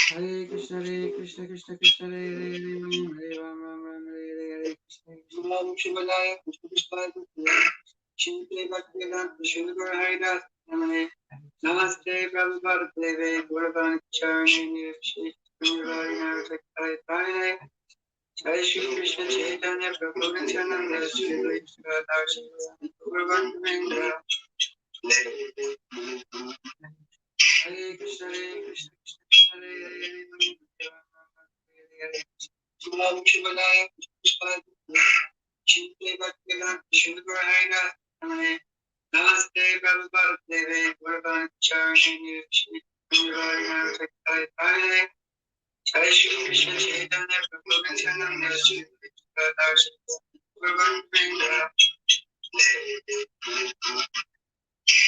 Hare Krishna Krishna Krishna Hare Hare Hare Ram Ram Ram Hare Hare Krishna Krishna Shivalaya Krishna Shri Bhaktivedanta Shri Guru Haridas Namane Namaste Prabhupada Deve Gauravan Charani Shri Nivari Narakatai Tarine. Jai Shri Krishna Chaitanya Prabhu Nityananda Shri Advaita Gadadhar Shivasari Gaura Bhaktivinoda. Hare Krishna Krishna Krishna Hare Hare Hare Ram Shivalaya Shri Bhaktivedanta Shri Guru Haridas Namane Namaste Prabhupada Deve Gauravan Charani Shri Nivari Narakatai Tarine. Jai Shri Krishna Chaitanya Prabhu Nityananda Shri Advaita Gadadhar Shivasari Gaura Bhaktivinoda.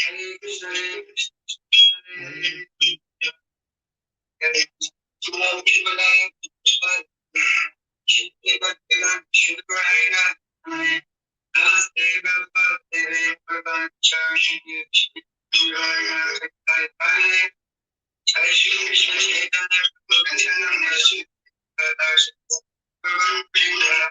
Hare Krishna Krishna Hare Hare Ram Shivalaya Shri Bhaktivedanta Shri Guru Haridas Namane Namaste Prabhupada Deve Gauravan Charani Shri Nivari Narakatai Tarine. Jai Shri Krishna Chaitanya Prabhu Nityananda Shri Advaita Gadadhar Shivasari Gaura Bhaktivinoda.